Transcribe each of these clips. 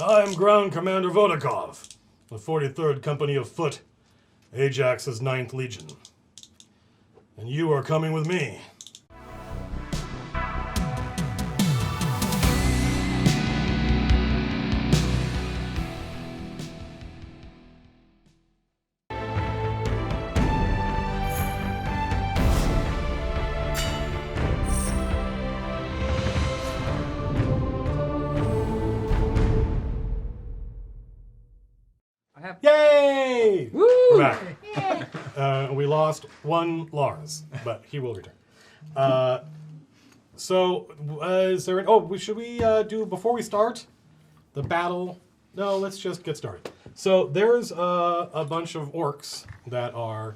I am Ground Commander Vordokov, the 43rd Company of Foot, Ajax's 9th Legion. And you are coming with me. Yay! Woo! We're back. We lost one Lars, but he will return. Is there should we do, before we start the battle? No, let's just get started. So there's a bunch of orcs that are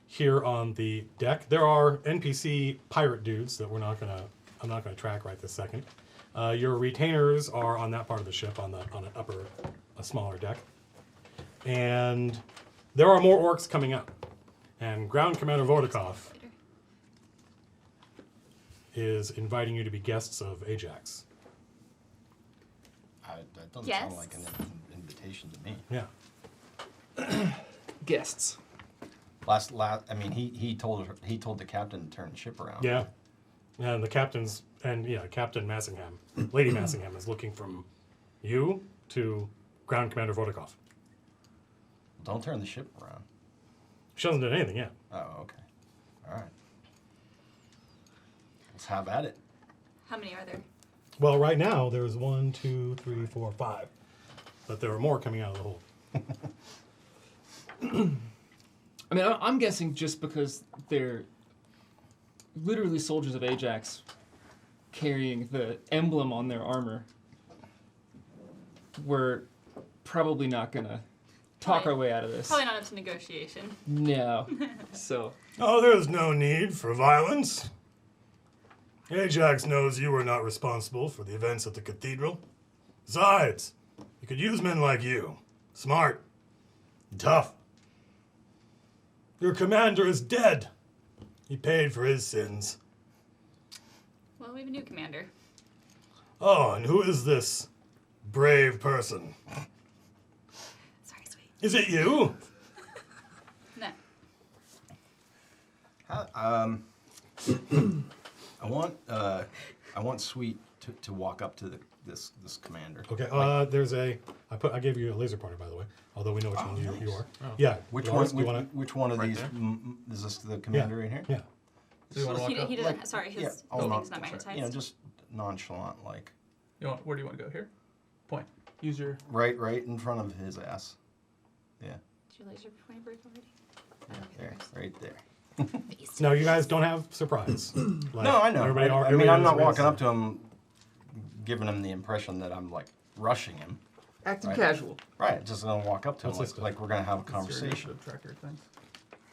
here on the deck. There are NPC pirate dudes that I'm not gonna track right this second. Your retainers are on that part of the ship, on an upper, a smaller deck. And there are more orcs coming up. And Ground Commander Vordokov is inviting you to be guests of Ajax. That doesn't sound like an invitation to me. Yeah. Guests. I mean, he told the captain to turn the ship around. Yeah. And the captain's, Captain Massingham, Lady Massingham is looking from you to Ground Commander Vordokov. Don't turn the ship around. She hasn't done anything yet. Oh, okay. All right. Let's have at it. How many are there? Well, right now there's 1, 2, 3, 4, 5. But there are more coming out of the hole. I mean, I'm guessing just because they're literally soldiers of Ajax carrying the emblem on their armor, we're probably not going to talk our way out of this. Probably not up to negotiation. No. So. Oh, there's no need for violence. Ajax knows you were not responsible for the events at the cathedral. Besides, you could use men like you. Smart. And tough. Your commander is dead. He paid for his sins. Well, we have a new commander. Oh, and who is this brave person? Sorry, sweet. Is it you? No. I want Sweet to walk up to this commander. Okay. I gave you a laser pointer, by the way. Although we know which one you are. Oh. Yeah. Which Lars, one? Which one of these? Is this the commander in here? Yeah. So you want to walk up? He doesn't. Sorry, his thing's not magnetized. You know, just nonchalant, like. Where do you want to go? Here? Point. Use your... Right in front of his ass. Yeah. Did your laser pointer break already? There, right there. No, you guys don't have surprise. Like, no, I know. Everybody I'm not walking up to him, giving him the impression that I'm like rushing him. Acting casual. Right, just gonna walk up to him like we're gonna have a It's your conversation. initiative tracker thing.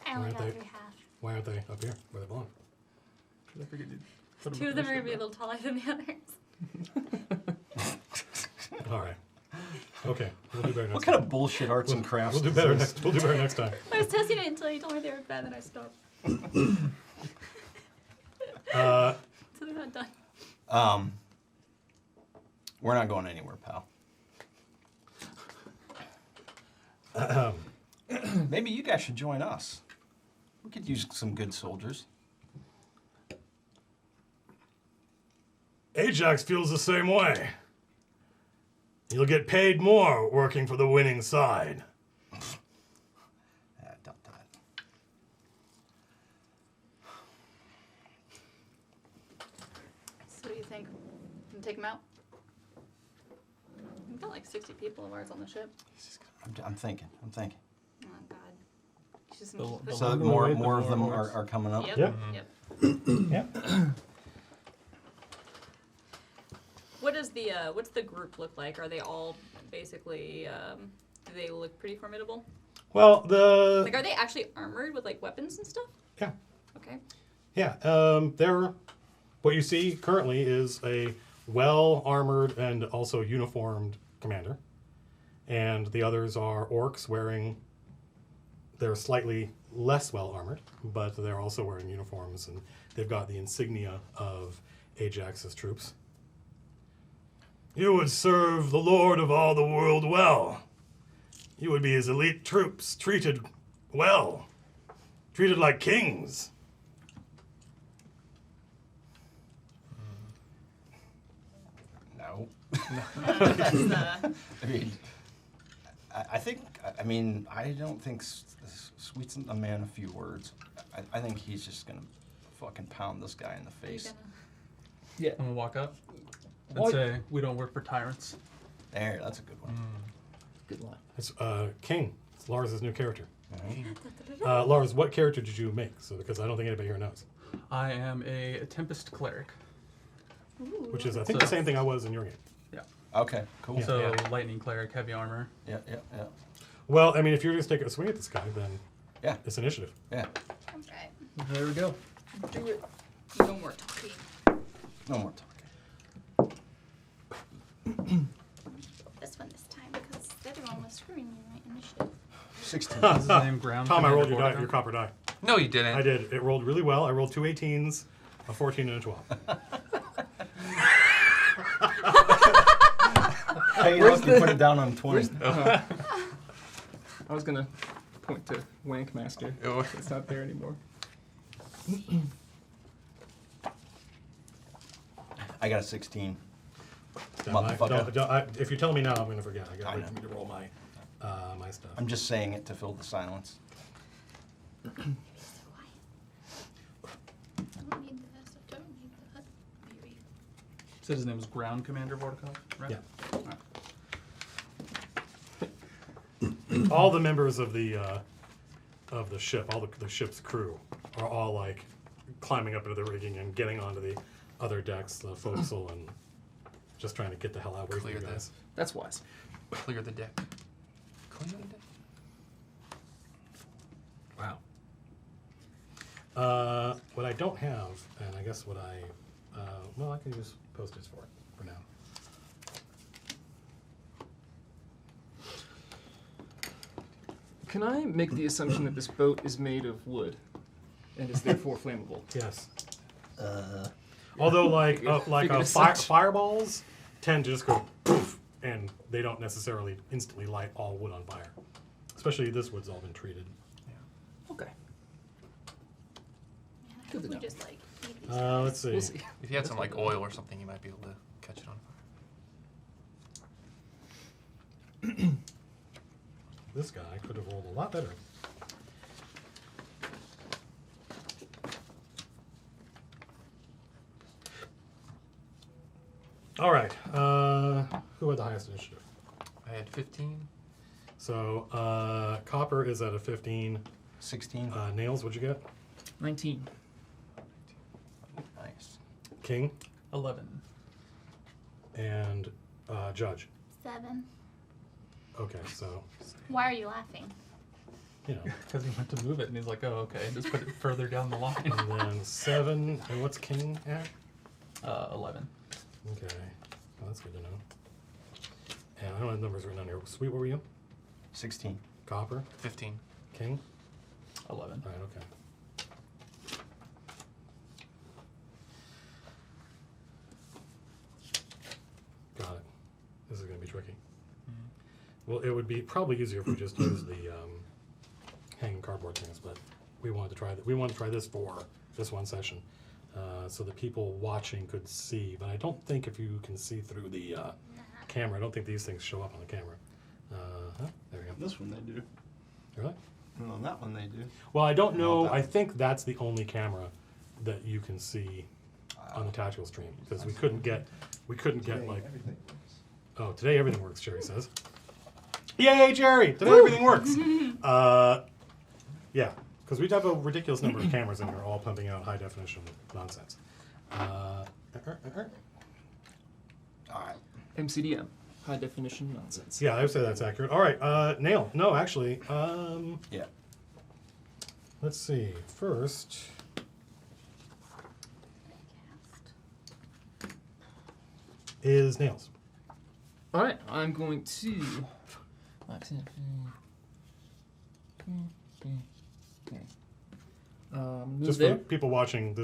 I only Why got aren't they- through half. Why aren't they up here where they belong? Because I figured you'd put Two of them are going to be a initiative little taller than the others. All right. Okay. We'll do better next What time. kind of bullshit arts and crafts? We'll do is better this? next. We'll do better next time. I was testing it until you told me they were bad, then I stopped. So they're not done. We're not going anywhere, pal. Maybe you guys should join us. We could use some good soldiers. Ajax feels the same way. You'll get paid more working for the winning side. I doubt that. So what do you think? Can we take them out? We've got like 60 people of ours on the ship. I'm thinking. Oh, God. It's just So longer more we wait, the of more them orcs. are coming up. Yep. Yeah. Yep. Yeah. What's the group look like? Are they all basically, do they look pretty formidable? Well, Like, are they actually armored with like weapons and stuff? Yeah. Okay. Yeah. What you see currently is a well-armored and also uniformed commander. And the others are orcs wearing... They're slightly less well-armored, but they're also wearing uniforms, and they've got the insignia of Ajax's troops. You would serve the Lord of all the world well. You would be his elite troops, treated well. Treated like kings. No. That's, I mean, I mean, I don't think Sweet's a man of few words. I think he's just gonna fucking pound this guy in the are you face. gonna... Yeah. I'm gonna walk up and What? say, we don't work for tyrants. There, that's a good one. Good line. It's King. It's Lars' new character. Mhm. Lars, what character did you make? So because I don't think anybody here knows. I am a Tempest cleric. Ooh. Which is I think So- the same thing I was in your game. Okay, cool. Yeah. So lightning cleric, heavy armor. Yeah. Well, I mean, if you're just taking a swing at this guy, then Yeah. it's initiative. Yeah. Okay. There we go. Do it. No more talking. No more talking. This one this time because the other one was screwing me my initiative. 16. What's his name? Ground Tom, I rolled your Commander die, your Vordokov? copper die. No, you didn't. I did. It rolled really well. I rolled 2 18s, a 14, and a 12. Hey, look, you put it down on 20. I was gonna point to Wankmaster. Oh. It's not there anymore. I got a 16. Damn, Motherfucker. if you tell me now, I'm going to forget. I got I to wait know. for me to roll my my stuff. I'm just saying it to fill the silence. So I don't need this. I don't need that. Maybe. Said his name was Ground Commander Vordokov, right? Yeah. Alright. All the members of the ship, all the ship's crew, are all like climbing up into the rigging and getting onto the other decks, the forecastle, and just trying to get the hell out away from Clear you the- guys. That's wise. Clear the deck. Clear the deck. Wow. What I don't have, and I guess what I, well, I can use Post-its for it for now. Can I make the assumption that this boat is made of wood and is therefore flammable? Yes. Although, like, Figured as fire, such. fireballs tend to just go poof, and they don't necessarily instantly light all wood on fire. Especially this wood's all been treated. Okay. Man, I Good hope to we know. just like eat these Let's see. We'll see. If you had some like oil or something, you might be able to catch it on fire. This guy could have rolled a lot better. All right. Who had the highest initiative? I had 15. So Copper is at a 15. 16. Nails, what'd you get? 19. Nice. King 11. and Judge. 7. Okay, so Why are you laughing? you know, Because he went to move it and he's like, oh, okay. Just put it further down the line. and then 7. And what's King at? 11. Okay, well, that's good to know. And I don't have numbers written down here. Sweet, what were you? 16. Copper, 15. King. 11. All right, okay. Got it. This is going to be tricky. Well, it would be probably easier if we just used the hanging cardboard things, but we wanted to try that. We wanted to try this for this one session, so the people watching could see. But I don't think if you can see through the camera, I don't think these things show up on the camera. There we go. This one they do. Really? And on that one they do. Well, I don't Not know. that I one. think that's the only camera that you can see on the tactical stream because we couldn't get like. Everything works. Oh, today everything works. Jerry says. Yay, Jerry! Today everything works. Yeah, because we have a ridiculous number of cameras in here, all pumping out high definition nonsense. All right. MCDM. High definition nonsense. Yeah, I would say that's accurate. All right, Nail. No, actually, Yeah. let's see. First, is Nails. Alright, I'm going to. Move Just there. for people watching,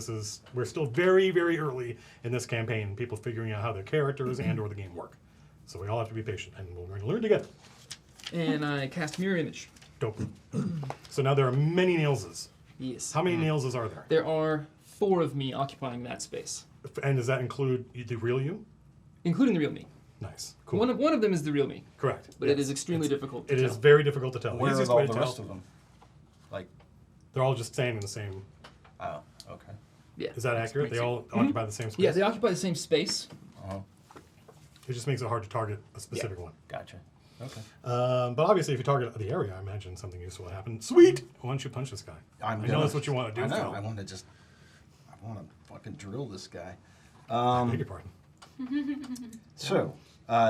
we're still very, very early in this campaign. People figuring out how their characters and/or the game work. So we all have to be patient, and we're going to learn together. And I cast Mirror Image. Dope. So now there are many Nailses. Yes. How many Nailses are there? There are 4 of me occupying that space, And does that include the real you? including the real me. Nice. Cool. One of them is the real me, Correct. but it is extremely difficult to It tell. is very difficult to tell. Where are Easiest all way the to rest tell. of them? Like, They're all just staying in the same. oh, okay. Yeah. Is that accurate? They all Mm-hmm. occupy the same space? Yeah, they occupy the same space. Uh-huh. It just makes it hard to target a specific one. Gotcha. Okay. But obviously, if you target the area, I imagine something useful will happen. Sweet! Why don't you punch this guy? I know that's what you want to do. I know. Phil. I want to fucking drill this guy. I beg your pardon. So,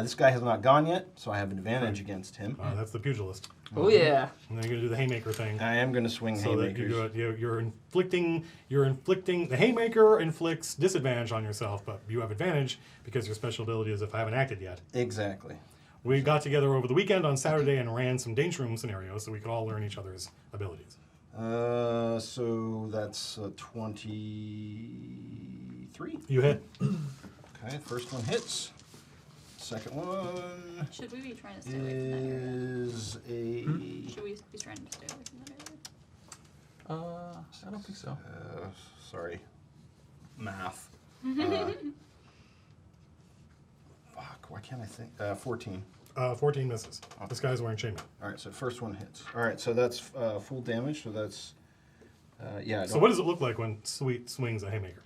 this guy has not gone yet, so I have advantage against him. That's the pugilist. Oh yeah. And then you're going to do the haymaker thing. I am going to swing So that you haymakers. do it, you're inflicting. The haymaker inflicts disadvantage on yourself, but you have advantage because your special ability is if I haven't acted yet. Exactly. We got together over the weekend on Saturday and ran some danger room scenarios so we could all learn each other's abilities. So that's 23. You hit. Okay, first one hits. Second one Should we be trying to stay away from that area? is a. Should we be trying to stay away from that area? I don't think so. Sorry. Math. Fuck, why can't I think? 14. 14 misses. This guy's wearing chainmail. All right, so first one hits. All right, so that's full damage, so that's. Yeah. I So don't- what does it look like when Sweet swings a haymaker?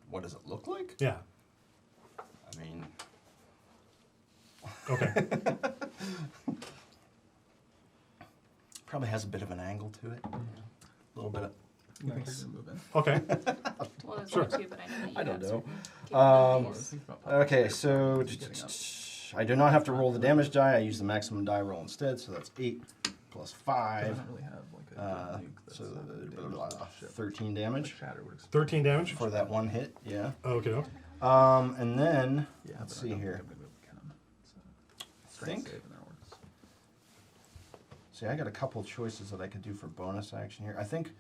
What does it look like? Yeah. I mean. Okay. Probably has a bit of an angle to it. A little bit of. Nice. Moving. Okay. Well, there's Sure. one too, but I know that you I don't have know. certain capabilities. Think about popping Okay, it. so Getting up. I do not have to roll the damage die. I use the maximum die roll instead, so that's 8 plus I 5. don't really have like a technique that's So not really blah, dangerous blah, to ship. 13 Like damage shatter would explode. 13 damage. for that one hit. Yeah. Okay. And then Yeah, let's but see I don't here. think I'm gonna be able to count 'em. So, Think? strength save and that works. See, I got a couple choices that I could do for bonus action here. I think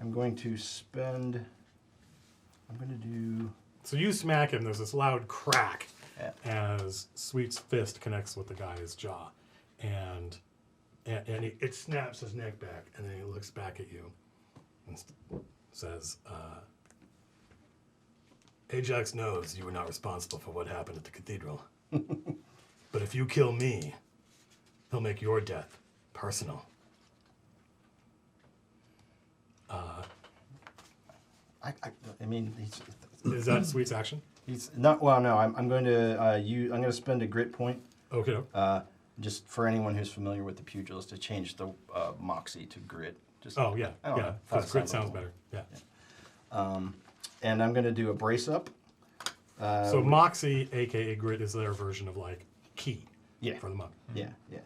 I'm going to spend. I'm going to do. So you smack him. There's this loud crack Yeah. as Sweet's fist connects with the guy's jaw, and it snaps his neck back, and then he looks back at you and says, "Ajax knows you were not responsible for what happened at the cathedral, but if you kill me, he'll make your death personal." I mean, Is that Sweet's action? he's not. Well, no. I'm going to I'm going to spend a grit point. Okay. Just for anyone who's familiar with the pugilist, to change the moxie to grit. Just, Oh yeah, I don't yeah. know. Because Thought grit it sounds sounded better. Yeah. And I'm going to do a brace up. So Moxie, aka Grit, is their version of like key. Yeah. For the monk. Yeah, yeah.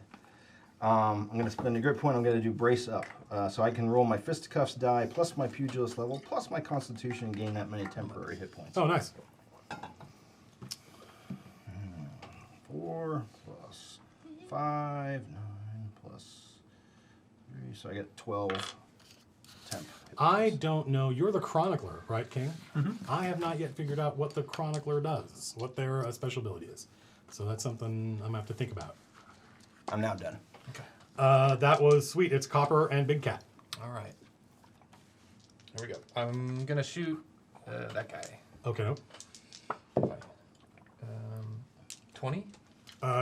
I'm going to spend a grit point. I'm going to do brace up. So I can roll my fisticuffs die plus my pugilist level plus my constitution and gain that many temporary hit points. Oh, nice. 4 plus 5, 9 plus 3. So I get 12 temp. hit I points. don't know. You're the chronicler, right, King? I have not yet figured out what the chronicler does, what their special ability is. So that's something I'm going to have to think about. I'm now done. That was Sweet. It's Copper and Big Cat. All right. Here we go. I'm gonna shoot that guy. Okay. 20.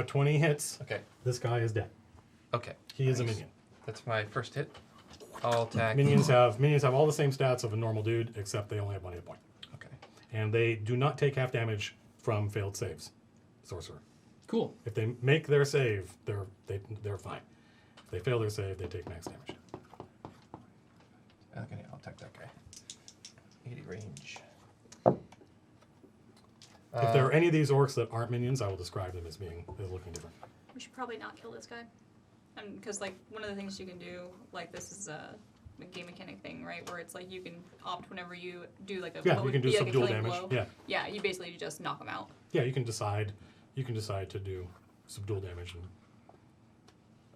20 hits. Okay. This guy is dead. Okay. He is a Nice. minion. That's my first hit. I'll attack. Minions have all the same stats of a normal dude, except they only have 1 hit point. Okay. And they do not take half damage from failed saves. Sorcerer. Cool. If they make their save, they're fine. If they fail their save, they take max damage. Okay, I'll attack that guy. 80 range. If there are any of these orcs that aren't minions, I will describe them as looking different. We should probably not kill this guy. Because, like, one of the things you can do, like, this is a game mechanic thing, right? Where it's like you can opt whenever you do, like, a Yeah, what you would can do be, like, a subdual killing damage. blow. Yeah, Yeah, you basically just knock them out. yeah. You can decide to do subdual damage, and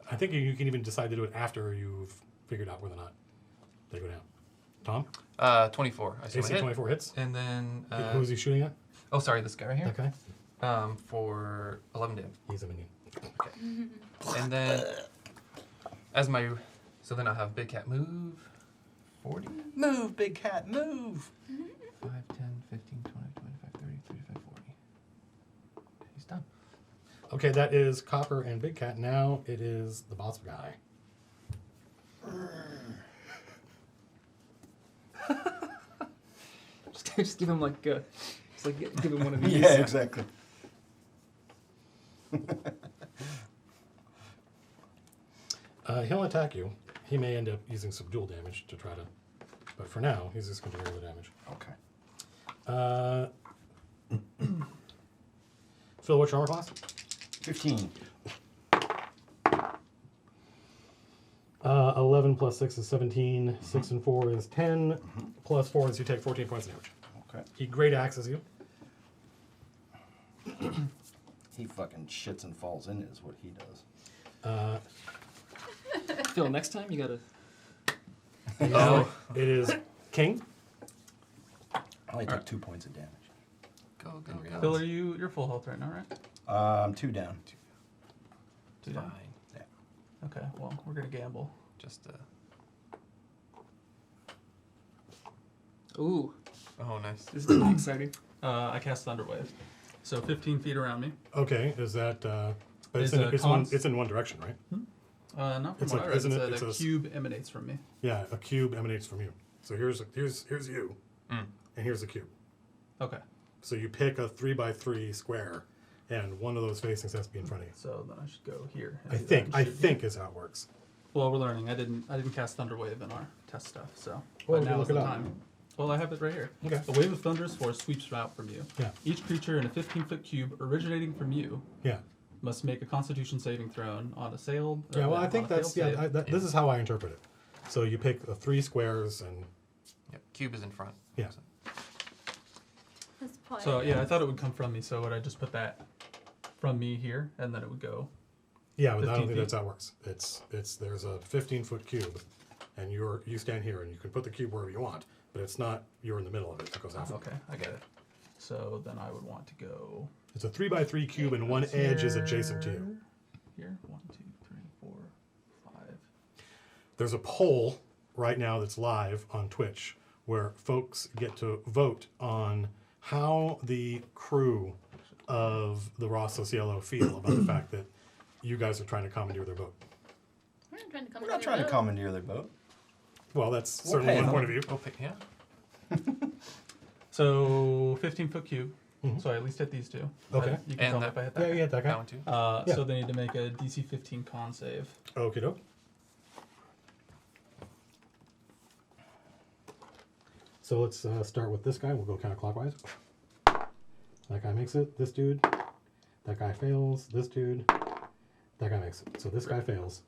I think you can even decide to do it after you've figured out whether or not they go down. Tom? 24. I see AC 24 hits. And then Who's he shooting at? oh, sorry, this guy right here. That guy? For 11 damage. He's a minion. And then so then I'll have Big Cat move 40. Move, big cat, move. 5, 10, 15, 20, 25, 30, 35, 40. He's done. Okay, that is Copper and Big Cat. Now it is the boss guy. Just give him like give him one of these. Yeah, exactly. He'll attack you. He may end up using some dual damage to try to... But for now, he's just going to regular damage. Okay. Phil, what's your armor class? 15. 11 plus 6 is 17. 6 and 4 is 10. Plus 4 is you take 14 points of damage. Okay. He great axes you. He fucking shits and falls in is what he does. Phil, next time you gotta. Now it is King. I only took 2 points of damage. Go, go, Okay. go. Phil, you're full health right now, right? I'm 2 down. Two down. Fine. Okay, well, we're gonna gamble. Just Ooh, oh, nice. this is gonna be exciting. I cast Thunderwave. So 15 feet around me. Okay, is that... but Is it's in one direction, right? Not from It's what a- I read. isn't it- It's it's a a- cube emanates from me. Yeah, a cube emanates from you. So here's you, Mm. and here's the cube. Okay, So you pick a 3x3 square, and one of those facings has to be in front of you. so then I should go here. and I do that think and I shoot think is how it works. Well, we're learning. I didn't cast Thunderwave in our test stuff, so. Well, but now look is the it up. time. Well, I have it right here. Okay. A wave of thunderous force sweeps out from you. Yeah. Each creature in a 15-foot cube originating from you Yeah. must make a Constitution saving throw on a sailed. Yeah. Well, I on think a that's failed yeah. save. This is how I interpret it. So you pick the 3 squares, and Yep. Cube is in front. yeah. That's probably So yeah, I thought it would come from me. So would I just put that from me here, and then it would go? Yeah, but I 15 don't think feet? that's how it works. It's there's a 15-foot cube, and you stand here, and you can put the cube wherever you want, but it's not you're in the middle of it. It goes out. Okay, I get it. So then I would want to go It's a 3x3 cube, and one edge is adjacent to you. here. 1, 2, 3, 4, 5. There's a poll right now that's live on Twitch where folks get to vote on how the crew of the Rosso Cielo feel about the fact that you guys are trying to commandeer their boat. We're not trying to come. We're not trying to commandeer their boat. Well, that's We'll certainly pay one them. point of view. Oh, yeah. So 15-foot cube. Mhm. So I at least hit these two. Okay. You can And tell me that- if I hit Yeah, that. you hit that That guy. one too. Yeah. So they need to make a DC 15 con save. Okie doke. So let's start with this guy. We'll go counterclockwise. That guy makes it. This dude. That guy fails. This dude. That guy makes it. So this guy fails.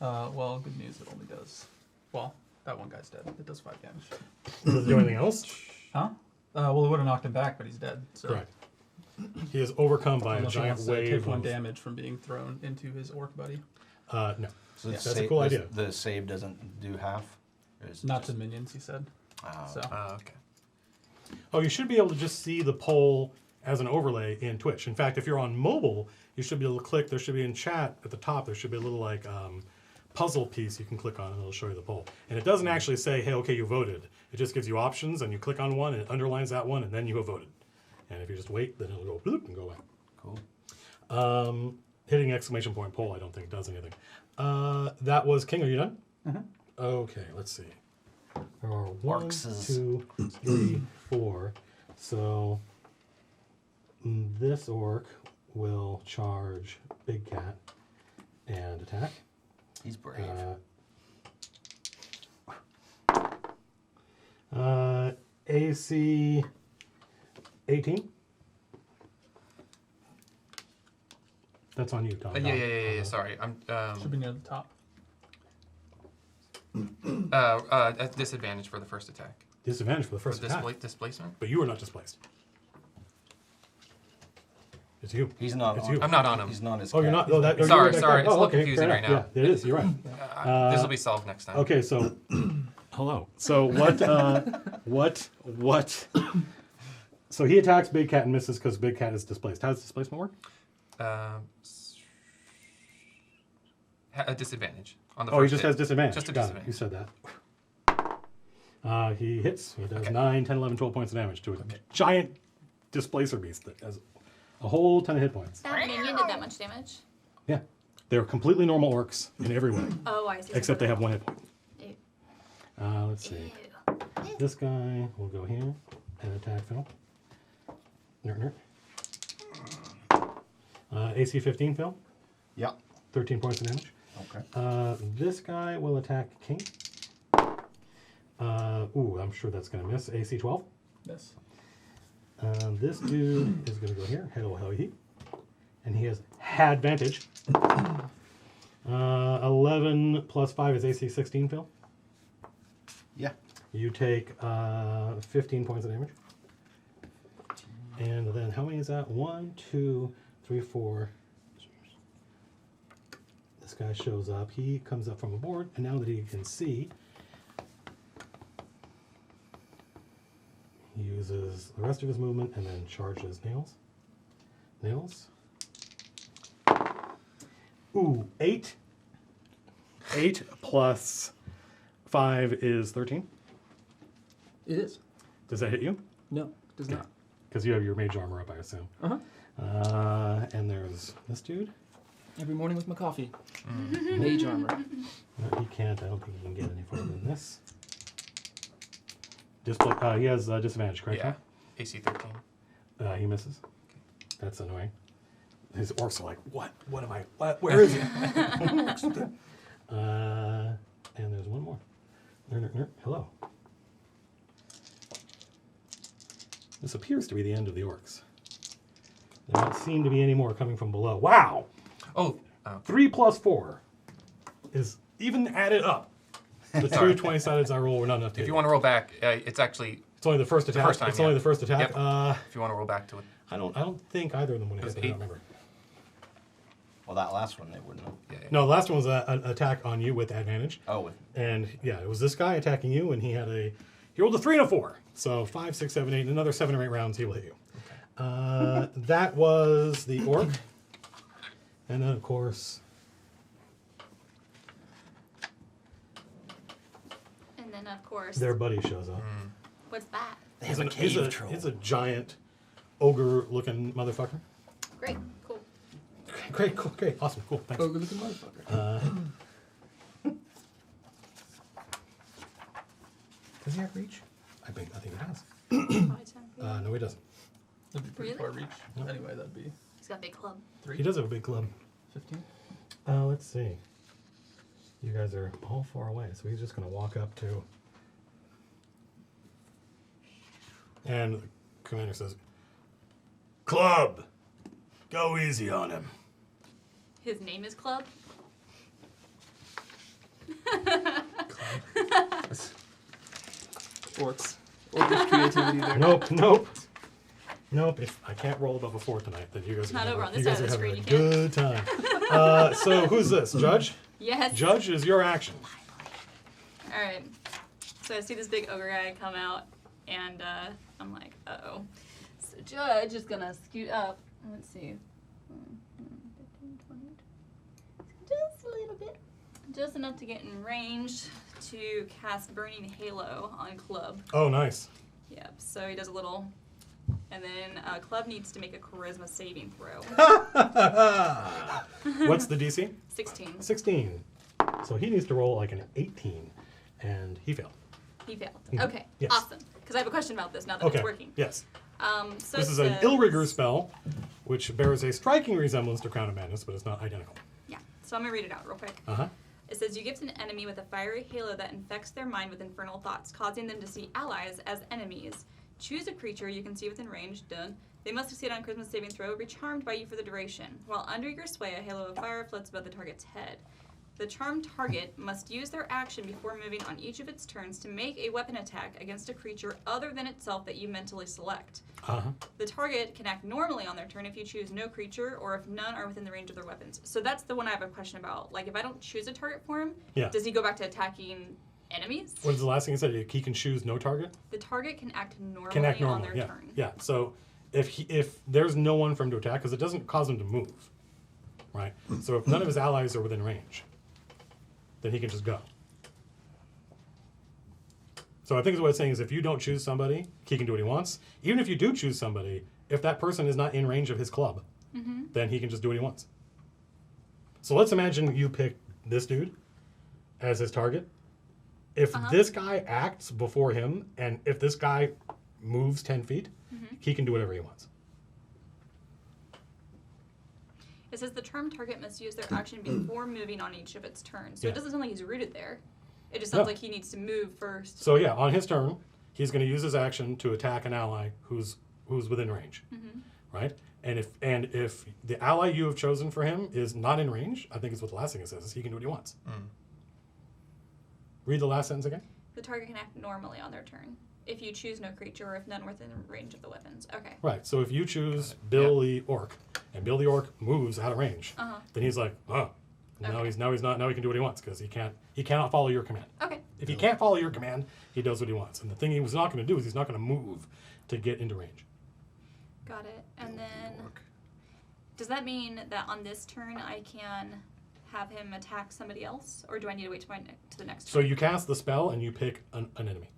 Well, good news. It only does. Well, that one guy's dead. It does 5 damage. Does it do anything else? Huh? Well, it would have knocked him back, but he's dead. So. Correct. He is overcome by a Unless he giant wants to wave take 1 of... damage from being thrown into his orc buddy. No. So That's a cool idea. The save doesn't do half? Or is it Not just- to minions, he said. Oh. So. Okay. Oh, you should be able to just see the poll as an overlay in Twitch. In fact, if you're on mobile, you should be able to click. There should be in chat at the top. There should be a little like puzzle piece you can click on, and it'll show you the poll. And it doesn't actually say, "Hey, okay, you voted." It just gives you options, and you click on one, and it underlines that one, and then you have voted. And if you just wait, then it'll go bloop and go away. Cool. Hitting exclamation point poll, I don't think does anything. That was King. Are you done? Mhm. Okay, let's see. There are 1, Orcs. 2, 3, 4. So this orc will charge Big Cat and attack. He's brave. AC 18. That's on you, Tom. Yeah. Sorry, I'm Should be near the top. at disadvantage for the first attack. Disadvantage for the For first attack. displacement. But you are not displaced. It's you. He's not It's on you. I'm not on him. He's not his Oh, you're cat. not. Oh, that, Sorry, you're sorry, it's a oh, little okay, confusing fair right enough. Yeah, it is. You're right. This will be solved next time. Okay, so hello. So what? So he attacks Big Cat and misses because Big Cat is displaced. How does displacement work? A disadvantage on the Oh, he first just hit. has disadvantage. Just a Got it. disadvantage. You said that. He hits. He does 9, 10, 11, 12 points of damage to a giant displacer beast that has a whole ton of hit points. That minion did that much damage? Yeah. They're completely normal orcs in every way, Oh, I see. except they have 1 hit point. Ew. Let's see. This guy will go here and attack Phil. AC 15, Phil. Yeah. 13 points of damage. Okay. This guy will attack King. I'm sure that's going to miss. AC 12. Yes. This dude is going to go here. Hell, he. And he has advantage. 11 plus 5 is AC 16, Phil. Yeah. You take 15 points of damage. And then how many is that? 1, 2, 3, 4. This guy shows up. He comes up from a board, and now that he can see, he uses the rest of his movement and then charges nails. Nails. Ooh, 8. 8 plus 5 is 13. It is. Does that hit you? No, it does not. Because you have your mage armor up, I assume. Uh-huh. And there's this dude. Every morning with my coffee. Mage armor. No, he can't. I don't think he can get any farther than this. He has disadvantage, correct? Yeah. AC 13. He misses. That's annoying. His orcs are like, what? What am I? What? Where is he? And there's one more. Hello. This appears to be the end of the orcs. There don't seem to be any more coming from below. Wow! Oh. 3 plus 4 is even added up. The two Sorry. 20-sided I roll were not enough to If hit you want to roll back, it's actually It's only the first attack. first time, it's only yeah. the first attack. Yep. if you want to roll back to it. I don't think either of them would have hit. It was I 8. don't remember. Well, that last one they wouldn't have. Yeah. No, the last one was an attack on you with advantage. Oh, with And yeah, it was this guy attacking you, and he rolled a 3 and a 4. So 5, 6, 7, 8, another 7 or 8 rounds, he will hit you. That was the orc. And then, of course, their buddy shows up. What's that? they have a cave troll. He's a giant ogre-looking motherfucker. Great. Cool. Great, cool, great, awesome, cool, thanks. Ogre looking motherfucker. Does he have reach? I think he does. Probably 10. No, he doesn't. That'd be pretty Really? far reach. No. Anyway, that'd be He's got a big club. 3. He does have a big club. 15. Let's see. You guys are all far away, so he's just going to walk up to. And the commander says, "Club, go easy on him." His name is Club. Orcs. Orcish creativity there. Nope. If I can't roll above a 4 tonight, then you guys are Not having- over on you this guys side are of the having screen, a you good time. So who's this? Judge? Yes. Judge is your action. All right. So I see this big ogre guy come out, and I'm like, uh-oh. So Judge is gonna scoot up. Let's see. 15, 20. Just a little bit. Just enough to get in range to cast Burning Halo on Club. Oh, nice. Yep. So he does a little. And then Club needs to make a charisma saving throw. What's the DC? 16. 16. So he needs to roll like an 18, and he failed. He failed. Mhm. Okay. Yes. Awesome. Because I have a question about this now that Okay. it's working. Yes. So This it is an says- Illrigger spell, which bears a striking resemblance to Crown of Madness, but it's not identical. Yeah. So I'm gonna read it out real quick. Uh-huh. It says you gift an enemy with a fiery halo that infects their mind with infernal thoughts, causing them to see allies as enemies. Choose a creature you can see within range. Done. They must succeed on a charisma saving throw or be charmed by you for the duration. While under your sway, a halo of fire floats above the target's head. The charmed target must use their action before moving on each of its turns to make a weapon attack against a creature other than itself that you mentally select. Uh-huh. The target can act normally on their turn if you choose no creature or if none are within the range of their weapons. So that's the one I have a question about. Like, if I don't choose a target for him, Yeah. does he go back to attacking enemies? What is the last thing you said? He can choose no target? The target can act normally Can act on normal, their yeah. turn. Yeah, so if there's no one for him to attack, because it doesn't cause him to move, right? So if none of his allies are within range, then he can just go. So I think what it's saying is if you don't choose somebody, he can do what he wants. Even if you do choose somebody, if that person is not in range of his club, then he can just do what he wants. So let's imagine you pick this dude as his target. If this guy acts before him, and if this guy moves 10 feet, he can do whatever he wants. It says the charmed target must use their action before moving on each of its turns. So Yeah. it doesn't sound like he's rooted there. It just sounds No. like he needs to move first. So yeah, on his turn, he's going to use his action to attack an ally who's within range, right? And if the ally you have chosen for him is not in range, I think is what the last thing it says is he can do what he wants. Read the last sentence again. The target can act normally on their turn if you choose no creature or if none within range of the weapons. Okay. Right. So if you choose Bill the Orc, and Bill the Orc moves out of range, then he's like, oh, now Okay. he can do what he wants because he cannot follow your command. Okay. If he can't follow your command, he does what he wants. And the thing he was not going to do is he's not going to move to get into range. Got it. And then, does that mean that on this turn I can have him attack somebody else, or do I need to wait to the next So turn? you cast the spell and you pick an enemy,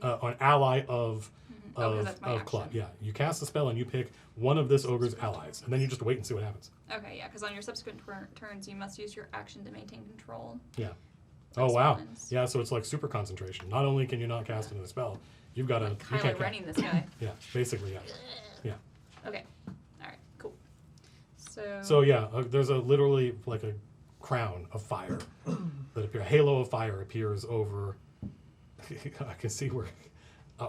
an ally of Oh, 'cause that's my club. action. Yeah, you cast the spell and you pick one of this ogre's allies, and then you just wait and see what happens. Okay, yeah, because on your subsequent turns you must use your action to maintain control. Yeah. Oh wow. Response. Yeah. So it's like super concentration. Not only can you not cast another spell, you've got to. Like Kylo running this guy. Yeah. Basically, yeah. Yeah. Okay. All right. Cool. So. So yeah, there's literally like a crown of fire that appears. A halo of fire appears over. I can see where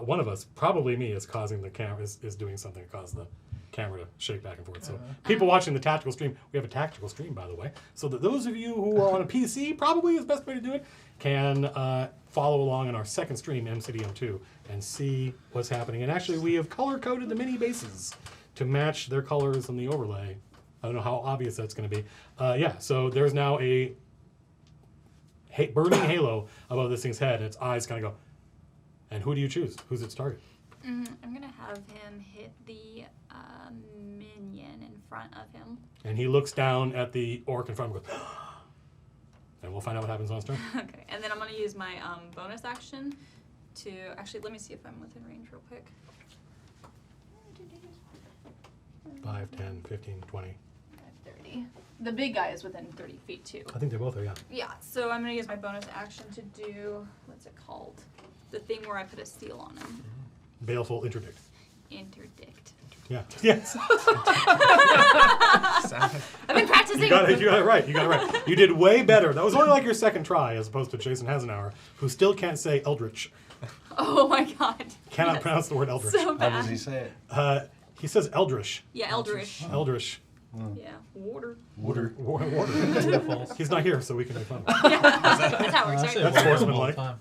one of us, probably me, is causing the camera is doing something to cause the camera to shake back and forth. So people watching the tactical stream, we have a tactical stream by the way, so that those of you who are on a PC, probably is the best way to do it, can follow along in our second stream, MCDM 2, and see what's happening. And actually, we have color coded the mini bases to match their colors on the overlay. I don't know how obvious that's going to be. Yeah, so there's now a burning halo above this thing's head, and its eyes kind of go. And who do you choose? Who's its target? I'm gonna have him hit the minion in front of him. And he looks down at the orc in front of him and goes, and we'll find out what happens on his turn. Okay, and then I'm gonna use my bonus action to actually let me see if I'm within range real quick. 5, 10, 15, 20. 30. The big guy is within 30 feet too. I think they both are, yeah. Yeah, so I'm gonna use my bonus action to do what's it called? The thing where I put a seal on him. Baleful interdict. Interdict. Yeah. Yes. I've been practicing. You got it right. You got it right. You did way better. That was only like your second try, as opposed to Jason Hasenauer, who still can't say Eldritch. Oh my god. Cannot Yes. pronounce the word Eldritch. So How does bad. he say it? He says Eldritch. Yeah, Eldritch. Eldritch. Yeah, water. Water. Water. He's not here, so we can make fun of him. That's how it works, I right? say That's water sportsmanlike. all the time.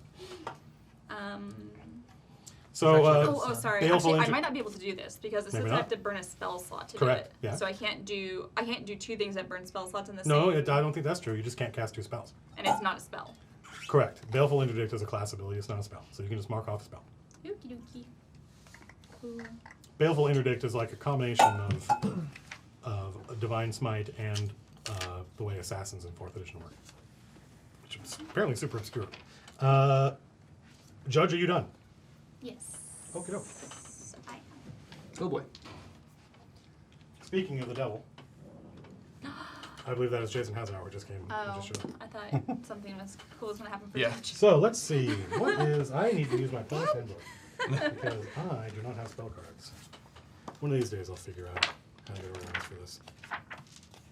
So, Oh, sorry. baleful Actually, I inter- might not be able to do this because it Maybe says I not. have to burn a spell slot to Correct, do it. yeah. So I can't do two things that burn spell slots in the No, same. I don't think that's true. You just can't cast 2 spells. And it's not a spell. Correct. Baleful interdict is a class ability. It's not a spell, so you can just mark off a spell. Okie dokie. Cool. Baleful interdict is like a combination of divine smite and the way assassins in 4th edition work, which is apparently super obscure. Judge, are you done? Yes. Okay. I am. Oh boy. Speaking of the devil, I believe that is Jason Hasenauer just came. Oh, Just showed up. I thought something cool was gonna happen for Yeah. Judge. So let's see. What is? I need to use my player's handbook because I do not have spell cards. One of these days I'll figure out how to get organized for this.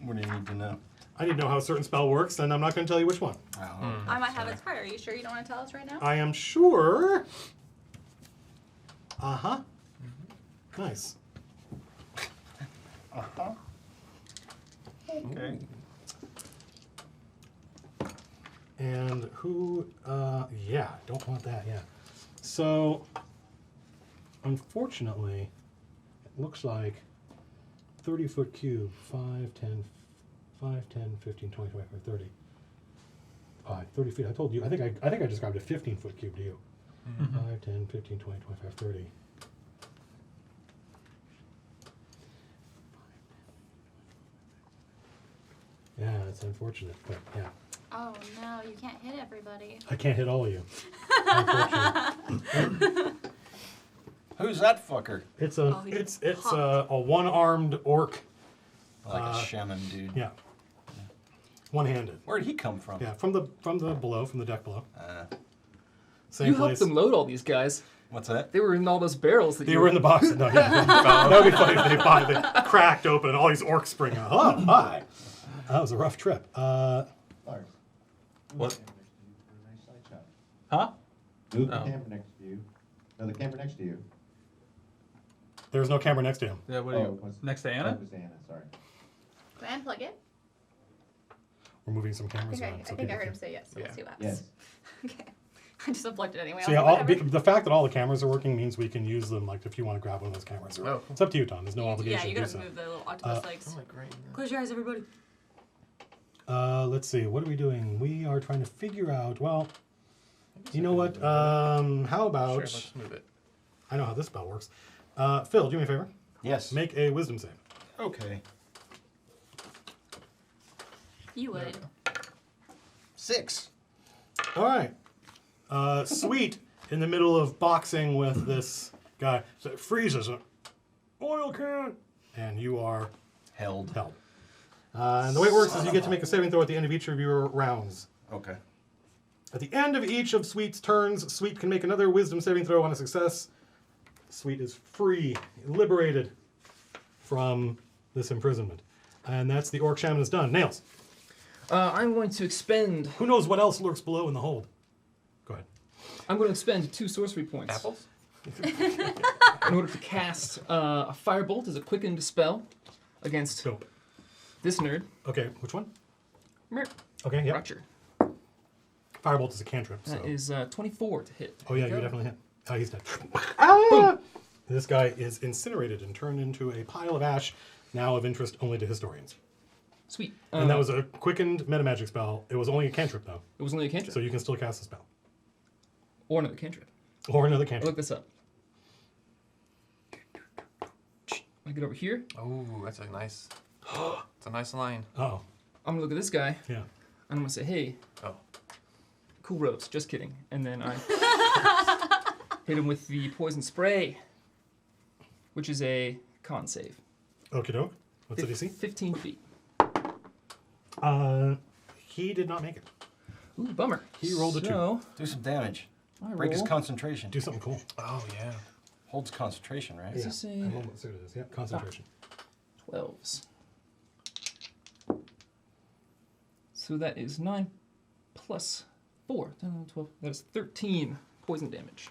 What do you need to know? I need to know how a certain spell works, and I'm not going to tell you which one. Oh, I might have its prior. Are you sure you don't want to tell us right now? I am sure. Uh-huh. Nice. okay. And who? Yeah, don't want that. Yeah. So, unfortunately, it looks like 30-foot cube, 5, 10, 15, 20, 25, 30. 30 feet. I told you. I think I described a 15-foot cube to you. 5, 10, 15, 20, 25, 30. Yeah, it's unfortunate, but yeah. Oh no, you can't hit everybody. I can't hit all of you. Unfortunately. Who's that fucker? It's Oh, a he's it's hot. a one-armed orc. Like a shaman dude. Yeah. One-handed. Where'd he come from? Yeah, from the below, from the deck below. Same You place. helped them load all these guys. What's that? They were in all those barrels that They you were in the box. No, yeah. That would be funny if they cracked open and all these orcs spring out. Oh, hi. That was a rough trip. Lars. What? Nice side shot. Huh? Move the Oh. camera next to you. No, the camera next to you. There was no camera next to him. Yeah, what do you, what's- next to That Anna? was Anna, sorry. Go ahead and plug it. We're moving some I cameras think I, around. I, so think I people heard him can- say yes, so Yeah. let's see what happens. Yes. Okay. I just unplugged it anyway. So I yeah, was like, whatever. the fact that all the cameras are working means we can use them. Like if you want to grab one of those cameras, Oh, cool. it's up to you, Tom. There's no Yeah, obligation you to do gotta so. move the little octopus legs. Oh, my great. Close your eyes, everybody. Let's see. What are we doing? We are trying to figure out. Well, you know what? How about? Sure, let's move it. I know how this spell works. Phil, do me a favor. Yes. Make a wisdom save. Okay. You would. 6. All right. Sweet in the middle of boxing with this guy. So it freezes an oil can, and you are Held. held. And the way it works is you get to make a saving throw at the end of each of your rounds. Okay. At the end of each of Sweet's turns, Sweet can make another wisdom saving throw on a success. Sweet is free, liberated from this imprisonment. And that's the Orc Shaman is done. Nails. I'm going to expend. Who knows what else lurks below in the hold? Go ahead. I'm going to expend 2 sorcery points Apples? in order to cast a firebolt as a quickened spell against Dope. this nerd, Okay, which one? Mert Okay, yeah. Roger. Firebolt is a cantrip. So. That is 24 to hit. Oh yeah, There you go. definitely hit. Oh, he's dead. Ah! This guy is incinerated and turned into a pile of ash, now of interest only to historians. Sweet. And that was a quickened metamagic spell. It was only a cantrip though, It was only a cantrip. so you can still cast the spell. Or another cantrip. Or another I'll cantrip. look this up. I get over here. Oh, that's a nice. It's a nice line. Oh, I'm gonna look at this guy, yeah. and I'm gonna say, "Hey, Oh. cool ropes." Just kidding. And then I hit him with the poison spray, which is a con save. Okie doke. What's the DC? 15 feet. He did not make it. Ooh, bummer. He rolled a 2. So, Do some damage. I Break his roll- concentration. Do something cool. Oh, yeah. Holds concentration, right? Is this a- I'm almost certain it is. Yeah, concentration. 12s. So that is 9 plus 4. 10, 11, 12. That is 13 poison damage.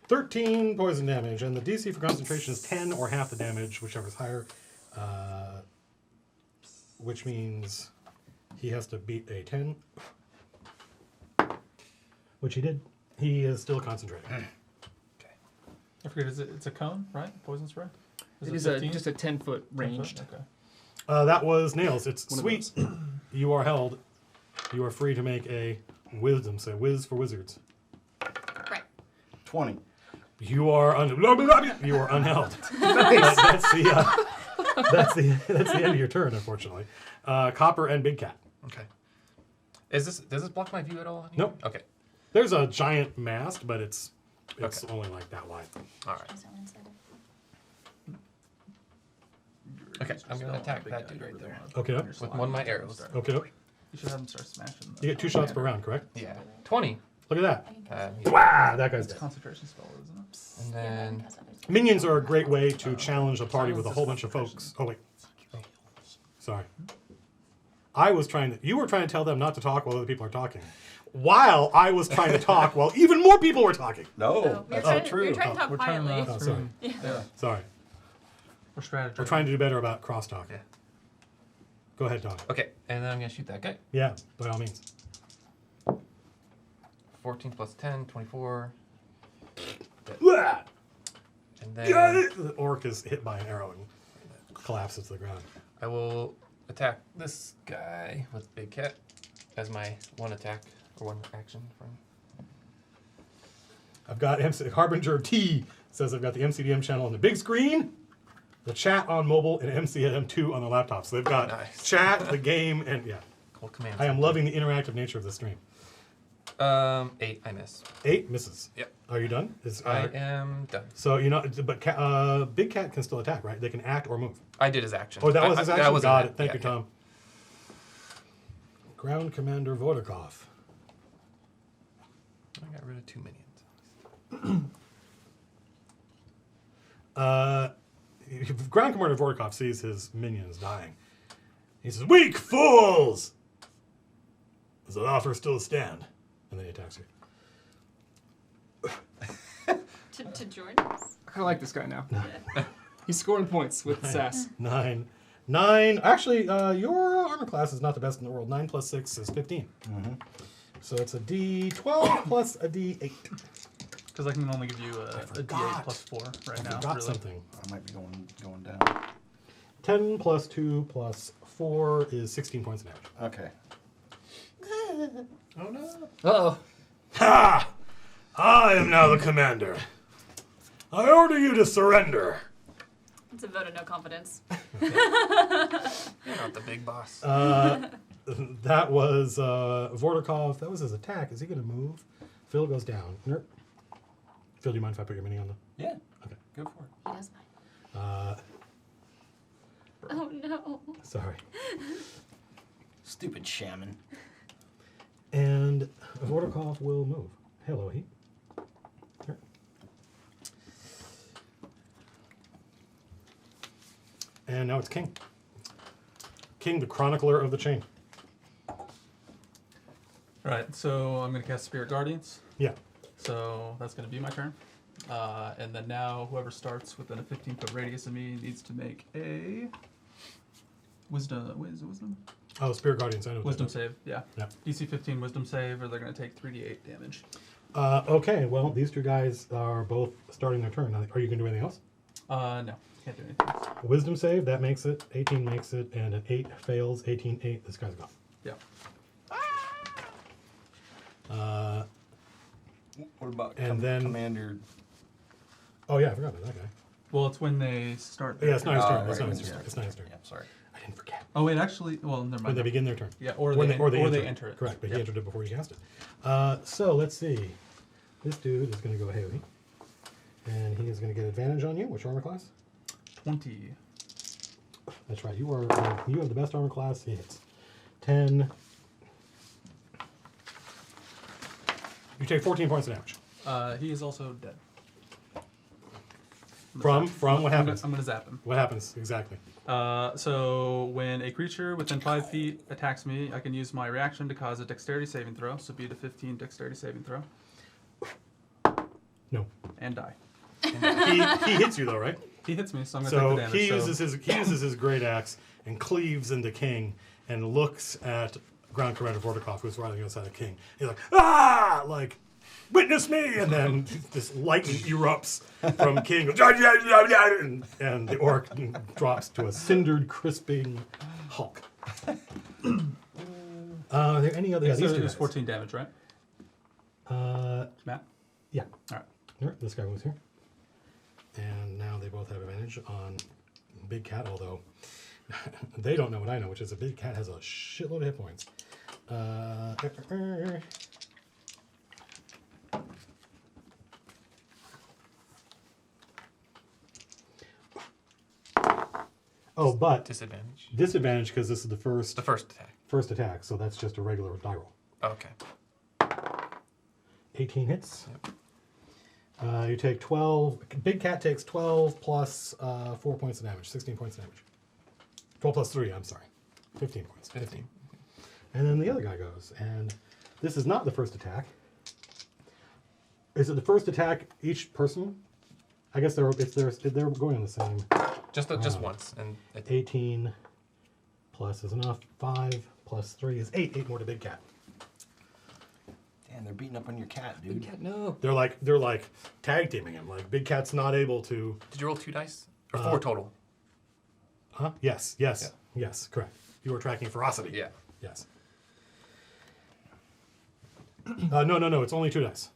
13 poison damage, and the DC for concentration is 10 or half the damage, whichever is higher. Which means he has to beat a 10. Which he did. He is still concentrating. I forget, it's a cone, right? Poison spray? It is 15? just a 10-foot 10 foot? ranged. Okay. That was Nails. It's One of sweet. You are held. You are free to make a wisdom save. Whiz for wizards. Right. 20. You are you are unheld. That's the end of your turn, unfortunately. Copper and Big Cat. Okay. Does this block my view at all? Nope. Okay. There's a giant mast, but it's Okay. only like that wide. All right. Is that one inside of- Okay. I'm gonna Spell attack big that guy dude over right there. on Okay. your With slide. one of my arrows. Okay. You should have him start smashing. You get 2 shots per round, correct? Yeah. 20. Look at that. Yeah. Wow, that guy's It's a dead. concentration spell, isn't it? And Yeah, then cast others. Minions are a great way to challenge a party with a whole bunch of folks. Oh wait. Sorry. You were trying to tell them not to talk while other people are talking. While I was trying to talk while even more people were talking. No, So we were that's trying, not we true. were trying to talk We're trying quietly. to- Oh, sorry. Yeah. Sorry. We're strategizing. We're trying to do better about crosstalk. Yeah. Go ahead, Don. okay, and then I'm gonna shoot that guy. Yeah, by all means. 14 plus 10, 24. Blah! And The orc is hit by an arrow and collapses to the ground. I will attack this guy with Big Cat as my one attack or one action. I've got Harbinger T says I've got the MCDM channel on the big screen, the chat on mobile, and MCDM2 on the laptop. So they've got Nice. chat, the game, and yeah. Cold command. I am loving the interactive nature of the stream. 8, I miss. 8 misses. Yep. Are you done? I am done. So but Big Cat can still attack, right? They can act or move. I did his action. Oh, that was his action? That was Got it. it. Thank Yeah, you, Tom. Ground Commander Vordokov. I got rid of 2 minions. Ground Commander Vordokov sees his minions dying. He says, "Weak fools! Does the offer still stand?" And then he attacks you. To Jordan? I kind of like this guy now. He's scoring points with sass. 9. Actually, your armor class is not the best in the world. 9 plus 6 is 15. So it's a D12 plus a D8. Because I can only give you a D8 plus 4 right now. Got really. something. I might be going down. 10 plus 2 plus 4 is 16 points of damage. Okay. Oh no. Uh-oh. Ha! I am now the commander. I order you to surrender. It's a vote of no confidence. You're not the big boss. That was Vordokov. That was his attack. Is he going to move? Phil goes down. Phil, do you mind if I put your mini on the... Yeah. Okay. Go for it. He does mine. Oh no. Sorry. Stupid shaman. And Vordokov will move. Hello, he. Here. And now it's King. King, the chronicler of the chain. Right, so I'm going to cast Spirit Guardians. Yeah. So that's going to be my turn. And then now whoever starts within a 15-foot radius of me needs to make a wisdom. What is it, wisdom? Oh, Spirit Guardians. I know. what Wisdom that save. Yeah. Yeah. DC 15 wisdom save, or they're going to take 3d8 damage. is. Okay, well, these two guys are both starting their turn. Are you going to do anything else? No, can't do anything. Wisdom save, that makes it. 18 makes it, and an 8 fails. 18, 8. This guy's gone. Yeah. What about And then- Commander? Oh, yeah, I forgot about that guy. Well, it's when they start. their Yeah, it's not his turn. turn. It's right, not his yeah. turn. It's not his turn. Yeah, sorry. I didn't forget. Oh wait, actually, well, never When mind. they begin their turn. Yeah, or When they they enter it. Correct, but he Yep. entered it before you cast it. So let's see. This dude is going to go heavy. And he is going to get advantage on you. What's your armor class? 20. That's right. You have the best armor class. He hits. 10. You take 14 points of damage. He is also dead. From what happens? I'm gonna zap him. What happens exactly? So when a creature within 5 feet attacks me, I can use my reaction to cause a dexterity saving throw. So beat a 15 dexterity saving throw No. and die. He hits you though, right? He hits me, so I'm gonna So take the damage. he uses his great axe and cleaves into King and looks at Ground Commander Vordokov, who's riding outside of King. He's like, ah, like, witness me, and then this lightning erupts from King, and the orc drops to a cindered, crisping hulk. Are there any other? Yeah, Yeah, so these it two was guys. 14 damage, right? Matt. Yeah. All right. Alright, this guy was here. And now they both have advantage on Big Cat, although they don't know what I know, which is a Big Cat has a shitload of hit points. Oh, but Disadvantage. disadvantage because this is the The first attack. first attack, so that's just a regular die roll. Okay. 18 hits. You take 12. Big Cat takes 12 plus 4 points of damage, 16 points of damage. 12 plus 3, I'm sorry. 15 points. 15. And then the other guy goes, and this is not the first attack. Is it the first attack each person? I guess they're going on the same. Just once, and 18 plus is enough. 5 plus 3 is 8. 8 more to Big Cat. Man, they're beating up on your cat, Big dude. cat, no. They're like tag teaming him. Like Big Cat's not able to. Did you roll 2 dice? Or 4 total? Huh? Yes. Correct. You were tracking ferocity. Yeah. Yes. No. It's only 2 dice.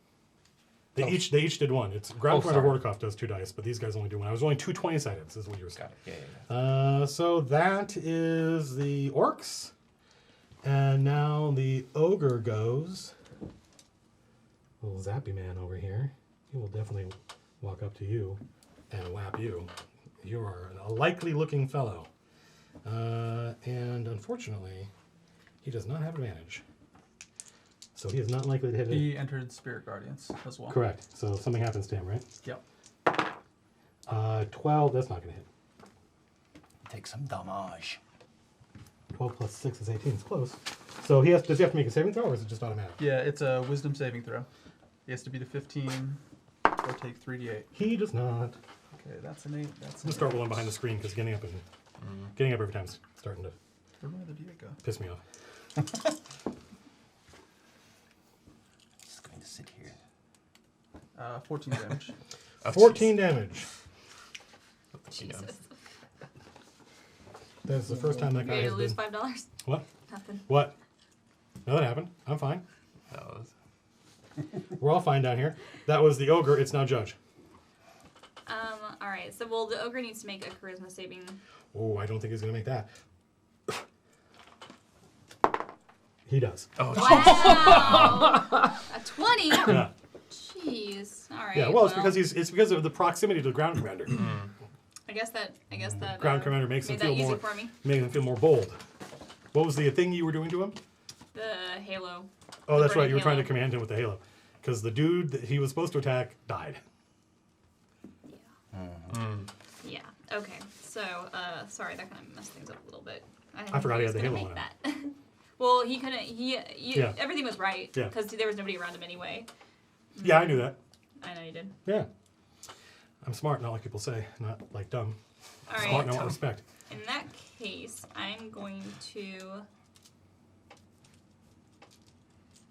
They each did 1. It's Ground Commander Vordokov does 2 dice, but these guys only do 1. I was rolling 2 20-sideds, is what you were saying. Got it. Yeah. So that is the orcs, and now the ogre goes. Little zappy man over here. He will definitely walk up to you and whap you. You are a likely-looking fellow, and unfortunately, he does not have advantage. So he is not likely to hit it. He entered Spirit Guardians as well. Correct. So something happens to him, right? Yep. 12. That's not going to hit. Take some damage. 12 plus 6 is 18. It's close. So does he have to make a saving throw, or is it just automatic? Yeah, it's a Wisdom saving throw. He has to beat a 15 or take 3d8. He does not. Okay, that's an 8. That's I'm an gonna start rolling behind the screen because getting up every time is starting to Where'd my other d8 go? piss me off. Just going to sit here. 14 damage. 14 damage. Jesus. That's the first time that You guy ready has to lose been. $5? What? Nothing. What? No, that happened. I'm fine. That was... We're all fine down here. That was the ogre. It's now Judge. All right. So, well, the ogre needs to make a charisma saving. Oh, I don't think he's gonna make that. He does. Oh, Wow. A 20. Yeah. Jeez. All right. Yeah. Well, it's because of the proximity to the ground commander. I guess that. Ground commander makes him made that feel easy more. for me. Making him feel more bold. What was the thing you were doing to him? The halo. Oh, that's right. burning You were trying to halo. command him with the halo, because the dude that he was supposed to attack died. Yeah. Okay. So, sorry, that kind of messed things up a little bit. I forgot he had the gonna halo make on that. Well, he couldn't. Yeah. Everything was right. Yeah. Because there was nobody around him anyway. Yeah, I knew that. I know you did. Yeah. I'm smart, not like people say, not like dumb. All Smart, right. no respect. In that case, I'm going to.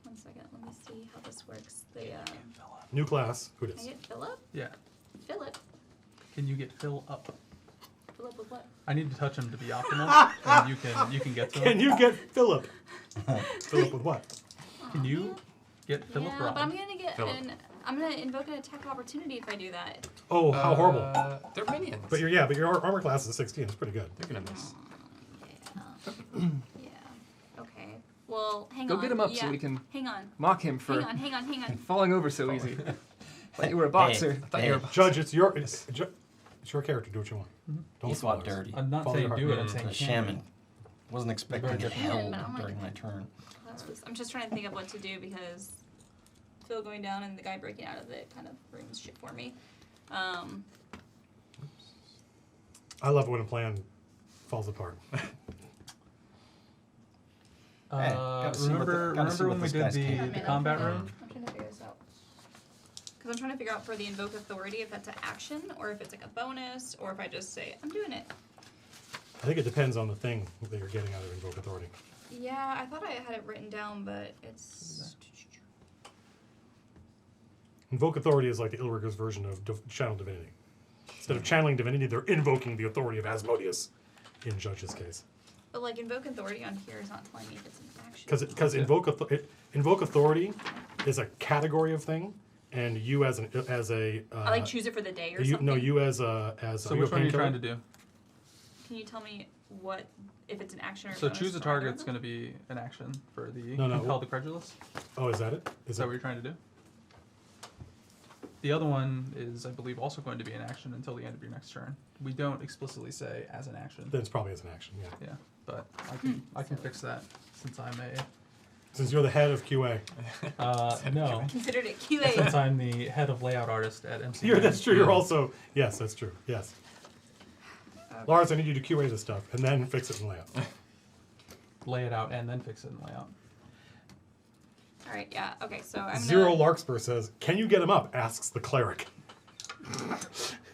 1 second. Let me see how this works. New class. Who Can I does? get Philip? Yeah. Philip. Can you get Phil up? Philip with what? I need to touch him to be optimal, and you can get to him. Can you get Philip? Philip with what? Can you get Philip Yeah, Rob? but I'm gonna get Philip. I'm gonna invoke an attack of opportunity if I do that. Oh, how horrible! They're minions. But your armor class is 16. It's pretty good. They're gonna miss. Yeah. Okay. Well, hang Go on. get him up yeah. so we can Hang on. mock him for Hang on. falling over so easy. Like you were a boxer. I thought you were about Judge, it's your character. Do what you want. Don't He's follow fought us. dirty. I'm not Follow saying your do heart. it. I'm saying The can shaman. Wasn't expecting to get Yeah, held but I'm like- during my turn. I'm just trying to think of what to do because Phil going down and the guy breaking out of it kind of ruins shit for me. I love it when a plan falls apart. gotta see what the- gotta see Remember what when we this did guy's the, capable the of. combat room? I'm trying to figure this out. Because I'm trying to figure out for the invoke authority if that's an action or if it's like a bonus or if I just say I'm doing it. I think it depends on the thing that you're getting out of Invoke Authority. Yeah, I thought I had it written down, but it's. Invoke Authority is like the Ilriger's version of Channel Divinity. Instead of channeling divinity, they're invoking the authority of Asmodeus in Judge's case. But like invoke authority on here is not telling me if it's an action. Because Invoke Authority is a category of thing, and you as a I like choose it for the day or you, something. no, you as a So which one are you trying to do? Can you tell me what if it's an action or? So bonus choose a for target. either It's of going them? to be an action for the No. Compel the Credulous. Oh, is that it? Is that what you're trying to do? The other one is, I believe, also going to be an action until the end of your next turn. We don't explicitly say as an action. Then it's probably as an action, yeah. Yeah, but I can fix that since I'm Since you're the head of QA. no, Considered it since QA. I'm the head of layout artist at MCDM. That's true. You're also yes, that's true. Yes. Lars, I need you to QA this stuff and then fix it in layout. Lay it out and then fix it in layout. All right. Yeah. Okay. So I'm Zero gonna. Larkspur says, "Can you get him up?" asks the cleric.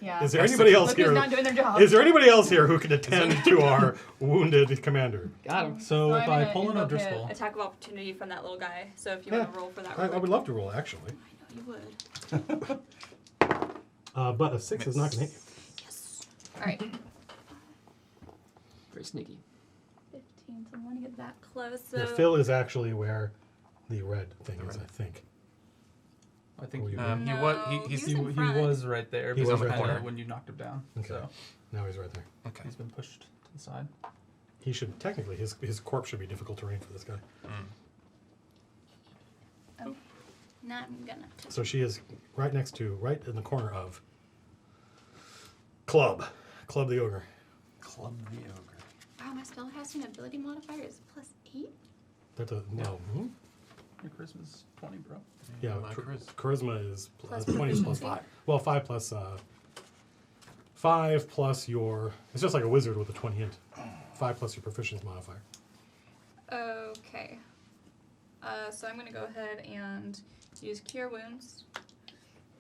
Yeah. Is there anybody else Look who's here? not doing their job. Is there anybody else here who can attend to our wounded commander? Got him. So if I'm I gonna pull an invoke O'Driscoll, attack of opportunity from that little guy. So if you Yeah. want to roll for that, I would love to roll, actually. I know you would. But a 6 is not going to hit you. Yes. All right. Very sneaky. 15. So I want to get that close. The So fill is actually where the red thing is, I think. I think Oh, you you were. did. He No, was. he He's. was in He front. was right there. He but was you right kinda there. when you knocked him down. Okay. So Now he's right there. Okay. he's been pushed to the side. He should, technically, his corpse should be difficult terrain for this guy. Now I'm gonna. So she is right next to, right in the corner of Club the Ogre. Club the Ogre. Wow, my spellcasting ability modifier is +8. That's a, no. Hmm? Your charisma's 20, bro. Yeah, My charisma is Plus 20 is plus 5. Well, 5 plus 5 plus your. It's just like a wizard with a 20 hint. 5 plus your proficiency modifier. Okay. So I'm gonna go ahead and use Cure Wounds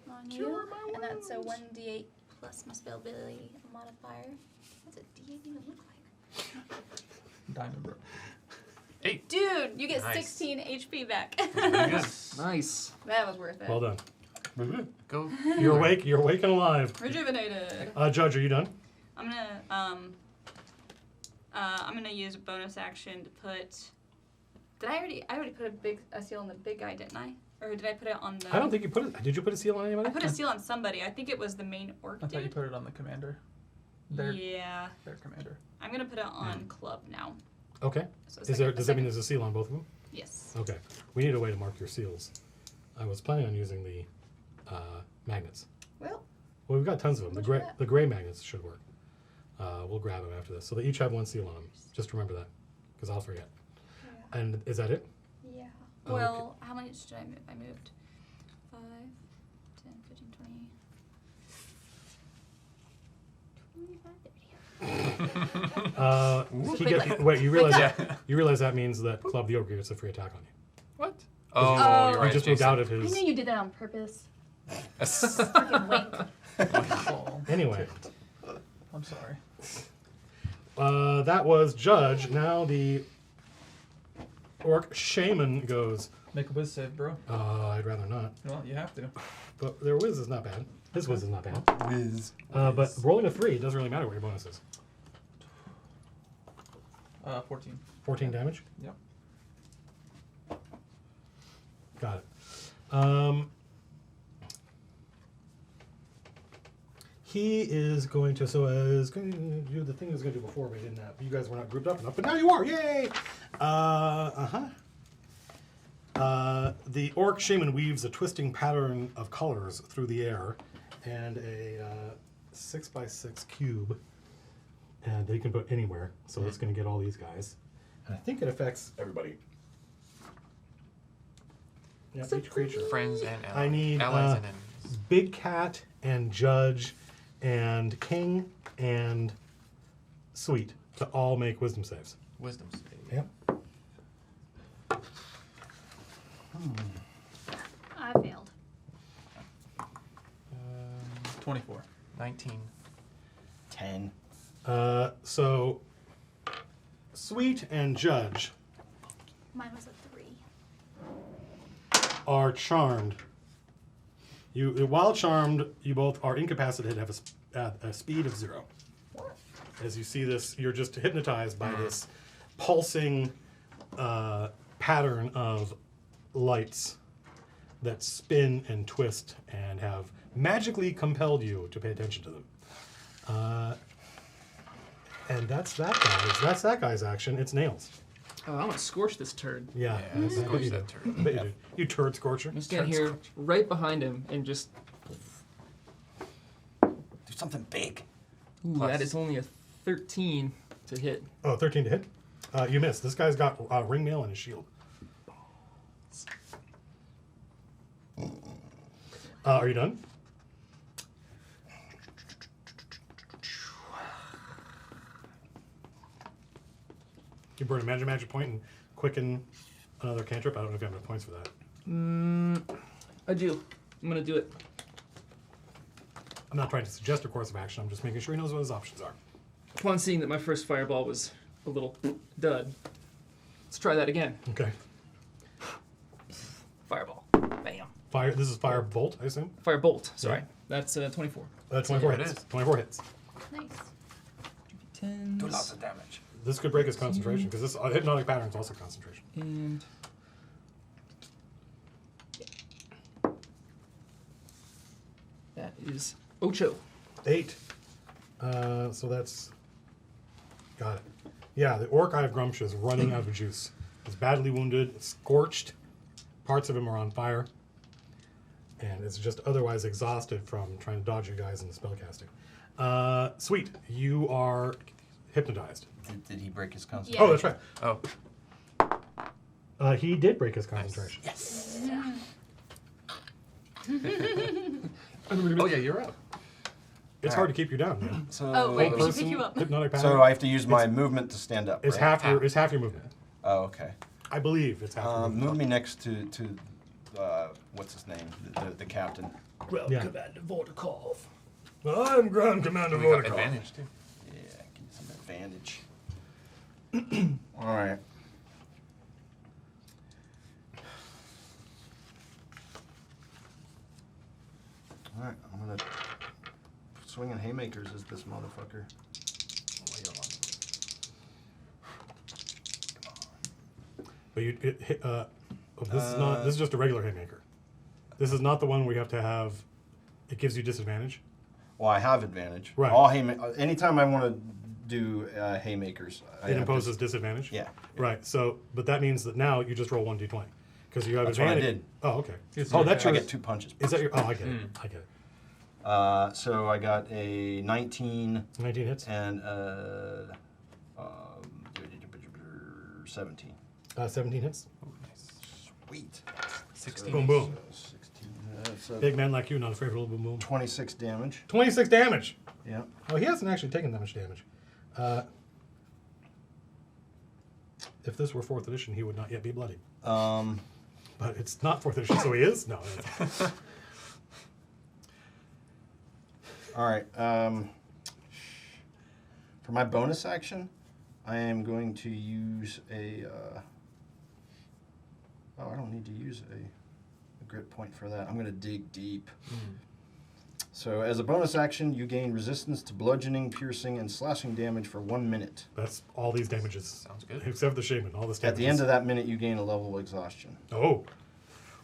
on you, and that's a 1d8 plus my spell ability modifier. What's a d8 even look like? Diamond, bro. Dude, you get Nice. 16 HP back. Nice. That was worth it. Well done. Go. You're awake. You're awake and alive. Rejuvenated. Judge, are you done? I'm gonna use a bonus action to put. Did I already put a seal on the big guy, didn't I? Or did I put it on the? I don't think you put it. Did you put a seal on anybody? I put a seal on somebody. I think it was the main orc I thought you dude. put it on the commander. Their Yeah. commander. I'm gonna put it on club now. Okay. So it's Is like there? a Does that mean second- there's a seal on both of them? Yes. Okay. We need a way to mark your seals. I was planning on using the magnets. Well, Well, we've got tons of them. What The you gray, got? the gray magnets should work. We'll grab them after this. So they each have one seal on them. Just remember that, because I'll forget. yeah. And is that it? Yeah. Oh, Well, how many did I move? I moved 5, 10, 15, 20, 25, 30. He gets, wait, you realize that means that Club the Ogre gets a free attack on you. What? Oh, Oh, you're He right. just moved Jason. out of I his. knew you did that on purpose. Yes. Freaking wink. Oh, Anyway, I'm sorry. that was Judge. Now the Orc Shaman goes. Make a whiz save, bro. I'd rather not. Well, you have to. But their whiz is not bad. His whiz is not bad. Whiz. But rolling a 3 doesn't really matter what your bonus is. 14. 14 damage? Yep. Got it. He is going to, so is going to do the thing he was going to do before, but he didn't have. You guys were not grouped up enough, but now you are. Yay! The Orc Shaman weaves a twisting pattern of colors through the air and a 6x6 cube, and they can put anywhere. So it's going to get all these guys. And I think it affects everybody. Yeah, each creature. Friends and allies. I need allies and enemies. Big Cat and Judge and King and Sweet to all make wisdom saves. Wisdom save. Yep. I failed. 24. 19. 10. So Sweet and Judge Mine was a 3. are charmed. While charmed, you both are incapacitated, have a speed of 0. As you see this, you're just hypnotized by this pulsing pattern of lights that spin and twist and have magically compelled you to pay attention to them. And that's that guy's action. It's Nails. Oh, I'm gonna scorch this turd. Yeah. Yeah, I bet scorch you that do. turd. I bet you do. You turd scorcher. I'm gonna stand here right behind him and just. Do something big. Ooh, Plus. that is only a 13 to hit. Oh, 13 to hit. You missed. This guy's got ring mail and a shield. Are you done? You burn a magic point and quicken another cantrip. I don't know if you have enough points for that. I do. I'm gonna do it. I'm not trying to suggest a course of action. I'm just making sure he knows what his options are. Upon seeing that my first fireball was a little dud, let's try that again. Okay. Fireball. Bam. Fire. This is fire bolt, I assume. Firebolt. Sorry. Yeah. That's 24. 24 it hits. is. 24 hits. Nice. 10. Do lots of damage. This could break his concentration because this hypnotic pattern is also concentration. And that is Ocho. 8. So that's got it. Yeah, the orc Eye of Grumsh is running out of juice. He's badly wounded, scorched. Parts of him are on fire, and is just otherwise exhausted from trying to dodge you guys in the spellcasting. Sweet, you are hypnotized. Did he break his concentration? Yeah. Oh, that's right. Oh, He did break his concentration. oh yeah, you're up. It's hard to keep you down, man. So, Oh, wait, we should Person, pick you up. hypnotic pattern. so I have to use my movement to stand up, It's right? half your movement. Oh, okay. I believe it's half your movement. Move me next to what's his name? The captain. Group Yeah. Commander Vordokov. I'm Ground Commander We got Vordokov. advantage too. Yeah, give me some advantage. All right. All right, I'm gonna swinging haymakers as this motherfucker. But you, this is not. This is just a regular haymaker. This is not the one where you have to have. It gives you disadvantage. Well, I have advantage. Right. All anytime I want to do haymakers, I It have imposes disadvantage. Yeah. Right. So, but that means that now you just roll 1d20 because you have That's what I advantage. did. Oh, okay. Yes, Oh, you that's I your. get 2 punches. Is that your? Oh, I get it. I get it. So I got a 19 19 hits. and 17. 17 hits. Oh, nice. Sweet. 16. Boom, boom. 16. That's Big man like you, not afraid of a little boom boom. 26 damage. 26 damage. Yeah. Oh, he hasn't actually taken that much damage. If this were 4th edition, he would not yet be bloodied. But it's not 4th edition, so he is? No. All right. For my bonus action, I am going to use a. Oh, I don't need to use a grit point for that. I'm going to dig deep. So, as a bonus action, you gain resistance to bludgeoning, piercing, and slashing damage for 1 minute. That's all these damages. Sounds good. Except the shaman, all this At the end of that minute, you gain a level of exhaustion. Oh.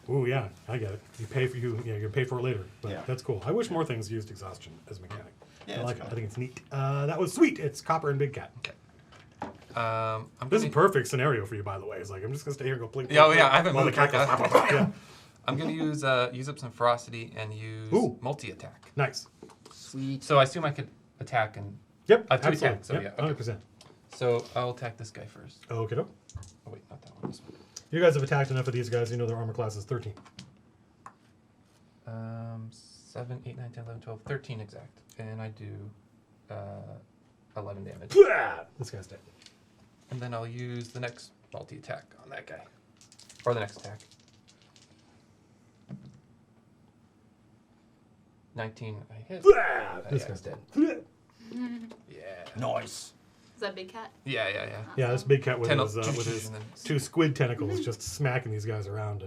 Ooh, yeah, I get it. You pay for you pay for it later. But Yeah. that's cool. I wish more things used exhaustion as a mechanic. Yeah, I it's like it. fun. I think it's neat. That was sweet. It's Copper and Big Cat. I'm This is a gonna, perfect scenario for you, by the way. It's like I'm just gonna stay here and go blink. Yeah, oh, yeah, I haven't while the moved cat like goes, that. yeah. I'm gonna use up some ferocity and use Ooh. multi-attack. Nice. Sweet. So I assume I could attack and. Yep. I have 2 absolutely. attacks, so Yep, yeah, okay. 100%. So I'll attack this guy first. Okay, doke. Oh wait, not that one. This one. You guys have attacked enough of these guys. You know their armor class is 13. 7, 8, 9, 10, 11, 12, 13 exact, and I do 11 damage. This guy's dead. And then I'll use the next multi-attack on that guy. Or the next attack. 19, I hit. This yeah. guy's dead. Yeah. Nice. Is that Big Cat? Yeah. Yeah, this big cat with Ten- his, with his and then- 2 squid tentacles just smacking these guys around,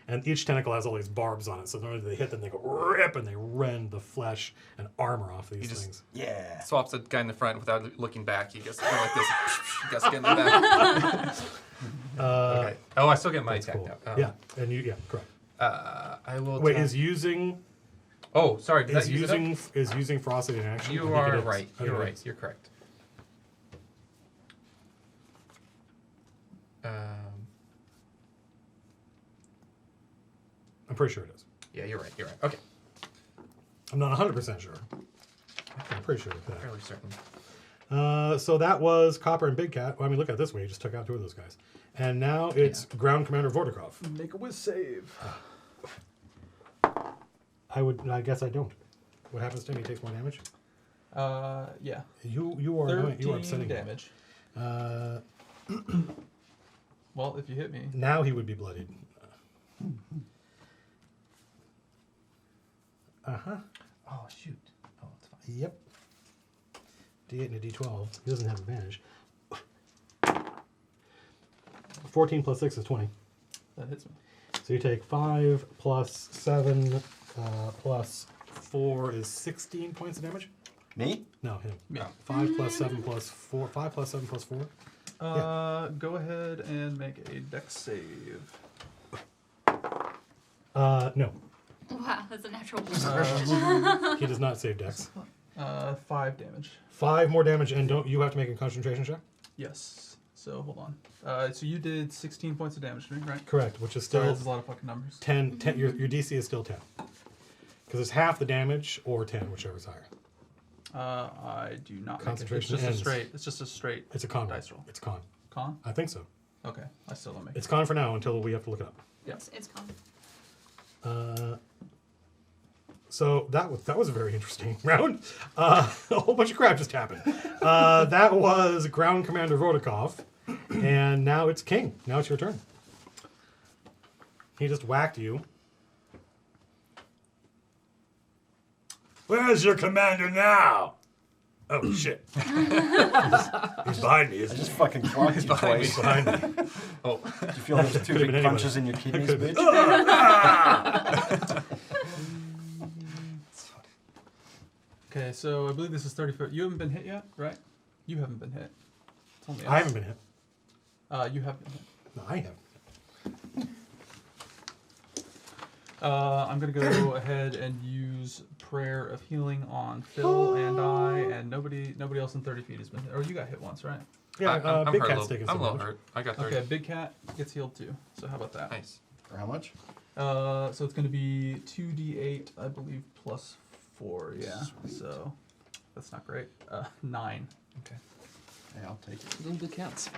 and each tentacle has all these barbs on it. So whenever they hit them, they go rip and they rend the flesh and armor off these just- things. Yeah. Swaps the guy in the front without looking back. He gets like this. He gets get in the back. Okay. Oh, I still get my That's attack cool. now. Yeah, and you correct. I will. Wait, attack- is using Oh, sorry. Did is that use it up? using ferocity in action? I You think it are is. right. I think You're it right. is. You're correct. I'm pretty sure it is. Yeah, you're right. You're right. Okay. I'm not 100% sure. I'm pretty sure it's that. Fairly certain. So that was Copper and Big Cat. Well, I mean, look at it this way. You just took out 2 of those guys. And now it's Ground Commander Vordokov. Make a whiz save. I guess I don't. What happens to him? He takes more damage? Yeah. You are annoying. You are 13 upsetting me. damage. Well, if you hit me. Now he would be bloodied. Uh-huh. Oh shoot. Yep. D8 and a D12. He doesn't have advantage. 14 plus 6 is 20. That hits me. So you take 5 plus 7 plus 4 is 16 points of damage? Me? No, him. Yeah. 5 plus 7 plus 4. 5 plus 7 plus 4? Go ahead and make a dex save. No. Wow, that's a natural. He does not save dex. 5 damage. 5 more damage, and don't you have to make a concentration check? Yes. So hold on. So you did 16 points of damage to me, right? Correct, which is Sorry, still this is a lot of fucking numbers. 10. Your DC is still 10. Because it's half the damage or 10, whichever's higher. I do not. Concentration It's just ends. a straight. It's just a straight. It's a con. Dice roll. It's con. Con. I think so. Okay. I still don't make It's con for now until we have to look it up. Yeah. It's calm. So that was a very interesting round. A whole bunch of crap just happened. That was Ground Commander Vordokov, and now it's King. Now it's your turn. He just whacked you. Where's your commander now? Oh shit! He's behind me. I Isn't just fucking clocked you behind twice. he? Behind me. Oh, Do you feel those two Could've big been anyone. punches in your kidneys, Could've bitch? Okay, so I believe this is 30 foot. You haven't been hit yet, right? You haven't been hit. It's only I us. haven't been hit. You have been hit. No, I have. I'm gonna go ahead and use Prayer of Healing on Phil and I, and nobody else in 30 feet has been hit. Or you got hit once, right? Yeah, I'm Big hurt a Cat's little. taking I'm some a little damage. hurt. I got 30. Okay, Big Cat gets healed too. So how about that? Nice. For how much? So it's gonna be 2d8, I believe, plus 4. Yeah. Sweet. So that's not great. 9. Okay. Hey, I'll take it. Little bit counts.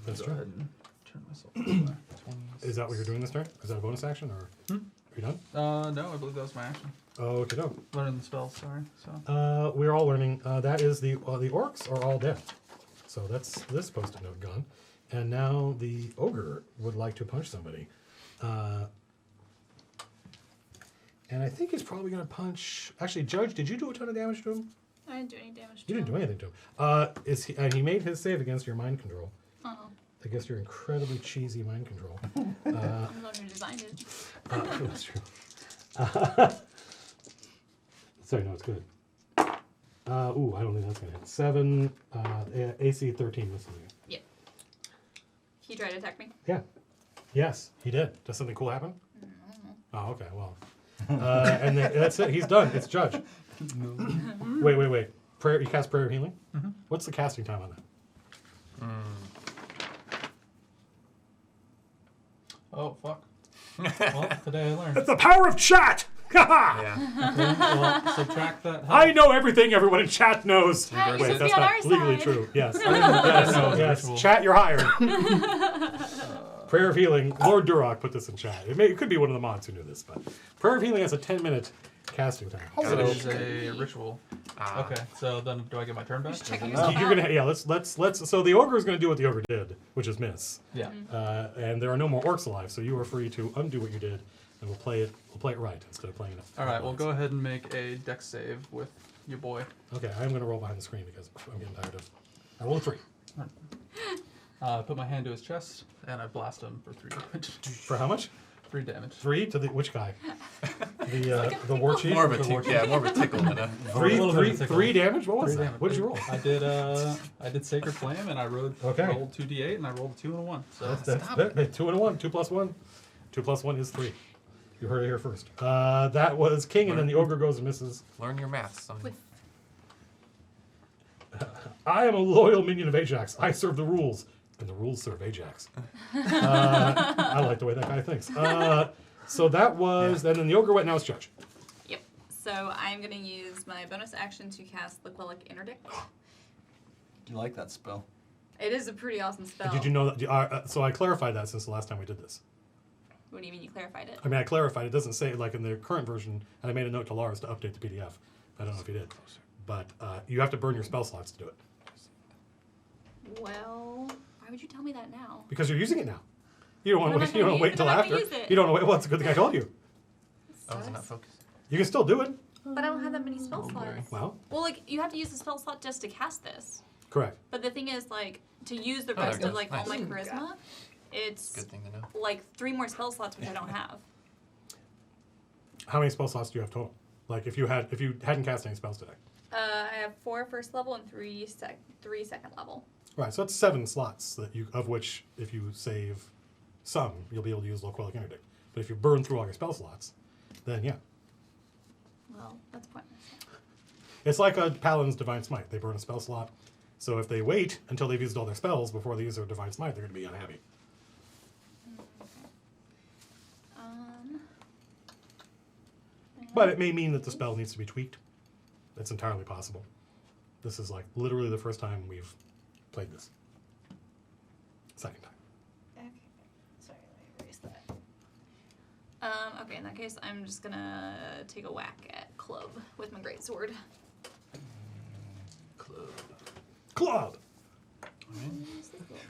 That's Go true. ahead and turn myself this way. Is that what you're doing this turn? Is that a bonus action, or are you done? No, I believe that was my action. Okay, no. Learning the spell. Sorry. So. We're all learning. That is the orcs are all dead. So that's this post-it note gone. And now the ogre would like to punch somebody. And I think he's probably going to punch... Actually, Judge, did you do a ton of damage to him? I didn't do any damage to You didn't him. do anything to him. And he made his save against your mind control. Oh, Against your incredibly cheesy mind control. I'm the one who designed it. That's true. Sorry, no, it's good. Ooh, I don't think that's going to hit. 7, AC 13 misses you. Yep. He tried to attack me. Yeah. Yes, he did. Does something cool happen? Oh, okay, well. And that's it. He's done. It's Judge. Wait. Prayer. You cast Prayer of Healing? Mm-hmm. What's the casting time on that? Oh fuck. Well, today I learned. It's the power of chat! Haha! Yeah. Okay, well, subtract that. I know everything everyone in chat knows. Chat, you're Wait, supposed to that's be on not our legally side. true. Yes. know yes. ritual. Chat, you're hired. Prayer of Healing. Lord Duroc put this in chat. It could be one of the mods who knew this, but Prayer of Healing has a 10-minute casting time. So Got it it. is a ritual. Okay, so then do I get my turn back? Just checking Enough. yourself out. Let's. So the ogre is gonna do what the ogre did, which is miss. Yeah. And there are no more orcs alive, so you are free to undo what you did, and we'll play it right instead of playing it. All right, well go ahead and make a dex save with your boy. Okay, I'm gonna roll behind the screen because I'm getting tired of. I rolled a 3. I put my hand to his chest and I blast him for 3 damage. For how much? 3 damage. 3 to the which guy? The war chief. More of a The war tickle. Yeah, more of a tickle than a. little bit of tickle. 3 damage. What was 3 that? damage. What did you roll? I did Sacred Flame and I rolled Okay. 2d8 and I rolled a 2 and a 1. So That's 2 and a 1. 2 plus 1. 2 plus 1 is 3. You heard it here first. That was King, and then the ogre goes and misses. Learn your math, son. With I am a loyal minion of Ajax. I serve the rules, and the rules serve Ajax. I like the way that guy thinks. So that was, and then the ogre went. Now it's Judge. Yep. So I'm gonna use my bonus action to cast Liquelic Interdict. Do you like that spell? It is a pretty awesome spell. Did you know that? So I clarified that since the last time we did this. What do you mean you clarified it? I mean, I clarified. It doesn't say like in the current version, and I made a note to Lars to update the PDF. I don't know if you did, but you have to burn your spell slots to do it Well, why would you tell me that now? because you're using it now. You don't want I'm to not wait. You don't gonna want to wait use it. until I'm not after. gonna use it. You don't want to wait. Well, it's a good thing I told you. I was not focused. You can still do it. But I don't have that many spell Oh, slots. boy. Well, Well, like you have to use the spell slot just to cast this. correct. But the thing is, like, to use the Oh, there rest it of goes. like all my Nice. charisma, it's Good thing to know. like 3 more spell slots which I don't have. How many spell slots do you have total? Like if you hadn't cast any spells today. I have 4 first level and 3 second level. Right, so that's 7 slots of which if you save some, you'll be able to use Loquelic Interdict. But if you burn through all your spell slots, then yeah. Well, that's pointless. It's like a Paladin's Divine Smite. They burn a spell slot. So if they wait until they've used all their spells before they use their Divine Smite, they're going to be unhappy. But it may mean that the spell needs to be tweaked. That's entirely possible. This is like literally the first time we've played this. Second time. Okay. Sorry, let me erase that. Okay, in that case, I'm just gonna take a whack at Club with my greatsword. Club. Club!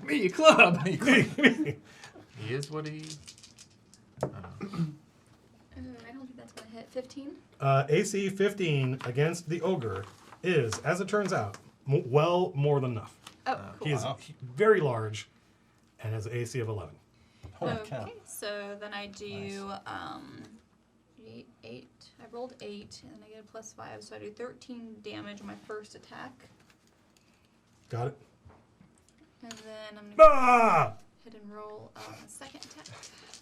Me, club. He is what he. I don't think that's gonna hit. 15? AC 15 against the Ogre is, as it turns out, well more than enough. Oh, cool. He is very large and has an AC of 11. Holy cow. Okay, so then I do 8. I rolled 8, and then I get a +5, so I do 13 damage on my first attack. Got it? And then I'm gonna Ah! go ahead and roll a second attack.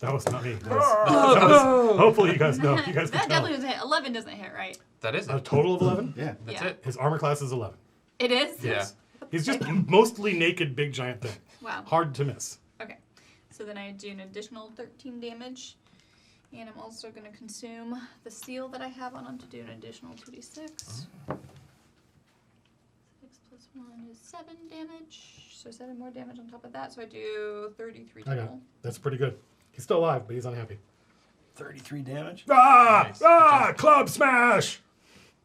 That was not me. That was- hopefully you guys know. You guys That can tell. definitely doesn't hit. 11 doesn't hit, right? That is A it. total of 11? Yeah. That's Yeah. it. His armor class is 11. It is? Yeah. He's just mostly naked, big, giant thing. Wow. Hard to miss. Okay. So then I do an additional 13 damage. And I'm also going to consume the seal that I have on him to do an additional 2d6. 6 plus 1 is 7 damage. So 7 more damage on top of that. So I do 33 I got it. total. That's pretty good. He's still alive, but he's unhappy. 33 damage. Ah! Nice. Ah! Club smash!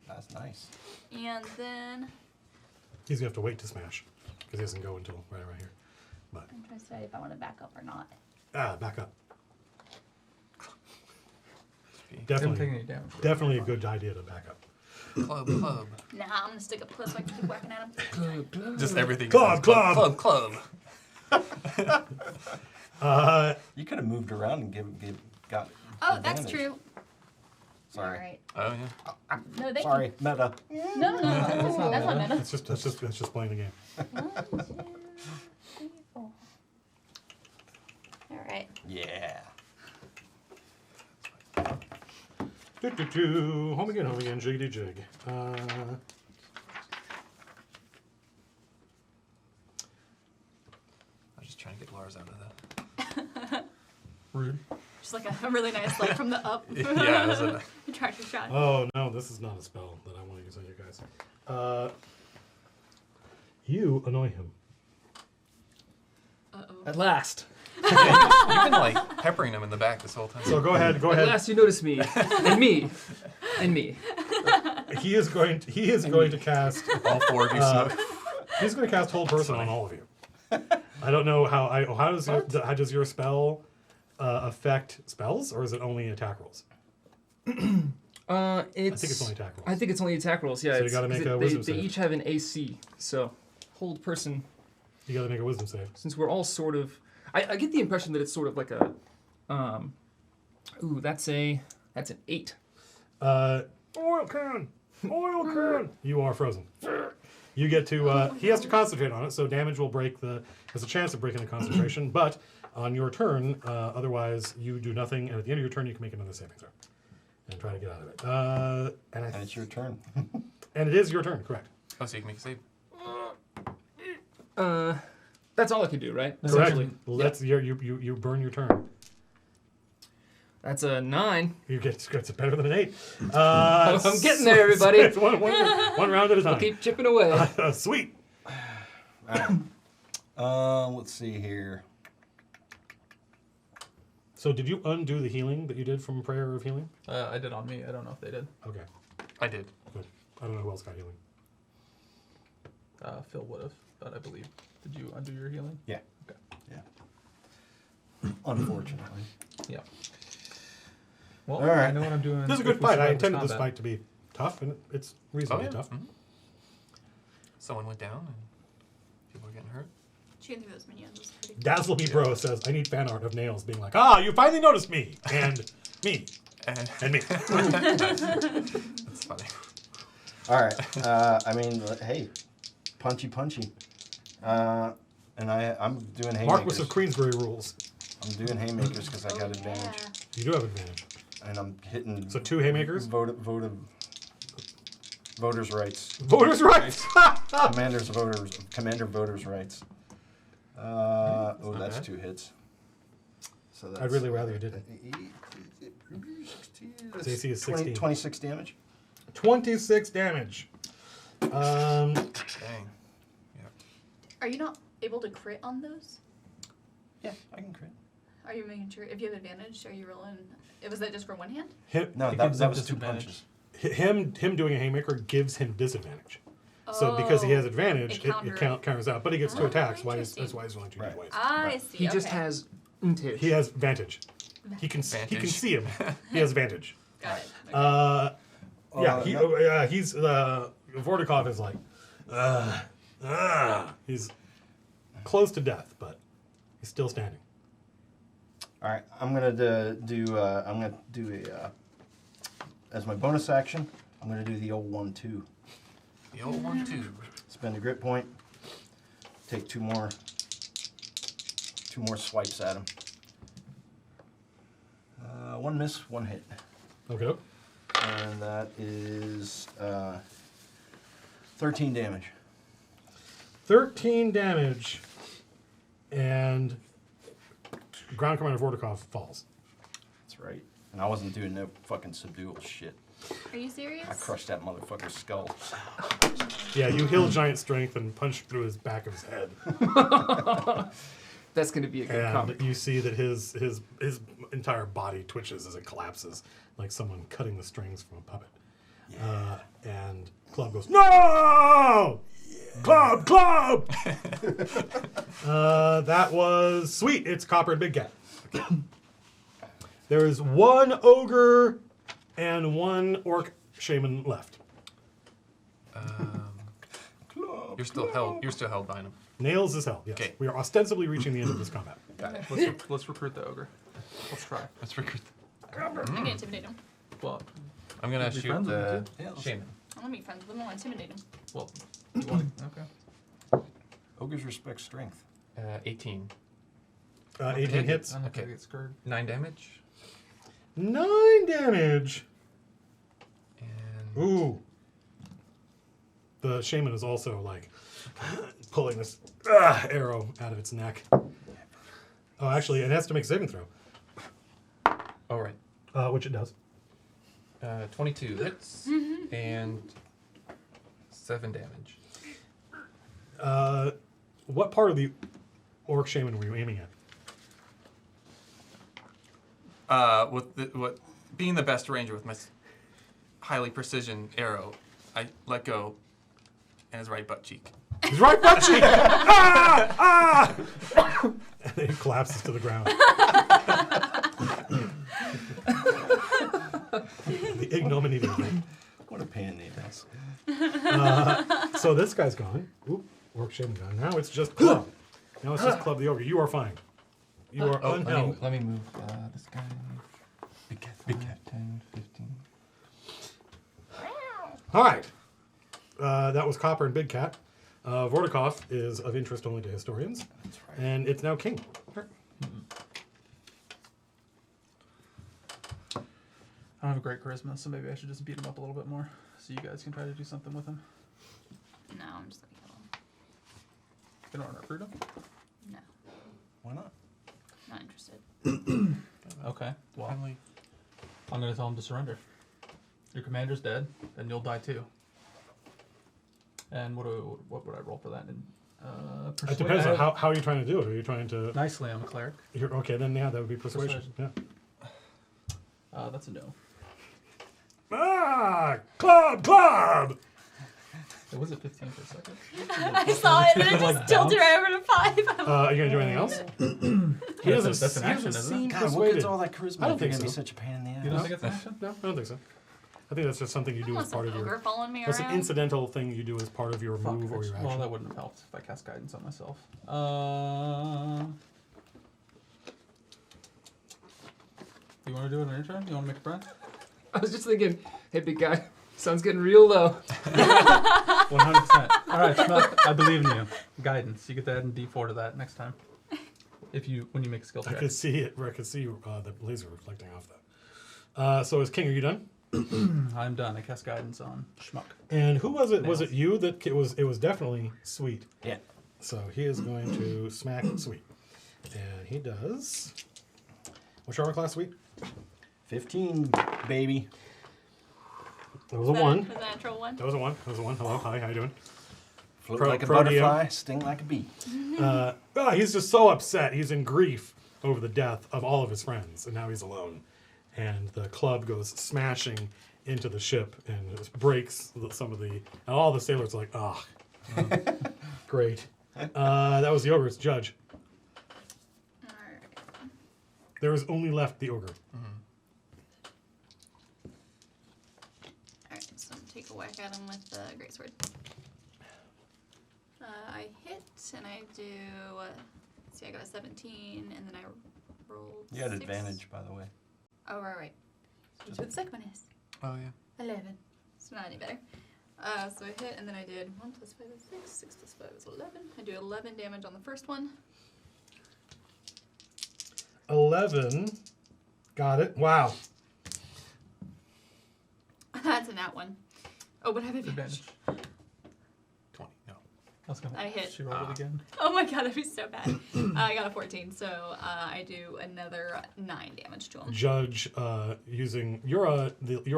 That's nice. And then He's going to have to wait to smash because he doesn't go until right around here. I'm trying to decide if I want to back up or not. Back up. Didn't take Definitely, any damage. definitely a good idea to back up. Club, club. Nah, I'm going to stick a plus so I can keep whacking at him. Just everything. Club, says club. club. You could have moved around and got. Oh, that's advantage. true. Sorry. Alright. Oh yeah. No, they Sorry, meta. No, that's not meta. It's just playing the game. 1, 2, 3, 4. Alright. Yeah. Home again, jiggity jig. I'm just trying to get Lars out of that. Rude. Just like a really nice like from the up. Yeah, it was a- Tractor shot. Oh no, this is not a spell that I want to use on you guys. You annoy him. Uh-oh. At last. You've been like peppering him in the back this whole time. So go ahead. At last you notice me. And me. And me. He is going to cast. All 4 of you smoke. He's going to cast Hold Person on all of you. I don't know how does your spell affect spells, or is it only attack rolls? It's, I think it's only attack rolls. I think it's only attack rolls, yeah. So you it's- gotta make 'cause a they, wisdom they save. each have an AC, so hold person, You got to make a wisdom save. since we're all sort of... I get the impression that it's sort of like a... ooh, that's an 8. Oil can. You are frozen. You get to. He has to concentrate on it, so damage will break the. There's a chance of breaking the concentration, but on your turn, otherwise you do nothing, and at the end of your turn you can make another saving throw and try to get out of it. And it's your turn. And it is your turn, correct? Oh, so you can make a save. That's all I can do, right? Correct. Essentially. Let's you burn your turn. That's a 9. You get it's better than an 8. I'm getting there, everybody. It's one round at a I'll time. keep chipping away. Sweet. Let's see here. So did you undo the healing that you did from Prayer of Healing? I did on me. I don't know if they did. Okay, I did. good. I don't know who else got healing. Phil would have, but I believe. Did you undo your healing? Yeah. Okay. Yeah. Unfortunately. Yeah. Well, All right. I know what I'm doing. This is a if good we fight. I survive intended this combat. fight to be tough, and it's Oh, reasonably yeah. tough. Mhm. Someone went down and people are getting hurt. Shooting through those minions was pretty cool. Dazzle Me Bro says, I need fan art of Nails being like, you finally noticed me, and me, and me. That's funny. All right. I mean, hey, punchy. And I'm doing haymakers. Marquis of Queensbury rules. I'm doing haymakers because I got advantage, You do have advantage. and I'm hitting. So 2 haymakers? Voters' rights. Voters' rights! Commander voters' rights. not That's bad. 2 hits. So that's, I'd really rather you didn't. That's AC is 16. 26 damage. 26 damage. Dang. Are you not able to crit on those? Yeah, I can crit. Are you making sure if you have advantage? Are you rolling? Was that just for one hand? No, It that gives them was 2 disadvantage. punches. Him doing a haymaker gives him disadvantage. So because he has advantage, It it counters out. But he gets 2 Oh, attacks. interesting. That's why he's only 2 Right. ways. I see. He just okay. has advantage. He has advantage. He can Vantage. see him. He has advantage. Got it. Okay. He's Vordokov is like, he's close to death, but he's still standing. All right, I'm gonna do a as my bonus action. I'm gonna do the old 1-2. The old one, too. Spend a grit point. Take 2 more swipes at him. 1 miss, 1 hit, Okay. and that is 13 damage. 13 damage, and Ground Commander Vordokov falls. That's right. And I wasn't doing no fucking subdual shit. Are you serious? I crushed that motherfucker's skull. Yeah, you heal giant strength and punch through his back of his head. That's going to be a good And comic. you see that his entire body twitches as it collapses, like someone cutting the strings from a puppet. And Club goes, "No! Club! That was sweet. It's Copper and Big Cat. There is 1 ogre and 1 orc shaman left. You're still held by him. Nails is hell. Yes. Okay. We are ostensibly reaching the end of this combat. Got it. Let's recruit the ogre. Let's try. Let's recruit. I'm gonna intimidate him. Well, I'm gonna Be shoot friends with the him, shaman. I'm gonna be friends with him. I want to intimidate him. well, you want okay. Ogres respect strength. 18. 18 hits. I'm not Okay. gonna get scared. 9 damage. 9 damage. And Ooh. The shaman is also like pulling this arrow out of its neck. Oh, actually, it has to make a saving throw, oh right. which it does. 22 hits and 7 damage. What part of the orc shaman were you aiming at? With being the best ranger with my highly precision arrow, I let go, and his right butt cheek. His right butt cheek! Ah! And then he collapses to the ground. The ignominy of it. What a pain in the ass. So this guy's gone. Oop, orc shaman gone. Now it's just Club. Now it's just Club the ogre. You are fine. You are unheld. Let me move this guy. Big cat. 10, 15. All right. That was Copper and Big Cat. Vordokov is of interest only to historians. That's right. And it's now King. I don't have a great charisma, so maybe I should just beat him up a little bit more, so you guys can try to do something with him. No, I'm just gonna kill him. You don't want to recruit him? No, Why not? not interested. Okay. Well, Finally. I'm gonna tell him to surrender. Your commander's dead, then you'll die too. And what would I roll for that? And It depends on how are you trying to do it. Are you trying to... Nicely, I'm a cleric. Okay, then yeah, that would be persuasion. Yeah. That's a no. Club! It was at 15 for a second. I saw it and it Like just tilted bounce? right over to 5. Are you gonna do anything else? He doesn't. That's an he action, doesn't isn't it? seem God, what persuaded. gets all that charisma? I don't if think you're gonna be so. such a pain in the ass. You don't think it's an action? No, I don't think so. I think that's just something you I do want as part some of ogre your. following me That's an around. incidental thing you do as part of your move or your action. Well, that wouldn't have helped if I cast guidance on myself. You want to do it on your turn? You want to make a friend? I was just thinking, hey, big guy, sun's getting real low. 100%. All right, Schmuck, I believe in you. Guidance. You get to add an D4 to that next time. When you make a skill I check. could see it. I could see the laser reflecting off that. So is King, are you done? I'm done. I cast guidance on Schmuck. And who was it? Was Nails. it you that it was? It was definitely Sweet. Yeah. So he is going to smack Sweet, and he does. What's your armor class, Sweet? 15, baby. That was a 1. Was that a natural one? That was a 1. That was a 1. Hello, hi, how you doing? Float Pro- like a pro DM. butterfly, sting like a bee. He's just so upset. He's in grief over the death of all of his friends, and now he's alone. And the club goes smashing into the ship and just breaks some of the. And all the sailors are like, ah, great. That was the ogre's judge. Alright. There was only left the ogre. Alright, so I'm gonna take a whack at him with the greatsword. I hit and I do. See, I got a 17 and then I rolled. You had 6. advantage, by the way. Oh, right. That's what the second one is. Oh yeah. 11. It's not any better. So I hit and then I did 1 plus 5 is 6. 6 plus 5 is 11. I do 11 damage on the first one. 11. Got it. Wow. That's a nat one. Oh, but I have advantage. Advantage. 20. No. I was gonna. I hit. She rolled it again. Oh my god, that'd be so bad. I got a 14, so I do another 9 damage to him. Judge using your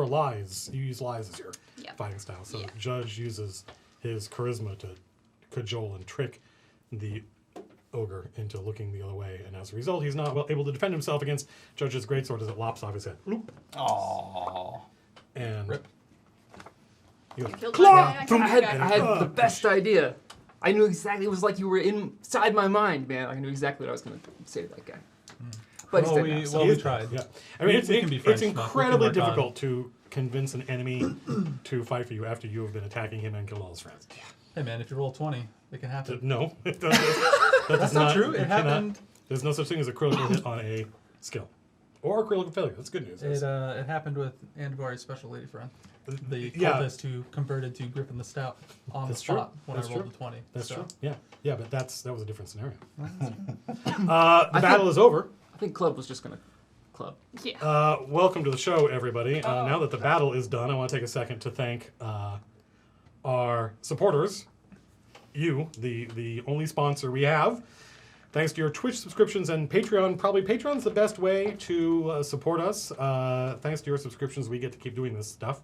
lies. You use lies as your Yeah. fighting style. So Yeah. Judge uses his charisma to cajole and trick the ogre into looking the other way, and as a result, he's not able to defend himself against Judge's greatsword as it lops off his head. Bloop. Aww. And Rip. he goes, You killed "Claw!" my guy. I killed I my had, guy. I had the best idea. I knew exactly. It was like you were inside my mind, man. I knew exactly what I was going to say to that guy. But he's Well, dead now, we- so- well, He is tried. Yeah. I mean, We can be friends, it's Schmuck. We can incredibly work on- difficult to convince an enemy to fight for you after you have been attacking him and killed all his friends. Hey man, if you roll 20, it can happen. No, it doesn't. That's not true. you It cannot- happened. There's no such thing as a critical hit on a skill. Or a critical failure. That's good news. It happened with Andvari's special lady friend. The Yeah. cultist who converted to Griffin the Stout on That's the true. spot when That's I rolled true. the 20. That's so. true. Yeah. Yeah, but that was a different scenario. The think- battle is over. I think Club was just going to club. Yeah. Welcome to the show, everybody. Now that the battle is done, I want to take a second to thank our supporters. You, the only sponsor we have. Thanks to your Twitch subscriptions and Patreon. Probably Patreon's the best way to support us. Thanks to your subscriptions, we get to keep doing this stuff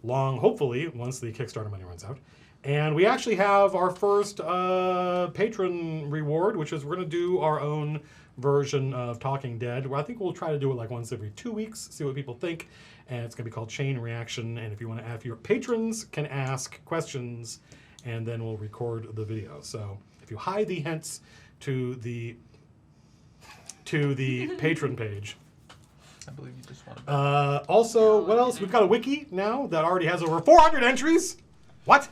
long, hopefully, once the Kickstarter money runs out. And we actually have our first patron reward, which is we're going to do our own version of Talking Dead, where I think we'll try to do it like once every 2 weeks, see what people think. And it's going to be called Chain Reaction. And if you want to, if your patrons can ask questions, and then we'll record the video. So if you hide the hints to the patron page. I believe you just wanted. Also, what else? We've got a wiki now that already has over 400 entries. What?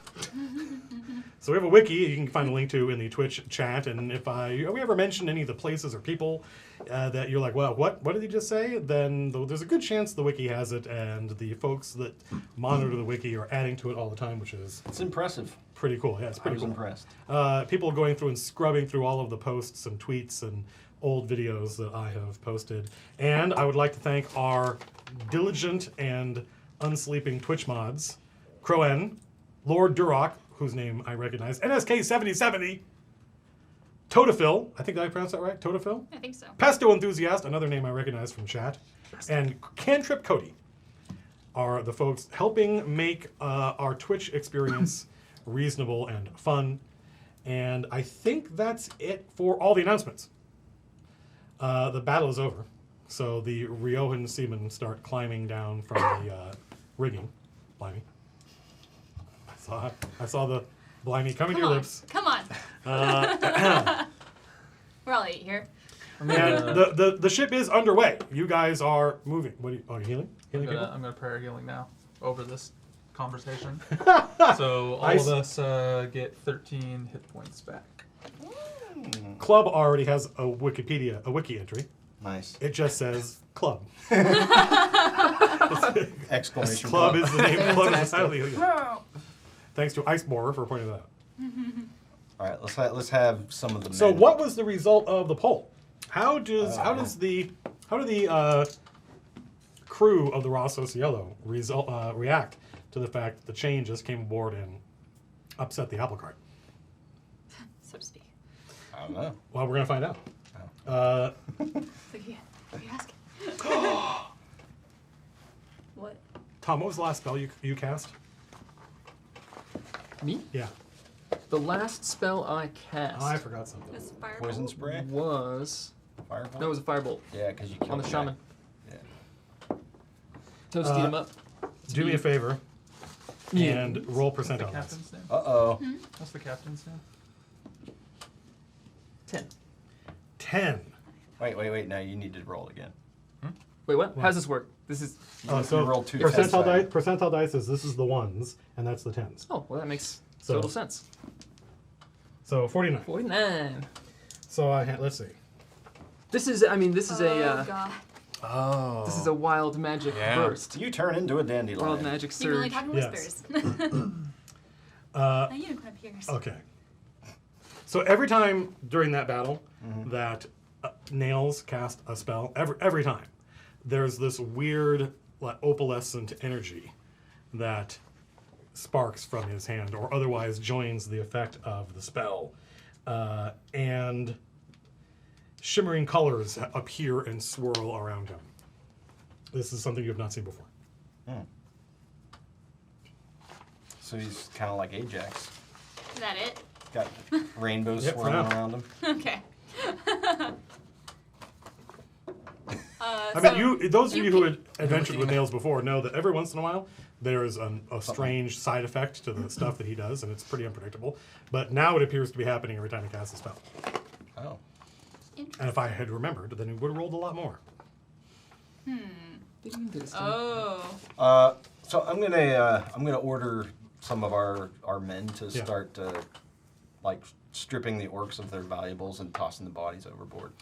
So we have a wiki you can find a link to in the Twitch chat. And if we ever mention any of the places or people that you're like, well, what did he just say? Then there's a good chance the wiki has it, and the folks that monitor the wiki are adding to it all the time, which is It's impressive. pretty cool. Yeah, it's I pretty was cool. impressed. People going through and scrubbing through all of the posts and tweets and old videos that I have posted. And I would like to thank our diligent and unsleeping Twitch mods, Croen, Lord Duroc, whose name I recognize, NSK7070, Totafil, I think I pronounced that right? Totafil? I think so. Pesto Enthusiast, another name I recognize from chat, and Cantrip Cody are the folks helping make our Twitch experience reasonable and fun. And I think that's it for all the announcements. The battle is over, so the Riohan seamen start climbing down from the rigging. Blimey. I saw the blimey coming to your lips. Come on. We're all 8 here. And the ship is underway. You guys are moving. What are you healing? Healing people? I'm gonna prayer healing now. over this conversation. So all Nice. of us get 13 hit points back. Club already has a wiki entry. Nice. It just says club. Exclamation Club point. is the name. Club is Fantastic. highly. Thanks to Ice Borer for pointing that out. All right, let's have some of the. So, men. what was the result of the poll? How do the crew of the Rosso Cielo react to the fact that the change just came aboard and upset the apple cart? So to speak. I don't know. Well, we're gonna find out. So yeah, what are you asking? What? Tom, what was the last spell you cast? Me? Yeah. The last spell I cast Oh, I forgot something. This fireball? Poison spray. was Fireball. no, it was a firebolt Yeah, because you killed on the guy. shaman. Yeah. Toasted him up. Do me a favor Yeah. and roll What's the percentile. captain's name? Uh-oh. What's the captain's name? 10. 10. Wait. Now you need to roll again. Wait, what? How's this work? This is. So rolled two percentile tens. dice. Percentile dice is this is the ones, and that's the tens. Oh, well, that makes So- total sense. So 49. 49. So let's see. This is. I mean, this is Oh god. Oh. this is a wild magic Yeah. burst. You turn into a dandelion. Wild magic You really surge. talking Yes. whispers. A unicorn appears. Okay. So every time during that battle that Nails cast a spell, every time, there's this weird like, opalescent energy that sparks from his hand or otherwise joins the effect of the spell. And shimmering colors appear and swirl around him. This is something you have not seen before. So he's kind of like Ajax. Is that it? Got rainbows Yep, for swirling now. around him. Okay. I mean, those of you who had adventured with Nails before know that every once in a while there is a strange side effect to the stuff that he does, and it's pretty unpredictable. But now it appears to be happening every time he casts a spell. Oh. And if I had remembered, then he would have rolled a lot more. Oh. So I'm gonna order some of our men to Yeah. start like stripping the orcs of their valuables and tossing the bodies overboard.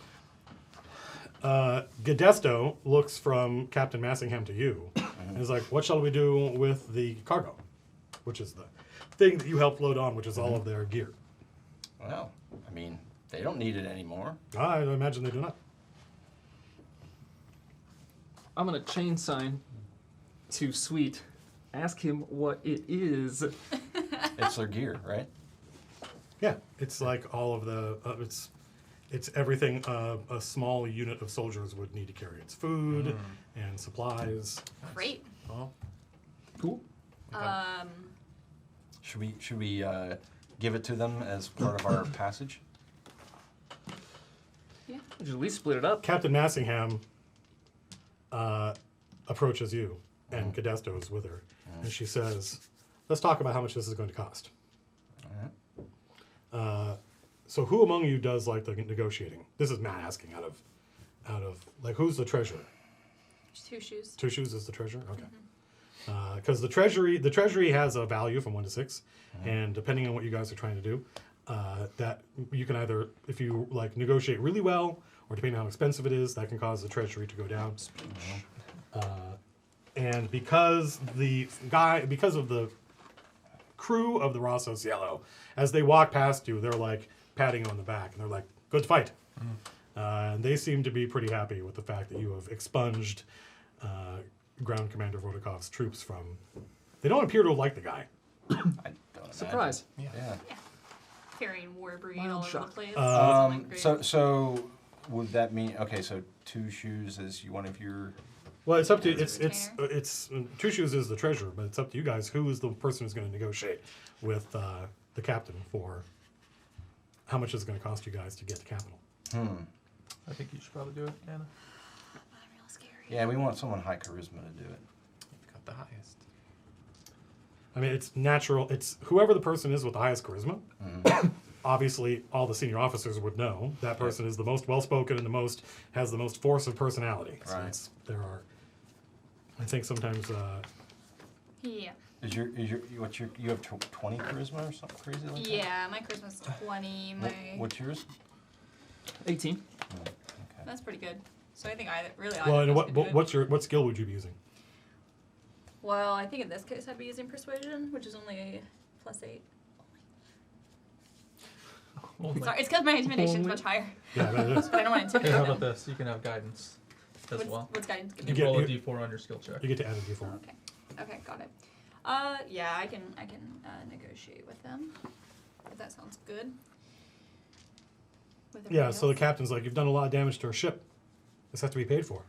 Gadesto looks from Captain Massingham to you and is like, what shall we do with the cargo? Which is the thing that you helped load on, which is all of their gear. Well, I mean, they don't need it anymore. I imagine they do not. I'm gonna chain sign to Sweet. Ask him what it is. It's their gear, right? Yeah, it's like all of the, it's everything a small unit of soldiers would need to carry. It's food and supplies. Great. Well, Cool. Should we give it to them as part of our passage? We should at least split it up. Captain Massingham approaches you, and Gadesto is with her, and she says, let's talk about how much this is going to cost. So who among you does like the negotiating? This is Matt asking out of like, who's the treasurer? Two shoes. Two shoes is the treasurer? Okay. Because the treasury has a value from 1 to 6, and depending on what you guys are trying to do, that you can either, if you like negotiate really well, or depending on how expensive it is, that can cause the treasury to go down. And because of the crew of the Rosso Cielo, as they walk past you, they're like patting you on the back, and they're like, "Good fight." And they seem to be pretty happy with the fact that you have expunged Ground Commander Vordokov's troops from. They don't appear to have liked the guy. I don't Surprise. imagine. Yeah. Carrying war breed Mild all over shock. the place. Sounds like great. So would that mean okay? So two shoes is one of your. Well, it's up to As a it's Two Shoes is the treasurer, but it's up to you guys. Who is the person who's going to negotiate with the captain for how much is it going to cost you guys to get the capital? I think you should probably do it, Anna. I'm real scary. Yeah, we want someone high charisma to do it. You've got the highest. I mean, it's natural. It's whoever the person is with the highest charisma. Obviously, all the senior officers would know that person is the most well-spoken and has the most force of personality. So Right. there are, I think sometimes Yeah. You have 20 charisma or something crazy like that? Yeah, my charisma's 20. What's yours? 18. Oh, okay. That's pretty good. So I think I really. Well, and could do it. what skill would you be using? Well, I think in this case I'd be using persuasion, which is only +8. Only. Sorry, it's because my intimidation's much higher. Yeah, that is. But I don't want to Hey, how intimidate about them. this? You can have guidance as well. What's guidance give You me? get- roll a you- d4 on your skill check. You get to add a d4. Okay. Okay, got it. Yeah, I can negotiate with them. If that sounds good. With Yeah, everybody so the else. captain's like, you've done a lot of damage to our ship. This has to be paid for.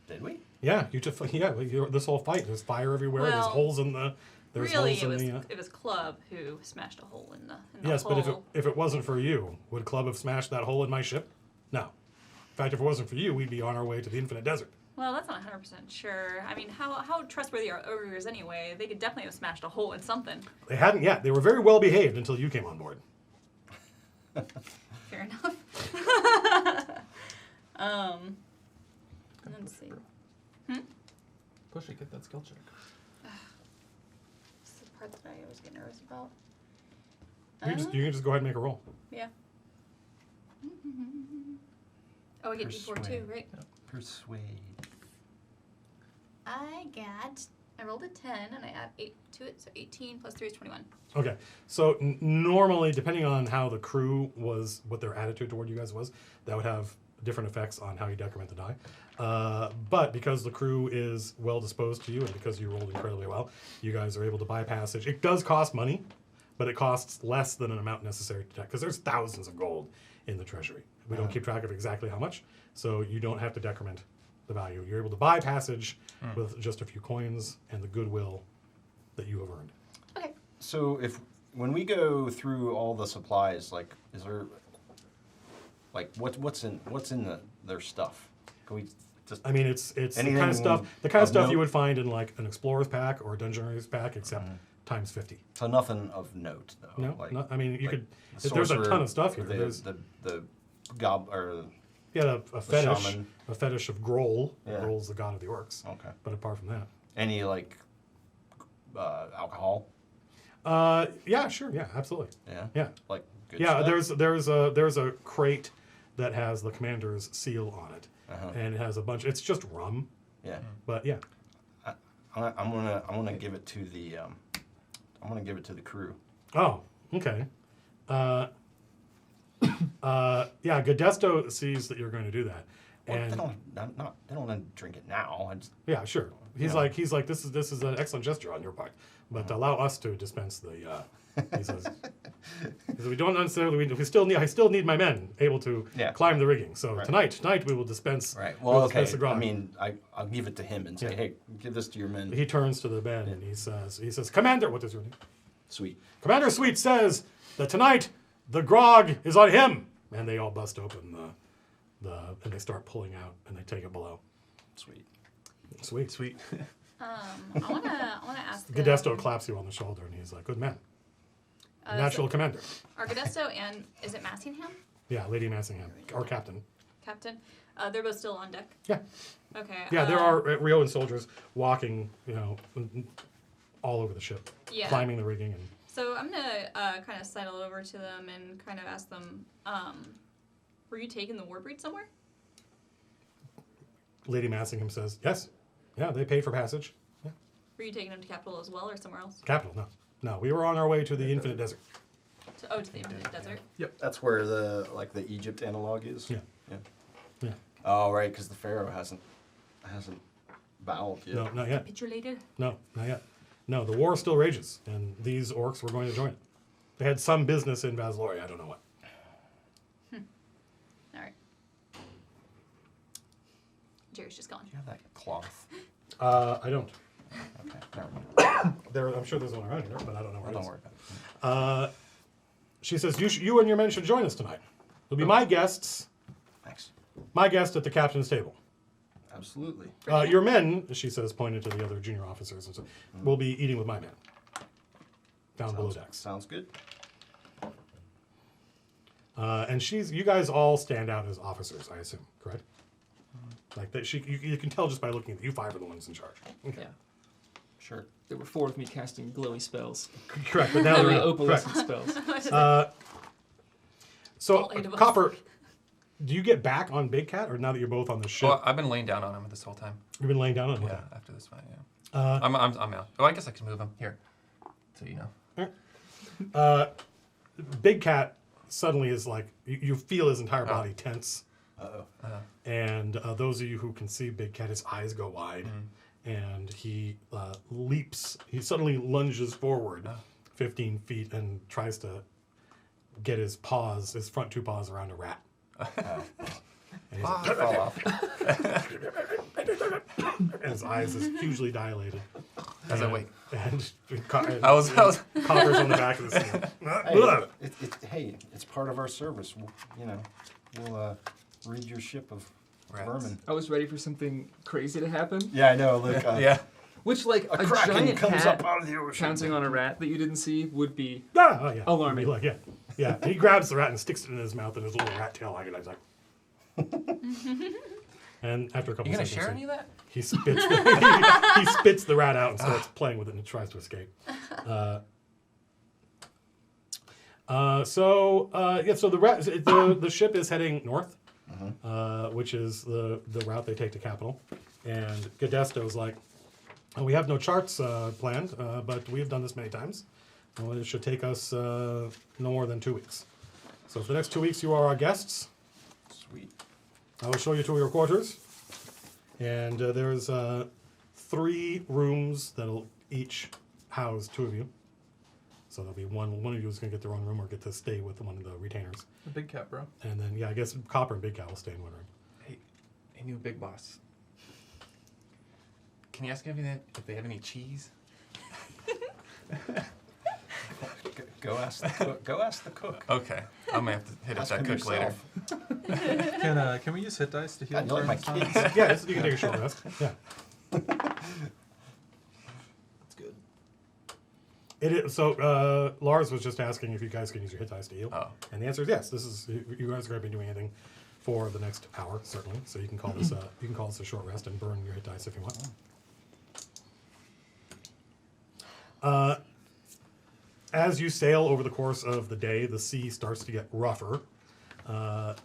Did we? Yeah, this whole fight. There's fire everywhere. There's Well, holes in the. There's really, holes it in was the. it was Club who smashed a hole in the Yes, hole. but if it wasn't for you, would Club have smashed that hole in my ship? No. In fact, if it wasn't for you, we'd be on our way to the infinite desert. Well, that's not 100% sure. I mean, how trustworthy are ogres anyway? They could definitely have smashed a hole in something. They hadn't yet. They were very well behaved until you came on board. Fair enough. Let's see. Push it, get that skill check. This is the part that I always get nervous about. You can just go ahead and make a roll. Yeah. Oh, I get D4 too, Persuade. right? Persuade. I rolled a 10 and I add 8 to it, so 18 plus 3 is 21. Okay, so normally, depending on how the crew was, what their attitude toward you guys was, that would have different effects on how you decrement the die. But because the crew is well disposed to you, and because you rolled incredibly well, you guys are able to buy passage. It does cost money, but it costs less than an amount necessary to deck, because there's thousands of gold in the treasury. We don't keep track of exactly how much, so you don't have to decrement the value. You're able to buy passage with just a few coins and the goodwill that you have earned. Okay. So when we go through all the supplies, like, is there, like, what's in their stuff? Can we just? I mean, it's the Anything kind of stuff of you note? would find in like an explorer's pack or a dungeoneer's pack, except times 50. So nothing of note, though. No, like, I mean, you like could. the There's a sorcerer, ton of stuff here. The There's the gob or a fetish, shaman. a fetish of Groll. Yeah. Groll's the god of the orcs. okay. But apart from that, Any like alcohol? yeah, sure, yeah, absolutely, Yeah. yeah, Like good yeah. stuff? There's a crate that has the commander's seal on it, Uh-huh. and it has a bunch. It's just rum, Yeah. but yeah. I'm gonna give it to the crew. Oh, okay. Yeah, Godesto sees that you're going to do that, Well, and they don't want to drink it now. I just, yeah, sure. He's Yeah. like, this is an excellent gesture on your part, but allow us to dispense the. He says, we don't necessarily. I still need my men able to Yeah. climb the rigging. So Right. tonight we will dispense. right. we'll Well, okay. dispense the grog. I mean, I'll give it to him and say, Yeah. hey, give this to your men. He turns to the men and he says, Commander, what is your name? Sweet. Commander Sweet says that tonight the grog is on him, and they all bust open and they start pulling out and they take it below. Sweet. Sweet. I wanna ask. Godesto claps you on the shoulder and he's like, good man. Natural commander. Are Godesto and is it Massingham? Yeah, Lady Massingham, our captain. Captain? They're both still on deck. Yeah. Okay. Yeah, there are Rioan soldiers walking, all over the ship, Yeah. climbing the rigging. And So I'm gonna kind of sidle over to them and kind of ask them, were you taking the Warbreed somewhere? Lady Massingham says, yes. Yeah, they paid for passage. Yeah. Were you taking them to Capital as well or somewhere else? Capital, no. No, we were on our way to the infinite desert. To the Infinite Desert. That's where the Egypt analog is. Yeah. Yeah. Yeah. Oh, right, because the pharaoh hasn't bowed yet. No, not yet. Capitulated? No, not yet. No, the war still rages, and these orcs were going to join it. They had some business in Vaslori, I don't know what. All right. Jerry's just gone. Do you have that cloth? I don't. Okay, never mind. I'm sure there's one around here, but I don't know where it Don't is. worry about it. She says, you and your men should join us tonight. You'll be my guests, Thanks. my guest at the captain's table. Absolutely. Your men, she says, pointing to the other junior officers, and so, will be eating with my men. Down below decks. Sounds good. And you guys all stand out as officers, I assume, correct? Like that, you can tell just by looking at you five are the ones in charge. Okay. Yeah. Sure. there were 4 of me casting glowy spells. Correct, but now Glowy they're opalescent correct. spells. So, All 8 of us. Copper, do you get back on Big Cat, or now that you're both on the ship, Well, I've been laying down on him this whole time. you've been laying down on him? Yeah, Okay. after this fight, yeah. I'm out. Oh, I guess I can move him. Here. So you know. Big Cat suddenly is like, you feel his entire body tense. And those of you who can see Big Cat, his eyes go wide, and he leaps. He suddenly lunges forward 15 feet and tries to get his front 2 paws around a rat. And he's like, Fall off. and his eyes is hugely dilated. As I wait. And I was. Copper's on the back of the scale. Hey, it's part of our service. We'll read your ship of Rats. vermin. I was ready for something crazy to happen. Yeah, I know. Look, Yeah. Which, like, a a kraken giant comes cat up out of the ocean. pouncing on a rat that you didn't see would be Oh, yeah. Alarming. He'd be like, yeah. And he grabs the rat and sticks it in his mouth, and his little rat tail like it. And after a couple You gonna seconds, share any of that? he spits he spits the rat out and starts playing with it, and it tries to escape. So the ship is heading north, which is the route they take to capital. And Gadesto's like, we have no charts planned, but we have done this many times. Well, it should take us no more than 2 weeks. So for the next 2 weeks, you are our guests. Sweet. I will show you to your quarters. And there's 3 rooms that'll each house 2 of you. So there'll be one of you is going to get their own room or get to stay with one of the retainers. The big cat, bro. And then, I guess Copper and Big Cat will stay in one room. Hey, new big boss. Can you ask if they have any cheese? Go ask the cook. Go ask the cook. Okay, I'm gonna have to hit up Ask that him cook later. Can we use hit dice to heal? God, you like my during this kids. time? Yeah, you can take a short rest. Yeah. That's good. So Lars was just asking if you guys can use your hit dice to heal. Oh. And the answer is yes. You guys are going to be doing anything for the next hour, certainly. So you can call this a short rest and burn your hit dice if you want. As you sail over the course of the day, the sea starts to get rougher. How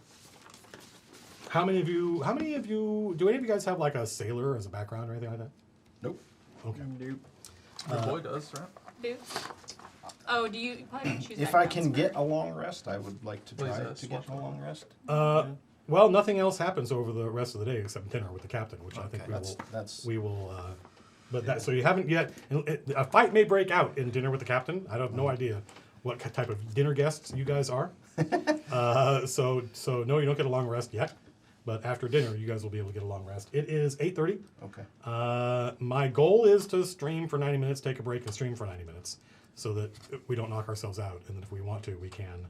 many of you? Do any of you guys have like a sailor as a background or anything like that? Nope. Okay. Your boy does, right? Do? Oh, do you probably choose If I backgrounds can for- get a long rest, I would like to Please, try to swatch get a long rest. Well, nothing else happens over the rest of the day except dinner with the captain, which I think Okay. we will. So you haven't yet. A fight may break out in dinner with the captain. I have no idea what type of dinner guests you guys are. So no, you don't get a long rest yet. But after dinner, you guys will be able to get a long rest. It is 8:30. Okay. My goal is to stream for 90 minutes, take a break, and stream for 90 minutes, so that we don't knock ourselves out. And then if we want to, we can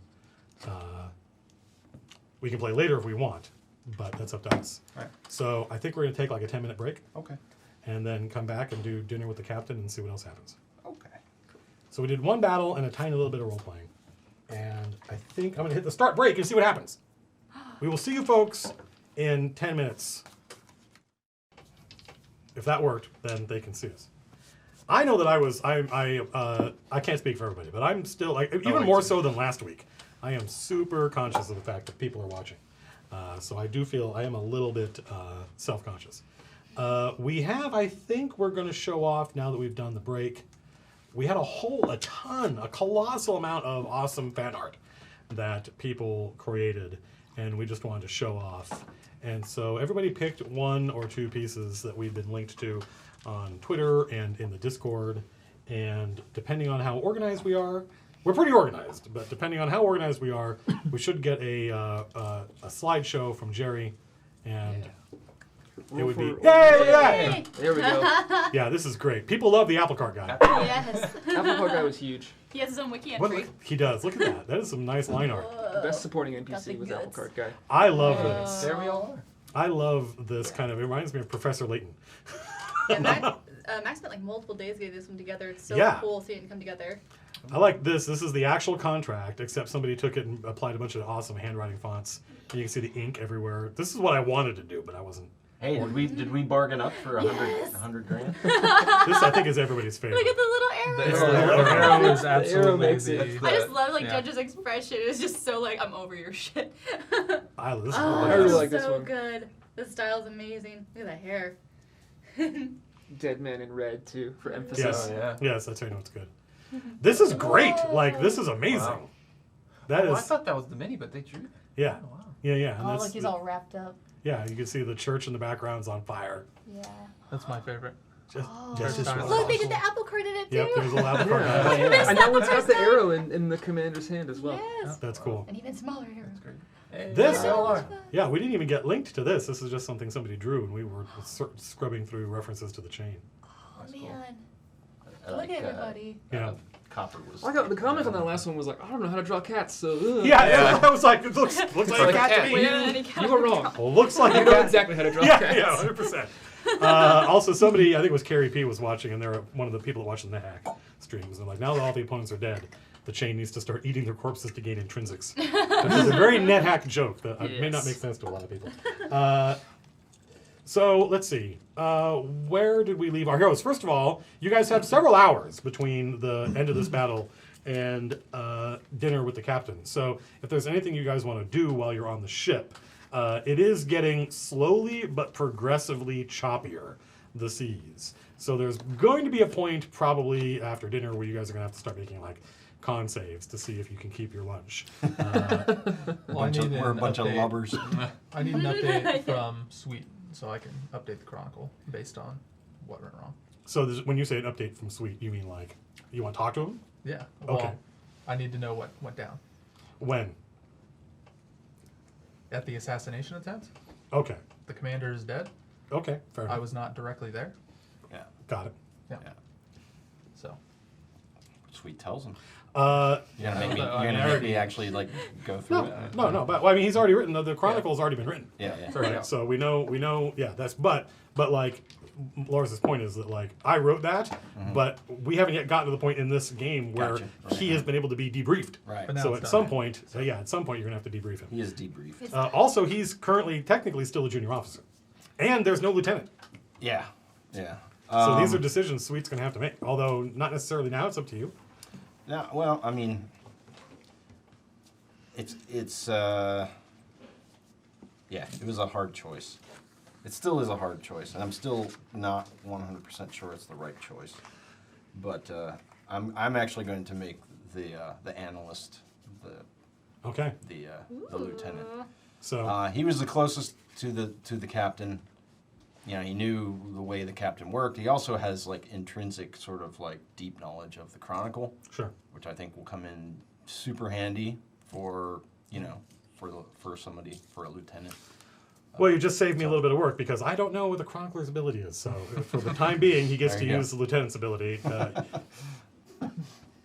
play later if we want. But that's up to us. Right. So I think we're going to take like a 10-minute break. Okay. And then come back and do dinner with the captain and see what else happens. Okay. So we did one battle and a tiny little bit of role playing. And I think I'm going to hit the start break and see what happens. We will see you folks in 10 minutes. If that worked, then they can see us. I know that I can't speak for everybody, but I'm still, even more so than last week, I am super conscious of the fact that people are watching. So I do feel I am a little bit self-conscious. I think we're going to show off now that we've done the break. We had a colossal amount of awesome fan art that people created, and we just wanted to show off. And so everybody picked 1 or 2 pieces that we've been linked to on Twitter and in the Discord. And depending on how organized we are, we're pretty organized, but depending on how organized we are, we should get a slideshow from Jerry, and it would be Yay! There we go. yeah, this is great. People love the apple cart guy. Yes. Apple Cart guy was huge. He has his own wiki What, entry. he does. Look at that. That is some nice line art. The best supporting Got the NPC was Apple goods. Cart guy. I love this. There we all are. I love this kind of. It reminds me of Professor Layton. Yeah, Max spent like multiple days getting this one together. It's so Yeah. cool seeing it come together. I like this. This is the actual contract, except somebody took it and applied a bunch of awesome handwriting fonts, and you can see the ink everywhere. This is what I wanted to do, but I wasn't Hey, did we bargain up for Yes. 100 grand? This, I think, is everybody's favorite. Look at the little arrow. It's arrow. the arrow is The arrow absolutely makes the. it- I just love like yeah. Judge's expression. It's just so like I'm over your shit. This is Oh, really I really nice. like this so one. good. The style's amazing. Look at that hair. Dead man in red too for emphasis. Yes. Oh, yeah. Yes, that's how you know it's good. This is great. Like, this is amazing. Wow. That Oh, is, I thought that was the mini, but they drew that. yeah. Oh, wow. Yeah. And Oh, that's, look, he's all wrapped up. yeah, you can see the church in the background's on fire. Yeah. That's my favorite. Just, Oh. just Look, Look, they did the apple card in it too. Yep, there's a loud card. Yeah. And that one's got the arrow in the commander's hand as well. Yes. That's cool. An even smaller arrow. That's great. Hey, This- there you are. Yeah, we didn't even get linked to this. This is just something somebody drew, and we were scrubbing through references to the chain. Oh That's cool. man. I Look like, at everybody. Yeah. Copper was. I got the comment on that last one was like, I don't know how to draw cats, so ugh. Yeah, I was like, it looks like like a a cat cat. to We me. don't have any cat You were wrong. Well, looks like You a know cat. exactly how to draw Yeah, cats. yeah, 100%. Also, somebody, I think it was Carrie P, was watching, and they're one of the people that watch the NetHack streams. And like, now that all the opponents are dead, the chain needs to start eating their corpses to gain intrinsics. Which is a very NetHack joke that may not Yes. make sense to a lot of people. So let's see. Where did we leave our heroes? First of all, you guys have several hours between the end of this battle and dinner with the captain. So if there's anything you guys want to do while you're on the ship, it is getting slowly but progressively choppier, the seas. So there's going to be a point probably after dinner where you guys are going to have to start making like con saves to see if you can keep your lunch. Well, We're a bunch of lubbers. I need an update from Sweet so I can update the chronicle based on what went wrong. So when you say an update from Sweet, you mean like you want to talk to him? Yeah. Well, Okay. I need to know what went down When? at the assassination attempt. Okay. The commander is dead. Okay. Fair enough. I was not directly there, Yeah. Got it. so Sweet tells him. Uh, You're gonna make me. I You're mean, gonna I make already- me actually like go through no, it. no. But well, I mean, he's already written. The chronicle's already been written. Yeah, yeah. Right. So we know. Yeah. That's but like. Laura's point is that like I wrote that, but we haven't yet gotten to the point in this game where Gotcha. Right. he has been able to be debriefed. Right. But now So it's at done. some point, at some point, you're gonna have to debrief him. He is debriefed. Also, he's currently technically still a junior officer, and there's no lieutenant. Yeah. Yeah. So these are decisions Sweet's gonna have to make. Although not necessarily now. It's up to you. No, well, I mean, it's yeah, it was a hard choice. It still is a hard choice, and I'm still not 100% sure it's the right choice. But I'm actually going to make the analyst Okay. the lieutenant. So He was the closest to the captain. You know, he knew the way the captain worked. He also has like intrinsic sort of like deep knowledge of the chronicle, sure. which I think will come in super handy for for a lieutenant. Well, you just saved me a little bit of work because I don't know what the chronicler's ability is. So for the time being, he gets There to you go. use the lieutenant's ability.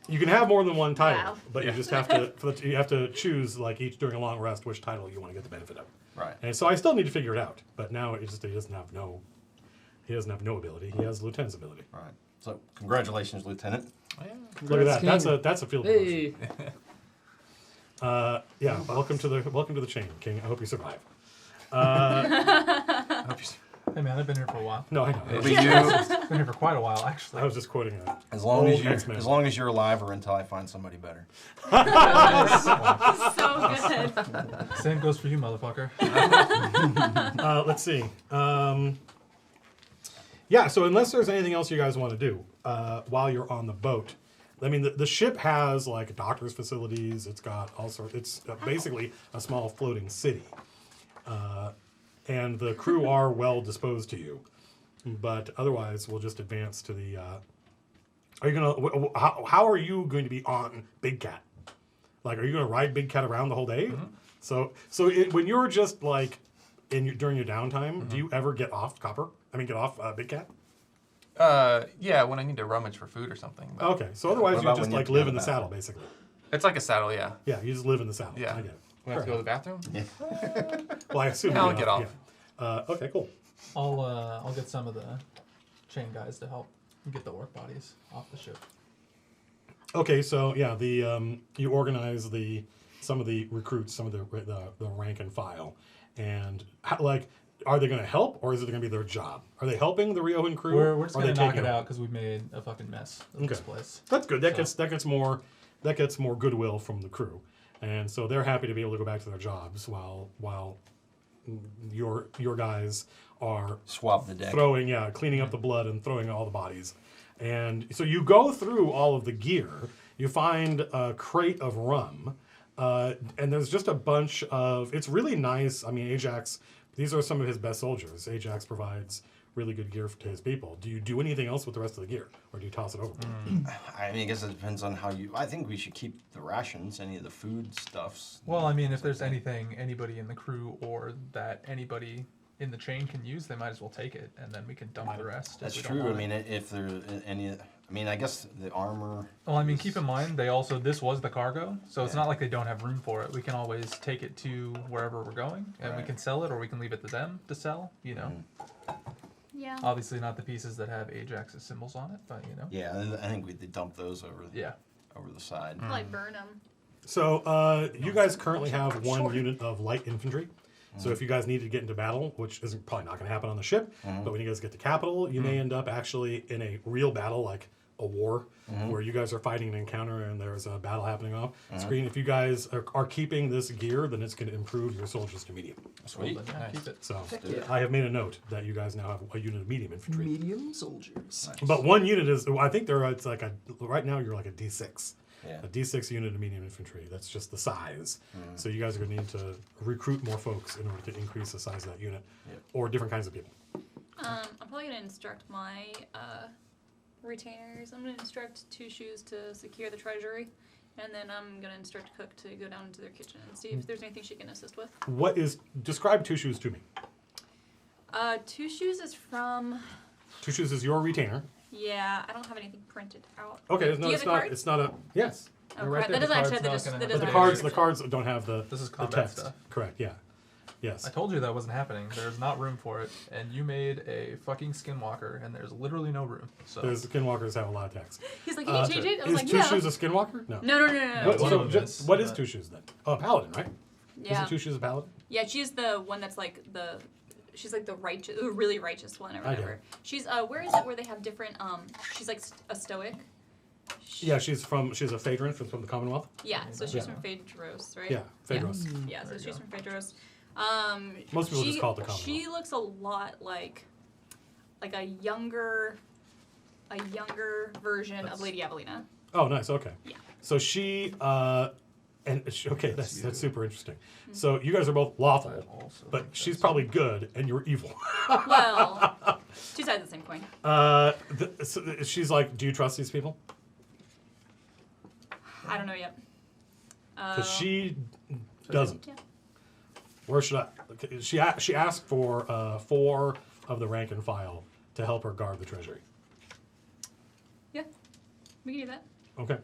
You can have more than one title, Wow. but you just have to you have to choose like each during a long rest which title you want to get the benefit of. Right. And so I still need to figure it out. But now he doesn't have no ability. He has the lieutenant's ability. Right. So congratulations, Lieutenant. Look at that. King. That's a field promotion. Hey. Yeah. Welcome to the chain, King. I hope you survive. I hope you Hey man, I've been here for a while. No, I know. But you, Been here for quite a while, actually. I was just quoting a as long Old as you, X-Men. as long as you're alive, or until I find somebody better. So good. Same goes for you, motherfucker. Let's see. Yeah, so unless there's anything else you guys want to do while you're on the boat, I mean, the ship has like doctor's facilities. It's got all sorts. It's basically a small floating city, and the crew are well disposed to you. But otherwise, we'll just advance to the. Are you gonna? How are you going to be on Big Cat? Like, are you gonna ride Big Cat around the whole day? Mm-hmm. So when you're just like during your downtime, do you ever get off Copper? I mean, get off Big Cat? Yeah, when I need to rummage for food or something. But Okay, so otherwise What you about just when you like have to live go in to the the saddle, basically. It's like a saddle, yeah. Yeah, you just live in the saddle. Yeah. I get it. When I have to go to the bathroom? Well, I assume I'll you get off. Yeah. Okay, cool. I'll get some of the chain guys to help get the orc bodies off the ship. Okay, so yeah, the you organize some of the recruits, some of the rank and file, and are they going to help, or is it going to be their job? Are they helping the Riohan crew? We're just or are gonna they knock taking it over? out because we made a fucking mess of this Okay. place. That's good. That So- gets more goodwill from the crew, and so they're happy to be able to go back to their jobs while your guys are Swap the deck. cleaning up the blood and throwing all the bodies. And so you go through all of the gear. You find a crate of rum, and there's just a bunch of. It's really nice. I mean, Ajax. These are some of his best soldiers. Ajax provides really good gear to his people. Do you do anything else with the rest of the gear, or do you toss it over? I mean, I guess it depends on how you. I think we should keep the rations, any of the food stuffs. Well, I mean, if there's anything anybody in the crew or that anybody in the chain can use, they might as well take it, and then we can dump the rest. That's if we don't true. I want it. mean, if there any, I mean, I guess the armor. Well, I mean, keep in mind this was the cargo, so it's Yeah. not like they don't have room for it. We can always take it to wherever we're going, and we Right. can sell it, or we can leave it to them to sell. You know, Yeah. obviously not the pieces that have Ajax's symbols on it, but you know. Yeah, I think we did dump those over. Yeah. Over the side. Like burn them. So you guys currently have one unit of light infantry. So if you guys need to get into battle, which is probably not going to happen on the ship, but when you guys get to capital, you may end up actually in a real battle, like a war, where you guys are fighting an encounter and there's a battle happening off screen. If you guys are keeping this gear, then it's going to improve your soldiers to medium. Sweet. Well, then, yeah, keep it. So yeah. I have made a note that you guys now have a unit of medium infantry. Medium soldiers. But one unit is, I think it's like right now you're like a D6. Yeah. A D6 unit of medium infantry. That's just the size. So you guys are going to need to recruit more folks in order to increase the size of that unit, Yep. or different kinds of people. I'm probably gonna instruct my retainers. I'm gonna instruct Two Shoes to secure the treasury, and then I'm gonna instruct Cook to go down into their kitchen and see if there's anything she can assist with. Describe Two Shoes to me. Two Shoes is from. Two Shoes is your retainer. Yeah, I don't have anything printed out. Okay, Do you have the cards? it's not a, yes. Oh, They're right crap. there. That doesn't The actually have the, card's that not doesn't gonna The have have cards, the description. cards don't have the, This is the combat text. stuff. Correct, yeah. Yes. I told you that wasn't happening. There's not room for it, and you made a fucking skinwalker, and there's literally no room. So Because skinwalkers have a lot of text. He's like, can you change it? I was Is like, Two yeah. Shoes a skinwalker? No. No. What, one so of them just, is, what is but- Two Shoes then? Oh, a paladin, right? Yeah. Isn't Two Shoes a paladin? Yeah, she's the one that's like the. She's like the righteous, really righteous one or Okay. whatever. She's where is it where they have different She's like a stoic. Yeah, she's a Phaedron from the Commonwealth. Yeah, so she's Yeah. from Phaedros, right? Yeah, Phaedros. Yeah, so There you she's go. from Phaedros. Most people just call it the Commonwealth. She looks a lot like a younger version of Lady Evelina. Oh, nice. Okay. Yeah. So okay, that's super interesting. So you guys are both lawful, also but think she's that's- probably good and you're evil. Well, two sides of the same coin. So she's like, do you trust these people? I don't know yet. Because she doesn't. Yeah. Where should I? She asked for 4 of the rank and file to help her guard the treasury. Yeah, we can do that. Okay.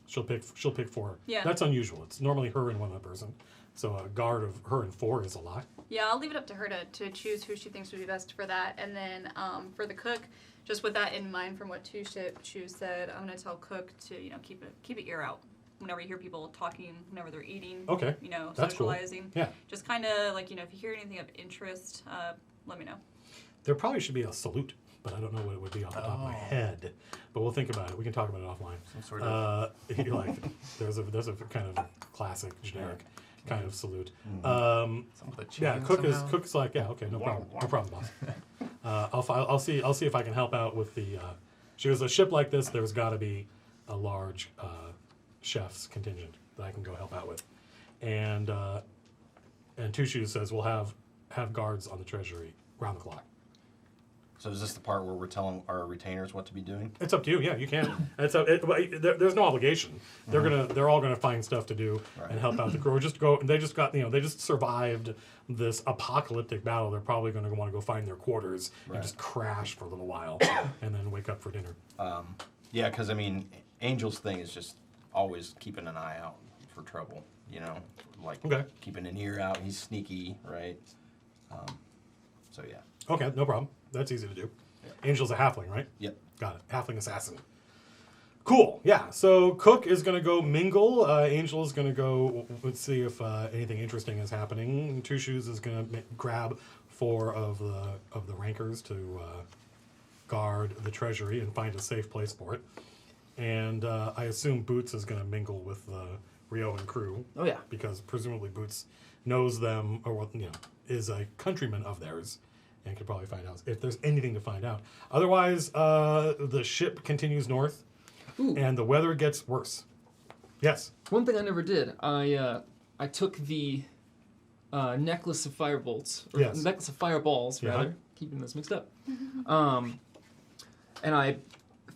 She'll pick 4. Yeah. That's unusual. It's normally her and one other person. So a guard of her and 4 is a lot. Yeah, I'll leave it up to her to choose who she thinks would be best for that. And then for the cook, just with that in mind from what Two Shoes said, I'm gonna tell Cook to keep an ear out whenever you hear people talking, whenever they're eating. Okay. That's cool. Socializing. Yeah. Just kind of like if you hear anything of interest, let me know. There probably should be a salute, but I don't know what it would be off the top of my head. But we'll think about it. We can talk about it offline. Some sort of. You're like, there's a kind of classic generic kind of salute. Some with a Yeah, chain Cook somehow. Cook's like, yeah, okay, no problem, boss. I'll see if I can help out with the. She was a ship like this. There's got to be a large chef's contingent that I can go help out with, and Two Shoes says we'll have guards on the treasury round the clock. So is this the part where we're telling our retainers what to be doing? It's up to you. Yeah, you can. There's no obligation. They're all gonna find stuff to do and help out the crew. They just survived this apocalyptic battle. They're probably gonna want to go find their quarters and just crash for a little while and then wake up for dinner. Yeah, because I mean, Angel's thing is just always keeping an eye out for trouble. Like Okay. keeping an ear out. He's sneaky, right? So yeah. Okay, no problem. That's easy to do. Angel's a halfling, right? Yep. Got it. Halfling assassin. Cool. Yeah. So Cook is going to go mingle. Angel is going to go. Let's see if anything interesting is happening. Two Shoes is going to grab 4 of the rankers to guard the treasury and find a safe place for it. And I assume Boots is going to mingle with the Riohan crew. Oh yeah. Because presumably Boots knows them, or is a countryman of theirs, and could probably find out if there's anything to find out. Otherwise, the ship continues north, and the weather gets worse. Yes. One thing I never did, I took the necklace of firebolts, or Yes. necklace of fireballs, Yeah. rather, keeping this mixed up. And I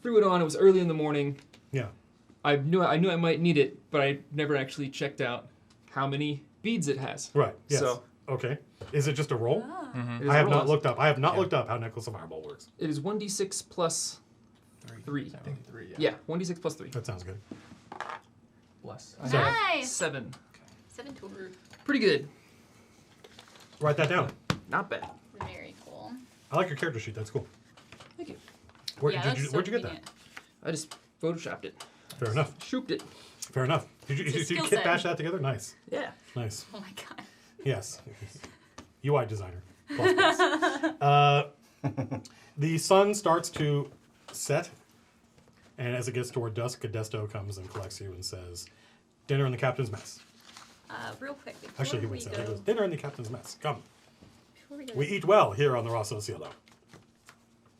threw it on. It was early in the morning. Yeah. I knew I might need it, but I never actually checked out how many beads it has. Right. Yes. So Okay. Is it just a roll? it is I have rolled. not looked up. I have not looked up how Necklace of Fireball works. It is 1d6 plus 3. I think 3. Yeah. Yeah, 1d6 plus 3. That sounds good. Bless. I have Nice. 7. 7 total. Pretty good. Write that down. Not bad. Very cool. I like your character sheet. That's cool. Thank you. Where'd Yeah, you that's so get that? convenient. I just photoshopped it. Fair enough. Shooped it. Fair enough. Did you, It's a did you skill kit set. bash that together? Nice. Yeah. Nice. Oh my god. Yes. UI designer. Plus, plus. The sun starts to set, and as it gets toward dusk, Cadesto comes and collects you and says, "Dinner in the captain's mess." Real quick. Before Actually, he we would say, go, he goes, "Dinner in the captain's mess. Come. before we go, We eat well here on the Rosso Cielo."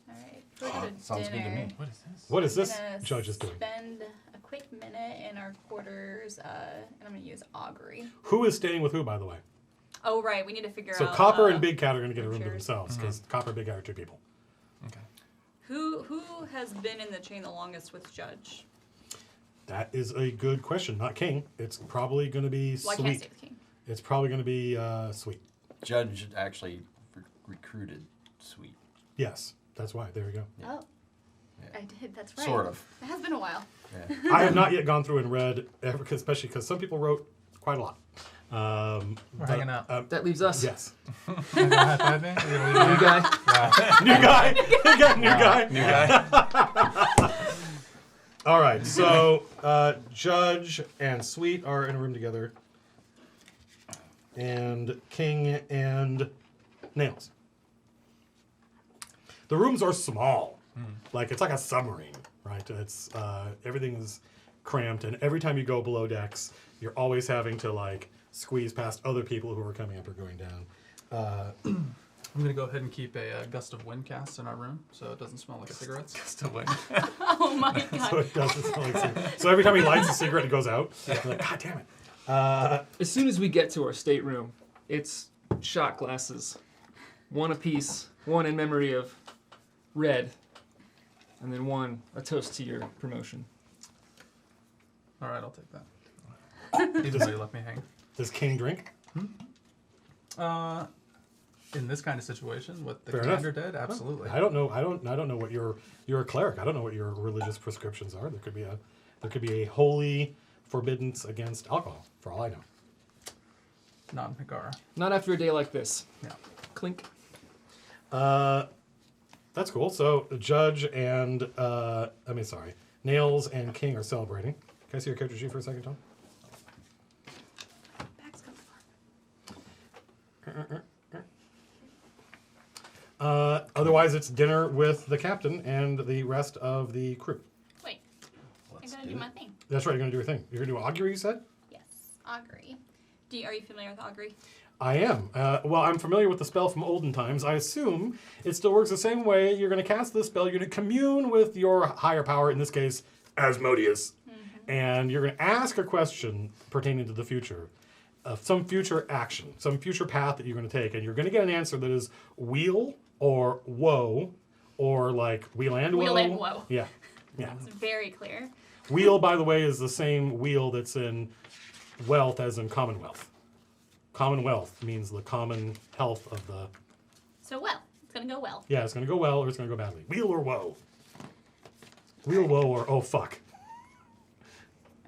all right. Before we go to Sounds good to dinner, me. What is this? What is I'm this gonna judge is doing? Spend a quick minute in our quarters, and I'm gonna use augury. Who is staying with who, by the way? Oh right, we need to figure So out. Copper and Big Cat are going to get a room to chairs. themselves because Copper and Big Cat are 2 people. Okay. Who has been in the chain the longest with Judge? That is a good question. Not King. It's probably going to be Well, I can't Sweet. stay with King. It's probably going to be Sweet. Judge actually recruited Sweet. Yes, that's why. There we go. Yeah. Oh, Yeah. I did. That's right. Sort of. It has been a while. Yeah. I have not yet gone through and read, especially because some people wrote quite a lot. We're hanging out. That leaves us. Yes. High five me? New guy. New guy. You got new guy. New guy. All right. So Judge and Sweet are in a room together, and King and Nails. The rooms are small. Like it's like a submarine, right? It's everything is cramped, and every time you go below decks, you're always having to like squeeze past other people who are coming up or going down. I'm gonna go ahead and keep a gust of wind cast in our room so it doesn't smell like cigarettes. Just to win. Oh my So god. it doesn't smell like cigarette. So every time he lights a cigarette, it goes out. You're like, God damn it. As soon as we get to our stateroom, it's shot glasses. 1 apiece, 1 in memory of Red, and then 1 a toast to your promotion. All right, I'll take that. Even though you left me hang. Does King drink? In this kind of situation, what the Fair commander enough. did, absolutely. I don't know. I don't know what you're a cleric. I don't know what your religious prescriptions are. There could be a holy forbiddance against alcohol, for all I know. Not in Megara. Not after a day like this. Yeah. Clink. That's cool. So Judge and Nails and King are celebrating. Can I see your character sheet for a second, Tom? Back's coming Otherwise, it's dinner with the captain and the rest of the crew. Wait, I Let's gotta do do it. my thing. That's right. You're gonna do your thing. You're gonna do augury. You said. Yes, augury. Are you familiar with augury? I am. Well, I'm familiar with the spell from olden times. I assume it still works the same way. You're going to cast this spell. You're going to commune with your higher power, in this case, Asmodeus. And you're going to ask a question pertaining to the future, some future action, some future path that you're going to take. And you're going to get an answer that is wheel or woe or like wheel and woe. Wheel and woe. Yeah. Yeah. It's very clear. Wheel, by the way, is the same wheel that's in wealth as in commonwealth. Commonwealth means the common health of the... So well, it's gonna go well. Yeah, it's going to go well or it's going to go badly. Wheel or woe. Wheel, woe, or oh fuck.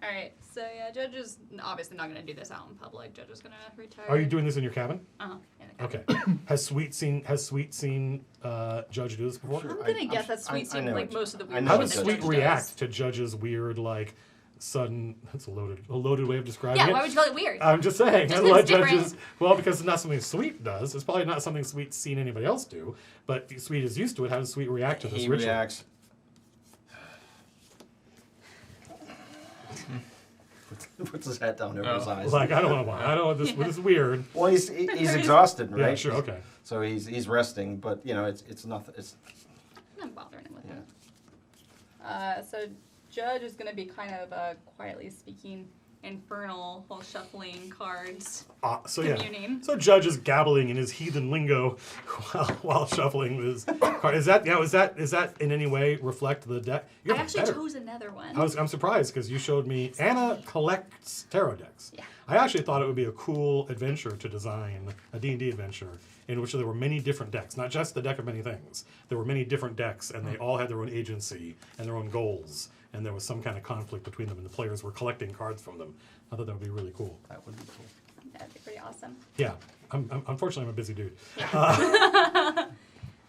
All right. So yeah, Judge is obviously not going to do this out in public. Judge is going to retire. Are you doing this in your cabin? Uh-huh. In the cabin. Okay. Has Sweet seen Judge do this before? Sure. I'm going to guess I- that Sweet I seemed know like it. most of the I weird know How it does shit that Sweet Judge react does. to Judge's weird, like, sudden? That's a loaded way of describing Yeah, it. why would you call it weird? I'm just saying. Just I let 'cause it's different. Judge's. Well, because it's not something Sweet does. It's probably not something Sweet's seen anybody else do. But Sweet is used to it. How does Sweet react to this He ritual? reacts. Puts his hat down over his eyes. Like, I don't want to watch. I don't want this. This is weird. Well, he's exhausted, right? Yeah, sure, okay. So he's resting, but you know it's nothing. It's I'm not bothering him with yeah. it. So Judge is going to be kind of quietly speaking infernal while shuffling cards. So yeah. Communing. So Judge is gabbling in his heathen lingo while shuffling his card. Is that is that in any way reflect the deck? You I have a actually better- chose another one. I'm surprised because you showed me Anna collects tarot decks. Yeah. I actually thought it would be a cool adventure to design, a D&D adventure, in which there were many different decks, not just the deck of many things. There were many different decks, and they all had their own agency and their own goals, and there was some kind of conflict between them, and the players were collecting cards from them. I thought that would be really cool. That would be cool. That'd be pretty awesome. Yeah. Unfortunately, I'm a busy dude.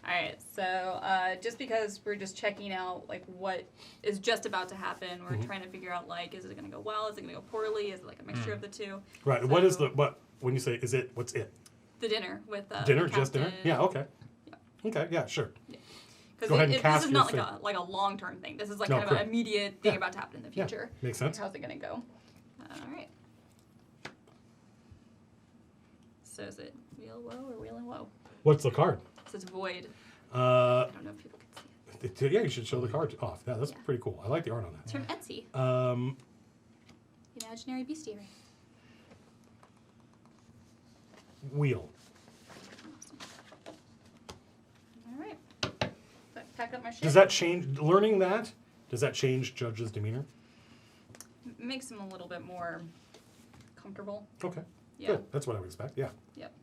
All right, so just because we're just checking out like what is just about to happen, we're trying to figure out like, is it going to go well? Is it going to go poorly? Is it like a mixture of the two? Right. So, What is when you say, what's it? the dinner with Dinner? the Just dinner? captain. Yeah, okay. Yeah. Okay, yeah, sure. Because Go ahead and this cast is your not like a long term thing. This is like No, kind of an correct. immediate thing Yeah. about to happen in the Yeah, future. makes sense. How's it going to go? All right. So is it real low or real and low? What's the card? It says void. Uh, I don't know if people can see it. yeah, you should show the card off. Yeah, that's Yeah. pretty cool. I like the art on It's from Etsy. that. Imaginary bestiary. Wheel. Awesome. All right. So I pack up my shit. Does that change, learning that, does that change Judge's demeanor? Makes him a little bit more comfortable. Okay, Yeah. good. That's what I would expect, yeah. Yep.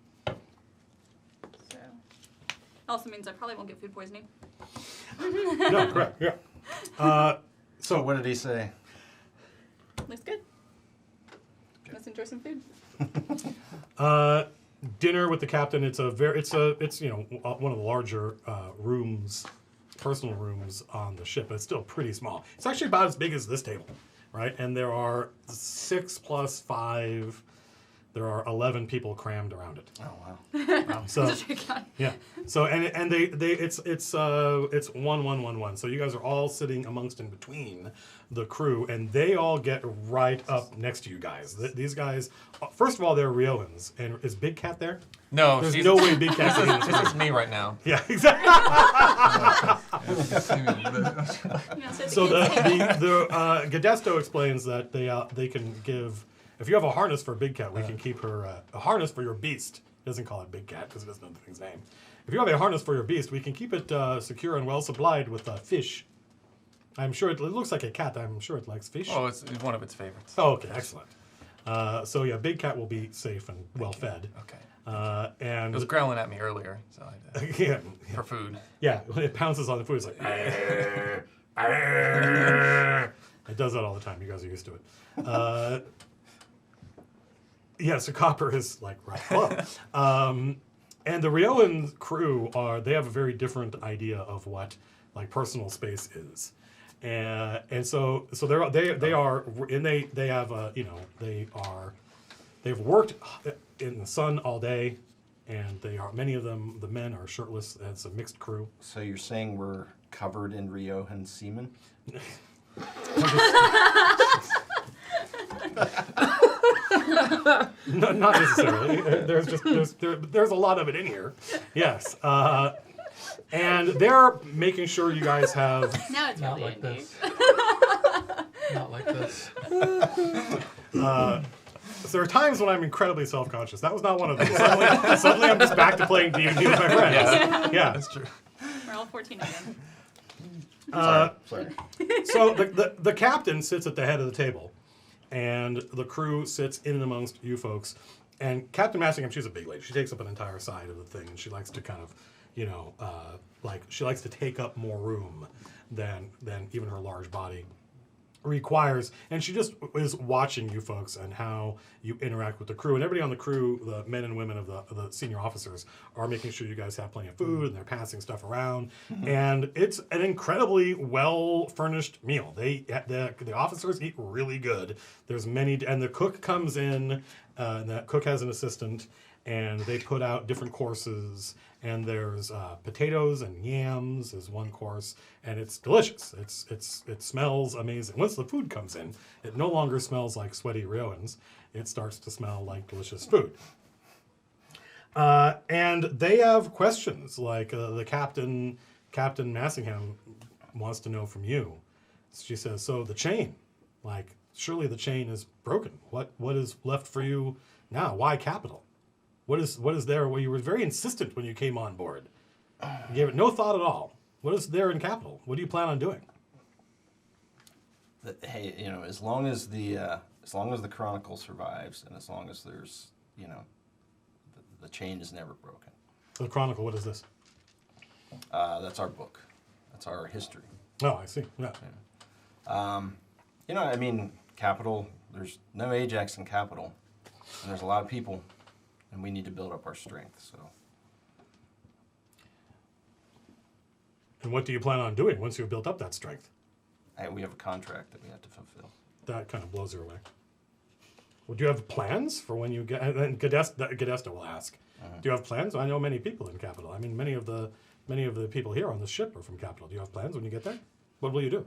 So also means I probably won't get food poisoning. No, correct, yeah. So what did he say? Looks good. Let's enjoy some food. Dinner with the captain. It's you know, one of the larger rooms, personal rooms on the ship, but it's still pretty small. It's actually about as big as this table, right? And there are 6 plus 5. There are 11 people crammed around it. Oh wow. So yeah. So and they it's 1-1-1-1. So you guys are all sitting amongst in between the crew, and they all get right up next to you guys. These guys, first of all, they're Rioans, and is Big Cat there? No, There's she's, no way Big Cat's in this this room. is me right now. Yeah, exactly. So the Gadesto explains that they can give, if you have a harness for Big Cat, we can keep her a harness for your beast. He doesn't call it Big Cat because he doesn't know the thing's name. If you have a harness for your beast, we can keep it secure and well supplied with fish. I'm sure it looks like a cat. I'm sure it likes fish. Oh, it's one of its favorites. Oh, okay, excellent. So yeah, Big Cat will be safe and well fed. Okay. And It was growling at me earlier, so I had to, yeah, for food. yeah, when it pounces on the food, it's like. It does that all the time. You guys are used to it. Yeah, so Copper is like right below. And the Rioan crew they have a very different idea of what like personal space is. And so they have they've worked in the sun all day, and many of them, the men are shirtless. It's a mixed crew. So you're saying we're covered in Riojan semen? No, not necessarily. There's a lot of it in here. Yes. And they're making sure you guys have. Now it's Not really like indie. this. Not like this. So there are times when I'm incredibly self-conscious. That was not one of them. Suddenly I'm just back to playing D&D with my friends. Yeah. That's true. We're all 14 again. Sorry. So the captain sits at the head of the table, and the crew sits in and amongst you folks. And Captain Massingham, she's a big lady. She takes up an entire side of the thing, and she likes to kind of, she likes to take up more room than even her large body. requires, and she just is watching you folks and how you interact with the crew, and everybody on the crew, the men and women of the senior officers, are making sure you guys have plenty of food and they're passing stuff around, and it's an incredibly well furnished meal. The officers eat really good. There's many, and the cook comes in, and that cook has an assistant, and they put out different courses, and there's potatoes and yams is one course, and it's delicious. It smells amazing. Once the food comes in, it no longer smells like sweaty Rioans. It starts to smell like delicious food. And they have questions like the Captain Massingham wants to know from you. She says, so the chain, like surely the chain is broken. What is left for you now? Why Capital? What is there? Well, you were very insistent when you came on board. You gave it no thought at all. What is there in Capital? What do you plan on doing? Hey, as long as the Chronicle survives, and as long as there's, the chain is never broken. The Chronicle, what is this? That's our book. That's our history. Oh, I see. Yeah. Capital. There's no Ajax in Capital, and there's a lot of people. And we need to build up our strength, so. And what do you plan on doing once you've built up that strength? We have a contract that we have to fulfill. That kind of blows her away. Well, do you have plans for when you get? And Gadesta will ask. Do you have plans? I know many people in Capital. I mean, many of the people here on the ship are from Capital. Do you have plans when you get there? What will you do?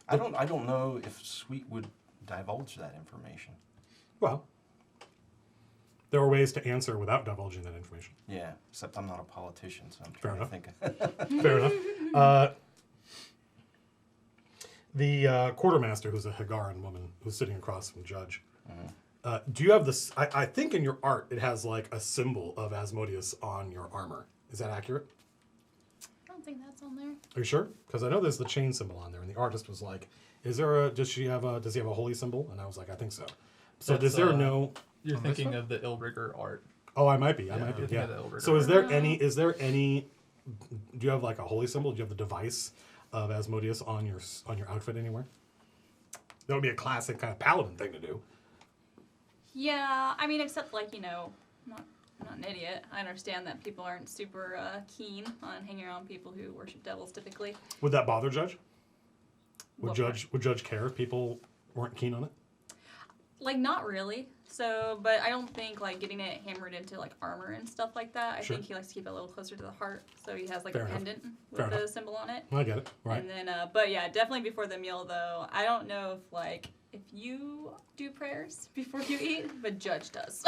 I don't know if Sweet would divulge that information. Well, there are ways to answer without divulging that information. Yeah, except I'm not a politician, so I'm Fair trying to think. Fair enough. The quartermaster, who's a Hagaran woman, who's sitting across from the judge. Do you have this? I think in your art it has like a symbol of Asmodeus on your armor. Is that accurate? I don't think that's on there. Are you sure? Because I know there's the chain symbol on there, and the artist was like, does he have a holy symbol? And I was like, I think so. So That's, is there no? You're thinking of the Illrigger art. Oh, I might be. You're thinking of the Illrigger So is art. there any? Do you have like a holy symbol? Do you have the device of Asmodeus on your outfit anywhere? That would be a classic kind of paladin thing to do. Yeah, I mean, except like, I'm not an idiot. I understand that people aren't super keen on hanging around people who worship devils typically. Would that bother Judge? Would What Judge care if people weren't keen on it? Like, not really. So, but I don't think like getting it hammered into like armor and stuff like that. I Sure. think he likes to keep it a little closer to the heart. So he has like Fair a enough. pendant Fair with the enough. symbol on it. I get it. Right. And then, but yeah, definitely before the meal though. I don't know if you do prayers before you eat, but Judge does.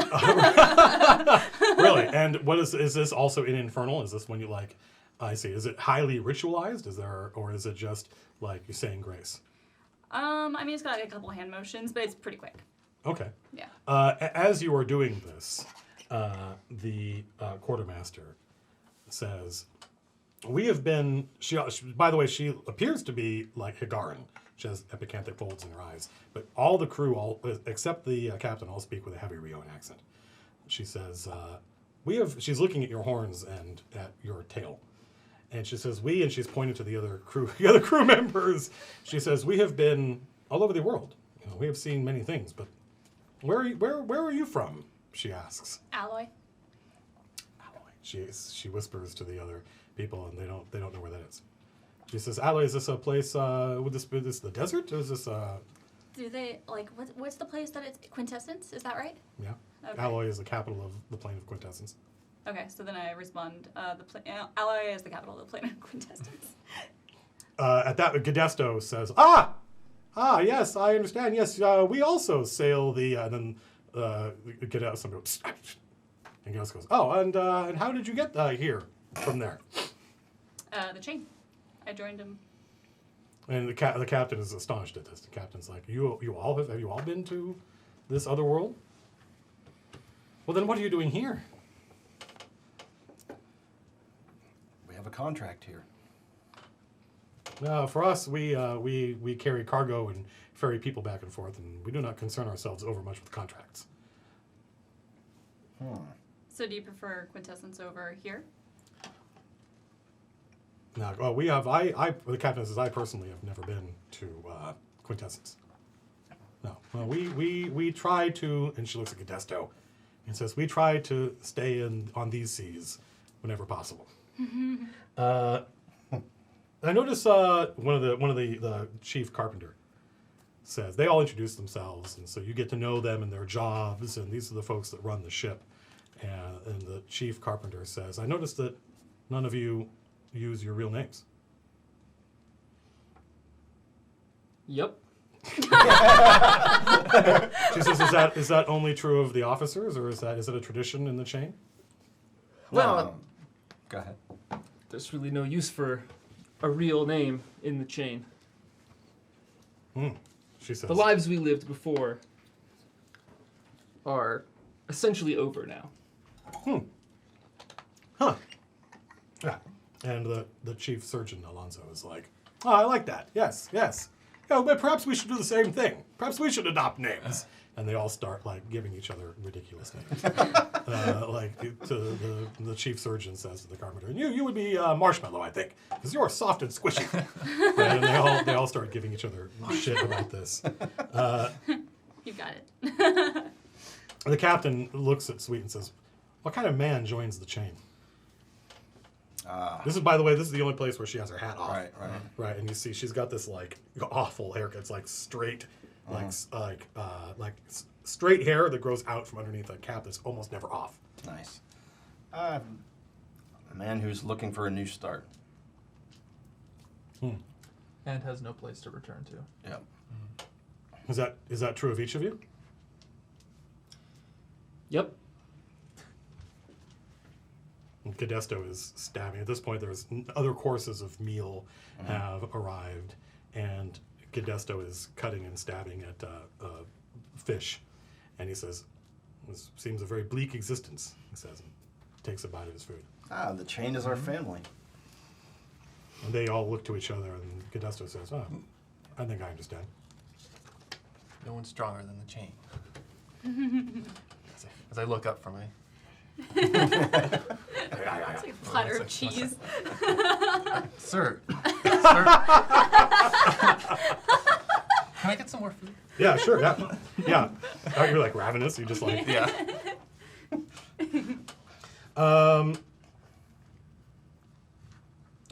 Really? And what is this also in Infernal? Is this when you like? I see. Is it highly ritualized? Or is it just like you're saying grace? I mean, it's got like a couple hand motions, but it's pretty quick. Okay. Yeah. As you are doing this, the quartermaster says, "We have been." She, by the way, she appears to be like Hagaran. She has epicanthic folds in her eyes, but all the crew, except the captain, all speak with a heavy Rioan accent. She says, "We have." She's looking at your horns and at your tail, and she says, "We," and she's pointing to the other crew members. She says, "We have been all over the world. We have seen many things, but where are you from?" She asks. Alloy. She whispers to the other people, and they don't know where that is. She says, "Alloy, is this a place? Would this be the desert? Or is this Do they like what's the place that it's Quintessence? Is that right? yeah? Okay. Alloy is the capital of the plane of Quintessence." Okay, so then I respond. Alloy is the capital of the planet Quintessence. At that, Gadesto says, yes, I understand. Yes, we also sail the." And then Gadesto goes, and Gadesto goes, "Oh, and how did you get here from there?" The chain. I joined him. And the captain is astonished at this. The captain's like, "You all have you all been to this other world? Well, then what are you doing here?" We have a contract here. For us, we carry cargo and ferry people back and forth, and we do not concern ourselves over much with contracts. So do you prefer quintessence over here? No, well, the captain says I personally have never been to Quintessence. No, well, we try to, and she looks at Cadesto, and says we try to stay on these seas whenever possible. I notice one of the chief carpenter says they all introduce themselves, and so you get to know them and their jobs, and these are the folks that run the ship. And the chief carpenter says, I noticed that none of you use your real names. Yep. She says, is that only true of the officers, or is it a tradition in the chain? Well, Go ahead. there's really no use for a real name in the chain. She says. The lives we lived before are essentially over now. Huh. Yeah. And the chief surgeon, Alonso, is like, oh, I like that. Yes, yes. Yeah, but perhaps we should do the same thing. Perhaps we should adopt names. And they all start, like, giving each other ridiculous names. The chief surgeon says to the carpenter, you would be Marshmallow, I think, because you're soft and squishy. And they all start giving each other shit about this. You got it. The captain looks at Sweet and says, what kind of man joins the chain? This is, by the way, this is the only place where she has her hat off. Right. Right, and you see she's got this like awful haircut. It's like straight, like straight hair that grows out from underneath a cap that's almost never off. Nice. A man who's looking for a new start. And has no place to return to. Yep. Is that true of each of you? Yep. And Cadesto is stabbing. At this point, there's other courses of meal have arrived, and Cadesto is cutting and stabbing at fish. And he says, this seems a very bleak existence, he says, and takes a bite of his food. The chain is our family. And they all look to each other, and Cadesto says, oh, I think I understand. No one's stronger than the chain. As I look up from my... It's like a platter of cheese. Sir. Can I get some more food? Yeah, sure, yeah. Oh, you're like ravenous, you just like... Yeah.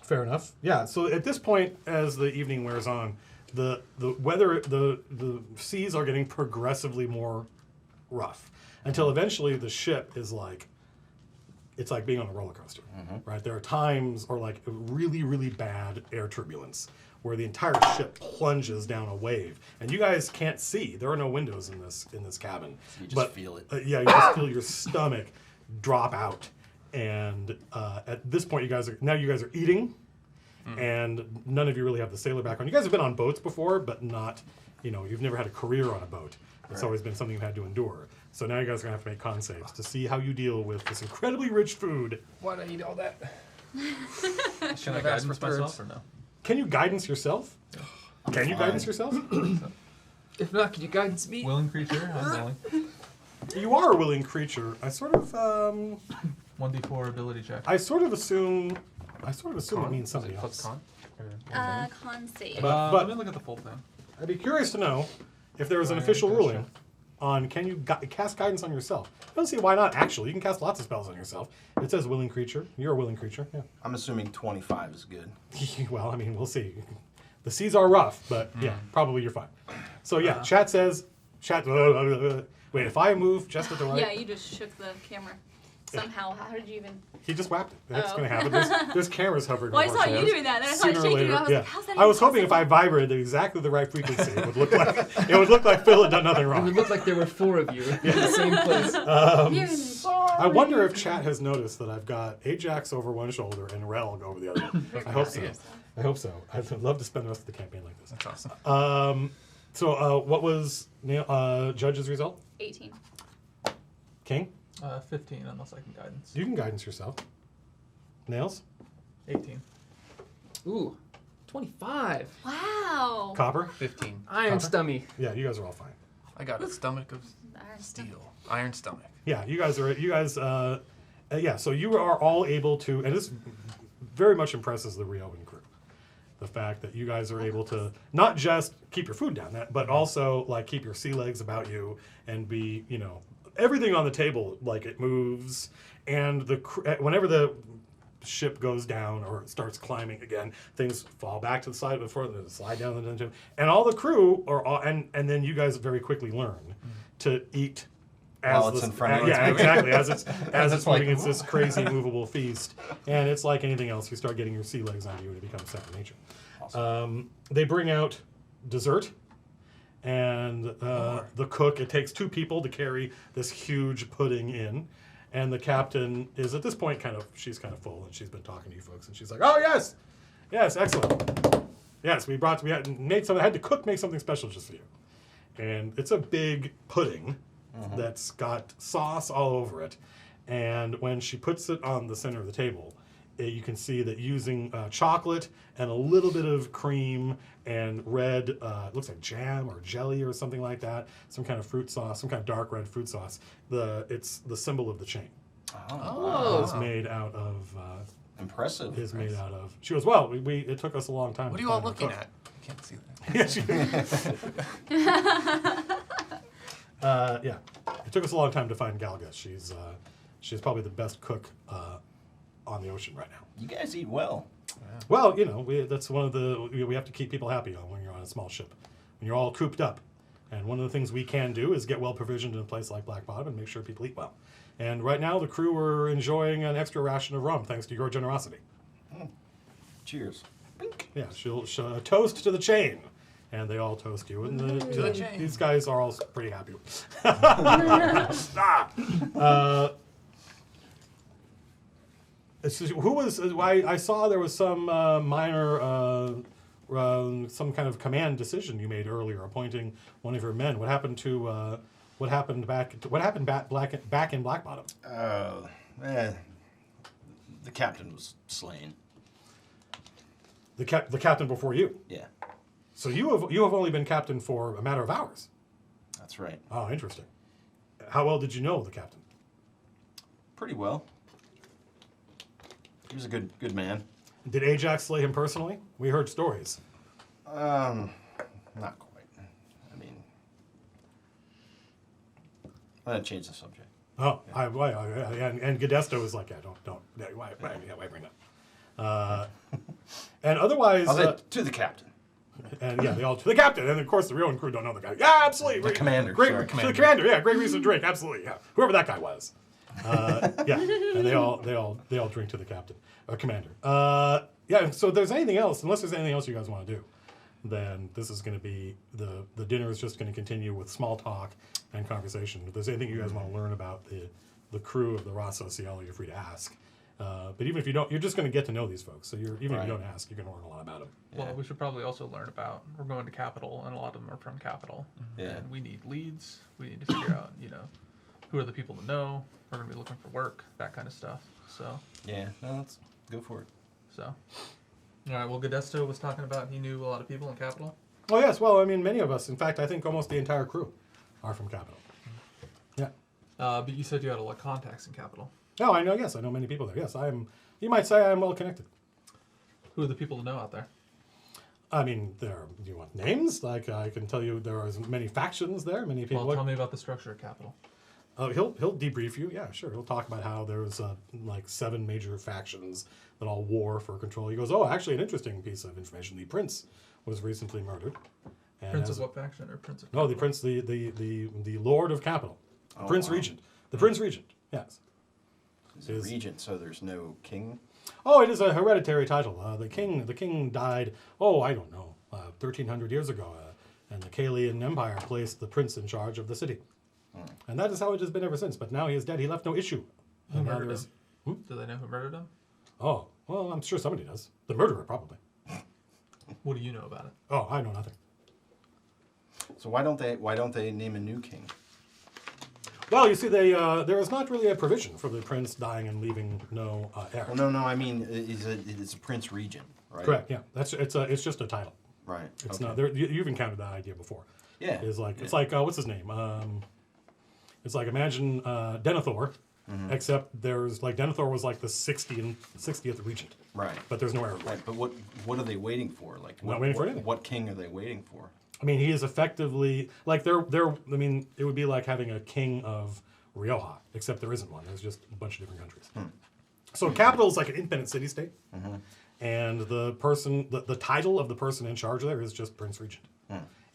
Fair enough. Yeah, so at this point, as the evening wears on, the weather, the seas are getting progressively more rough, until eventually the ship is like, it's like being on a roller coaster, right? There are times, or like really, really bad air turbulence, where the entire ship plunges down a wave, and you guys can't see. There are no windows in this cabin. You just feel it. Yeah, you just feel your stomach drop out, and at this point, you guys are eating, and none of you really have the sailor background. You guys have been on boats before, but not, you've never had a career on a boat. It's always been something you've had to endure. So now you guys are gonna have to make con saves to see how you deal with this incredibly rich food. Why'd I eat all that? Should I I've asked guidance for myself birds. or no? Can you guidance yourself? Can you guidance yourself? If not, could you guidance me? Willing creature, I'm willing. You are a willing creature. I sort of 1d4 ability check. I sort of assume it means somebody else. Con? Con save. But let me look at the full thing. I'd be curious to know if there was an official ruling on can you cast guidance on yourself. I don't see why not, actually. You can cast lots of spells on yourself. It says willing creature. You're a willing creature, yeah. I'm assuming 25 is good. Well, I mean, we'll see. The seas are rough, but yeah, probably you're fine. So yeah, chat says, wait, if I move just at the right... Yeah, you just shook the camera. Somehow. How did you even... He just whacked it. That's Oh. going to happen. There's cameras hovering Well, I over saw our you shoulders. doing that, and then I saw Sooner it or shaking. later, I was yeah. like, how's that I was even hoping if I vibrated at exactly the right frequency, it would look like Phil had done nothing It wrong. would look like there were four of you in the same place. I wonder if chat has noticed that I've got Ajax over one shoulder and Relg over the other. I hope so. I hope so. I'd love to spend the rest of the campaign like this. That's awesome. So what was Judge's result? 18. King? 15, unless I can guidance. You can guidance yourself. Nails? 18. Ooh, 25. Wow. Copper? 15. Iron Copper? stummy. Yeah, you guys are all fine. I got a stomach of Iron steel. Iron stomach. Yeah, you guys. Yeah, so you are all able to, and this very much impresses the Rioan crew. The fact that you guys are able to not just keep your food down, but also like keep your sea legs about you and be, everything on the table, like it moves, and whenever the ship goes down or starts climbing again, things fall back to the side before they slide down the dungeon, and all the crew and then you guys very quickly learn to eat. While it's in front of you. Yeah, exactly. As it's it's like, moving, it's this crazy movable feast, and it's like anything else. You start getting your sea legs on you, and it becomes second nature. Awesome. They bring out dessert, and the cook. It takes 2 people to carry this huge pudding in, and the captain is at this point she's kind of full, and she's been talking to you folks, and she's like, "Oh yes, excellent. Yes, we had made something. I had the cook make something special just for you, and it's a big pudding." That's got sauce all over it, and when she puts it on the center of the table, you can see that using chocolate and a little bit of cream and red, it looks like jam or jelly or something like that, some kind of fruit sauce, some kind of dark red fruit sauce. It's the symbol of the chain. Oh. Is made out of. Impressive. Is made out of. She goes, well, it took us a long time. What are to you all find a looking cook." at? I can't see that. Yeah, it took us a long time to find Galga. She's probably the best cook on the ocean right now. You guys eat well. Well, that's one of we have to keep people happy when you're on a small ship, when you're all cooped up. And one of the things we can do is get well provisioned in a place like Black Bottom and make sure people eat well. And right now, the crew are enjoying an extra ration of rum thanks to your generosity. Cheers. Yeah, she'll toast to the chain. And they all toast you, and the chain. These guys are all pretty happy. Who was? I saw there was some minor, some kind of command decision you made earlier, appointing one of your men. What happened to? What happened back in Black Bottom? The captain was slain. The captain before you. Yeah, So you have only been captain for a matter of hours. that's right. Oh, interesting. How well did you know the captain? Pretty well. He was a good man. Did Ajax slay him personally? We heard stories. Not quite. I mean, I'm gonna change the subject. Oh, and Gadesto was like, why bring that? And otherwise, I'll say to the captain. and yeah, they all to the captain, and of course the Rioan crew don't know the guy. Yeah, absolutely. The commander, Great, sorry. to the commander. Yeah, great reason to drink. Absolutely. Yeah, whoever that guy was. Yeah, and they all drink to the captain or commander. Yeah. So if there's anything else, unless there's anything else you guys want to do, then this is going to be the dinner is just going to continue with small talk and conversation. If there's anything you guys want to learn about the crew of the Rosso Cielo, you're free to ask. But even if you don't, you're just going to get to know these folks. So even if you don't ask, you're going to learn a lot about them. Well, we should probably also learn about, we're going to Capital, and a lot of them are from Capital. Yeah. And we need leads. We need to figure out, who are the people to know. We're going to be looking for work, that kind of stuff. So, Yeah, no, let's go for it. all right, well, Gadesto was talking about he knew a lot of people in Capital. Oh yes, well, I mean, many of us. In fact, I think almost the entire crew are from Capital. Yeah. But you said you had a lot of contacts in Capital. Oh, I know. Yes, I know many people there. Yes, I am. You might say I am well connected. Who are the people to know out there? I mean, do you want names? Like I can tell you, there are many factions there. Many people. Well, tell me about the structure of Capital. He'll debrief you. Yeah, sure. He'll talk about how there's like 7 major factions that all war for control. He goes, oh, actually, an interesting piece of information. The prince was recently murdered. And Prince of what faction or Prince of? No, the prince, the Lord of Capital, Oh, Prince wow. Regent, the Prince Regent. Yes. He's a regent, so there's no king. Oh, it is a hereditary title. The king died. Oh, I don't know, 1,300 years ago, and the Kalian Empire placed the prince in charge of the city, and that is how it has been ever since. But now he is dead. He left no issue. Who And now murdered there's- him? Do they know who murdered him? Oh, well, I'm sure somebody does. The murderer, probably. What do you know about it? Oh, I know nothing. So why don't they name a new king? Well, you see, there is not really a provision for the prince dying and leaving no heir. Well, no, I mean it's a prince regent, right? Correct. Yeah, it's just a title. Right. It's okay. not. There, you've encountered that idea before. Yeah. It's like yeah. it's like what's his name? It's like imagine Denethor, except there's like Denethor was like the 60th regent, Right. but there's no Aragorn. Right. But what are they waiting for? Like Not waiting for what, anything. what king are they waiting for? I mean, he is effectively like they're. I mean, it would be like having a king of Rioja, except there isn't one. There's just a bunch of different countries. So capital is like an independent city-state, and the person, the title of the person in charge there is just Prince Regent.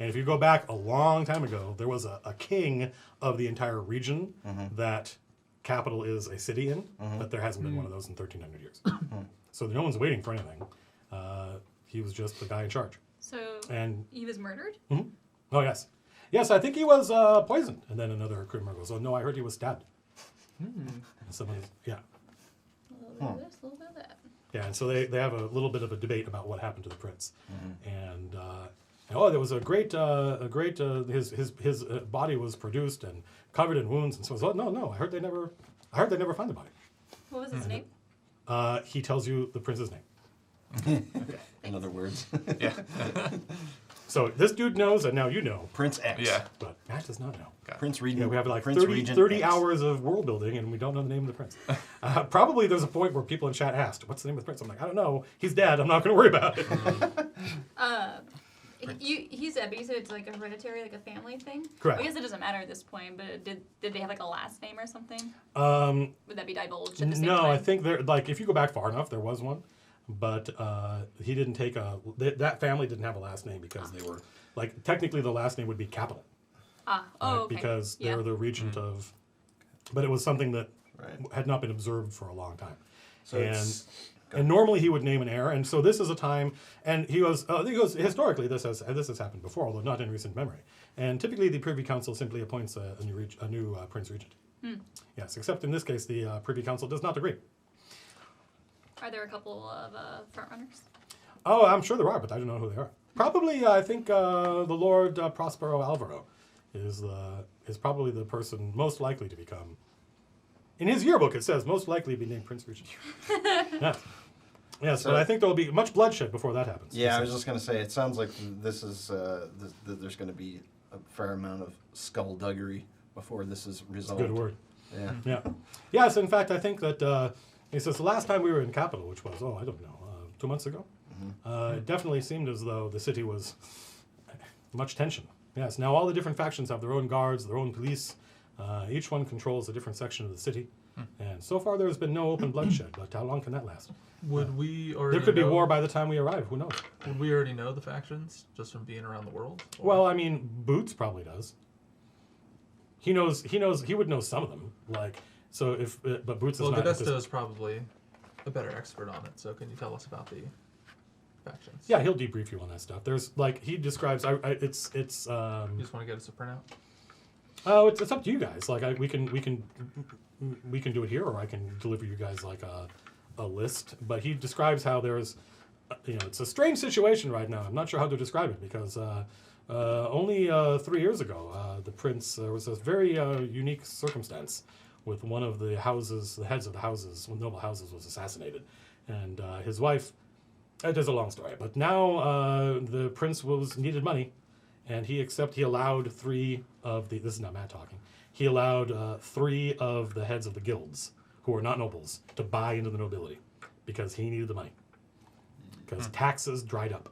And if you go back a long time ago, there was a king of the entire region that capital is a city in, but there hasn't been one of those in 1,300 years. So no one's waiting for anything. He was just the guy in charge. So And he was murdered? oh yes, yes, I think he was poisoned. And then another crew member goes, "Oh no, I heard he was stabbed." And someone, yeah, A little bit of this, a little bit of that. yeah. And so they have a little bit of a debate about what happened to the prince. And oh, there was a great his body was produced and covered in wounds. And so oh, no, I heard they never find the body. What was his name? He tells you the prince's name. In other words, Yeah. So this dude knows, and now you know, Prince X. Yeah. but Matt does not know. Prince Regent. Yeah, we have like Prince 30 Regent X. hours of world building, and we don't know the name of the prince. Probably there's a point where people in chat asked, "What's the name of the prince?" I'm like, "I don't know. He's dead. I'm not going to worry about it." He's dead, but you said it's like a hereditary, like a family thing? Correct. I guess it doesn't matter at this point, but did they have like a last name or something? Would that be divulged at the same No, time? I think there. Like, if you go back far enough, there was one, but he didn't take that family didn't have a last name because they were like technically the last name would be capital. Oh, okay. Because yeah. they're the regent of, but it was something that Right. had not been observed for a long time. So and it's- and normally he would name an heir, and so this is a time, and he goes historically this has happened before, although not in recent memory. And typically the Privy Council simply appoints a new Prince Regent. Yes, except in this case the Privy Council does not agree. Are there a couple of front runners? Oh, I'm sure there are, but I don't know who they are. Probably, I think the Lord Prospero Alvaro is probably the person most likely to become. In his yearbook, it says most likely to be named Prince Regent. Yes, So- but I think there will be much bloodshed before that happens. Yeah, I was just gonna say. It sounds like this is there's gonna be a fair amount of skullduggery before this is resolved. Good word. Yeah. Yeah. Yes, in fact, I think that he says the last time we were in capital, which was, I don't know, 2 months ago, it definitely seemed as though the city was much tension. Yes, now all the different factions have their own guards, their own police. Each one controls a different section of the city. And so far there's been no open bloodshed, but how long can that last? Would we already There could be know, war by the time we arrive, who knows? Would we already know the factions just from being around the world? Or- Well, I mean, Boots probably does. He would know some of them. Like, so if, but Boots is well, not. Modesto is probably a better expert on it. So can you tell us about the factions? Yeah, he'll debrief you on that stuff. There's like he describes. It's You just want to get us a printout? oh, it's up to you guys. Like we can do it here, or I can deliver you guys like a list. But he describes how there's, it's a strange situation right now. I'm not sure how to describe it because only 3 years ago, the prince there was a very unique circumstance with one of the houses, the heads of the houses, noble houses, was assassinated, and his wife. It is a long story, but now the prince needed money, and he allowed 3 of the. This is not Matt talking. He allowed 3 of the heads of the guilds, who are not nobles, to buy into the nobility, because he needed the money. Because taxes dried up.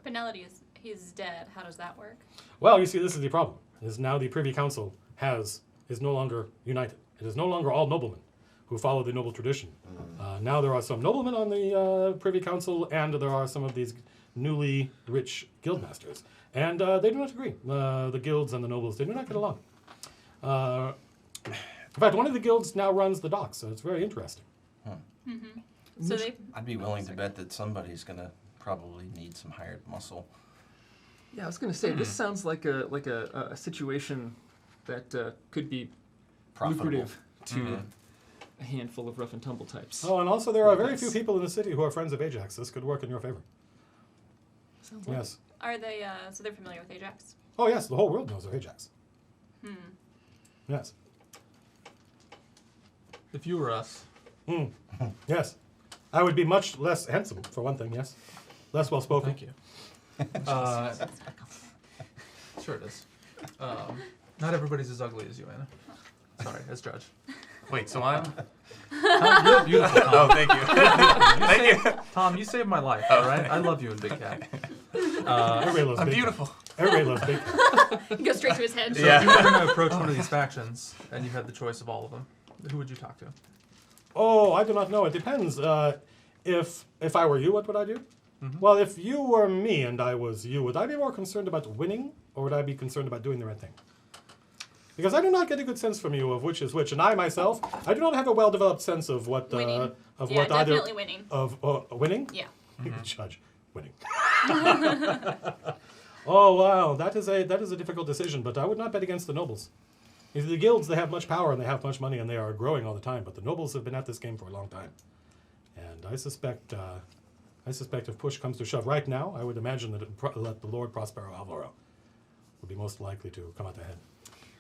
But now that he's dead, how does that work? Well, you see, this is the problem. Is now the Privy Council is no longer united. It is no longer all noblemen who follow the noble tradition. Now there are some noblemen on the Privy Council, and there are some of these newly rich guildmasters. And they do not agree. The guilds and the nobles, they do not get along. In fact, one of the guilds now runs the docks, so it's very interesting. So they. I'd be willing to bet that somebody's gonna probably need some hired muscle. Yeah, I was gonna say this sounds like a situation that could be Profitable. lucrative to a handful of rough and tumble types. Oh, and also there are very Yes. few people in the city who are friends of Ajax. This could work in your favor. Sounds like Yes. Are they? So they're familiar with Ajax. Oh, yes, the whole world knows of Ajax. Yes. If you were us, Yes. I would be much less handsome, for one thing, yes. Less well spoken. thank you. Sure it is. Not everybody's as ugly as you, Anna. Sorry, as judge. Wait, so I'm. Tom, you're beautiful, Tom. Oh, thank you. Thank you. Tom, you saved my life, all right? I love you in Big Cat. Everybody loves I'm Big beautiful. Cat. Everybody loves Big Cat. You go straight to his head. So if you were going to approach one of these factions, and you had the choice of all of them, who would you talk to? Oh, I do not know. It depends. If I were you, what would I do? Well, if you were me and I was you, would I be more concerned about winning, or would I be concerned about doing the right thing? Because I do not get a good sense from you of which is which, and I myself, I do not have a well-developed sense of what Winning. of Yeah, what either definitely winning. of winning. Yeah. Judge winning. Oh wow, that is a difficult decision, but I would not bet against the nobles. The guilds, they have much power and they have much money and they are growing all the time, but the nobles have been at this game for a long time, and I suspect if push comes to shove right now, I would imagine that let the Lord Prospero Alvaro would be most likely to come out ahead.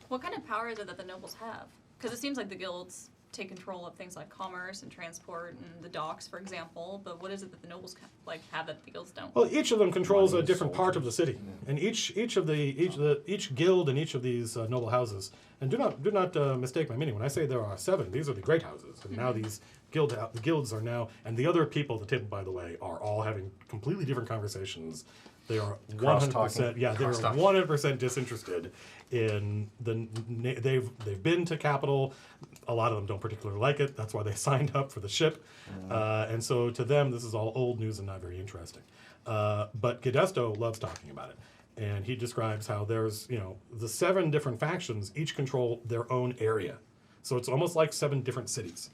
What kind of power is it that the nobles have? Because it seems like the guilds take control of things like commerce and transport and the docks, for example. But what is it that the nobles have that the guilds don't? Well, each of them controls Money a and different part of the soldiers. city, and each guild and each of these noble houses. And do not mistake my meaning when I say there are 7. These are the great houses, and now these the guilds are now, and the other people at the table, by the way, are all having completely different conversations. They are 100%. Yeah, they are 100% disinterested in the. They've been to Capital. A lot of them don't particularly like it. That's why they signed up for the ship. And so to them, this is all old news and not very interesting. But Gidesto loves talking about it. And he describes how there's, the 7 different factions, each control their own area. So it's almost like 7 different cities.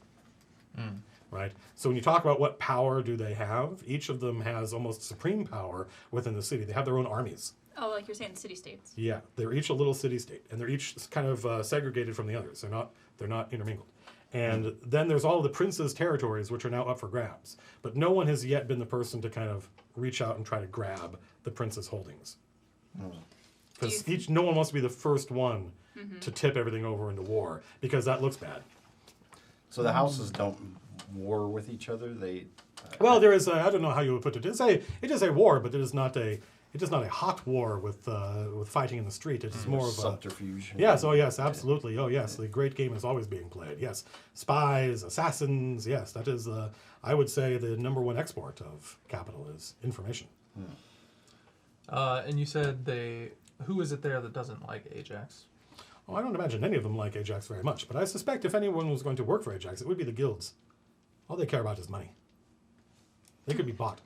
Right? So when you talk about what power do they have, each of them has almost supreme power within the city. They have their own armies. Oh, like you're saying city-states. Yeah, they're each a little city-state, and they're each kind of segregated from the others. They're not intermingled. And then there's all the prince's territories, which are now up for grabs. But no one has yet been the person to kind of reach out and try to grab the prince's holdings. Because no one wants to be the first one to tip everything over into war, because that looks bad. So the houses don't war with each other. Well, there is. I don't know how you would put it. It is a war, but it is not a hot war with fighting in the street. It is more of a subterfuge. Yes. Oh, yes. Absolutely. Oh, yes. The great game is always being played. Yes. Spies, assassins. Yes, that is. I would say the #1 export of Capital is information. And you said who is it there that doesn't like Ajax? Oh, I don't imagine any of them like Ajax very much, but I suspect if anyone was going to work for Ajax, it would be the guilds. All they care about is money. They could be bought.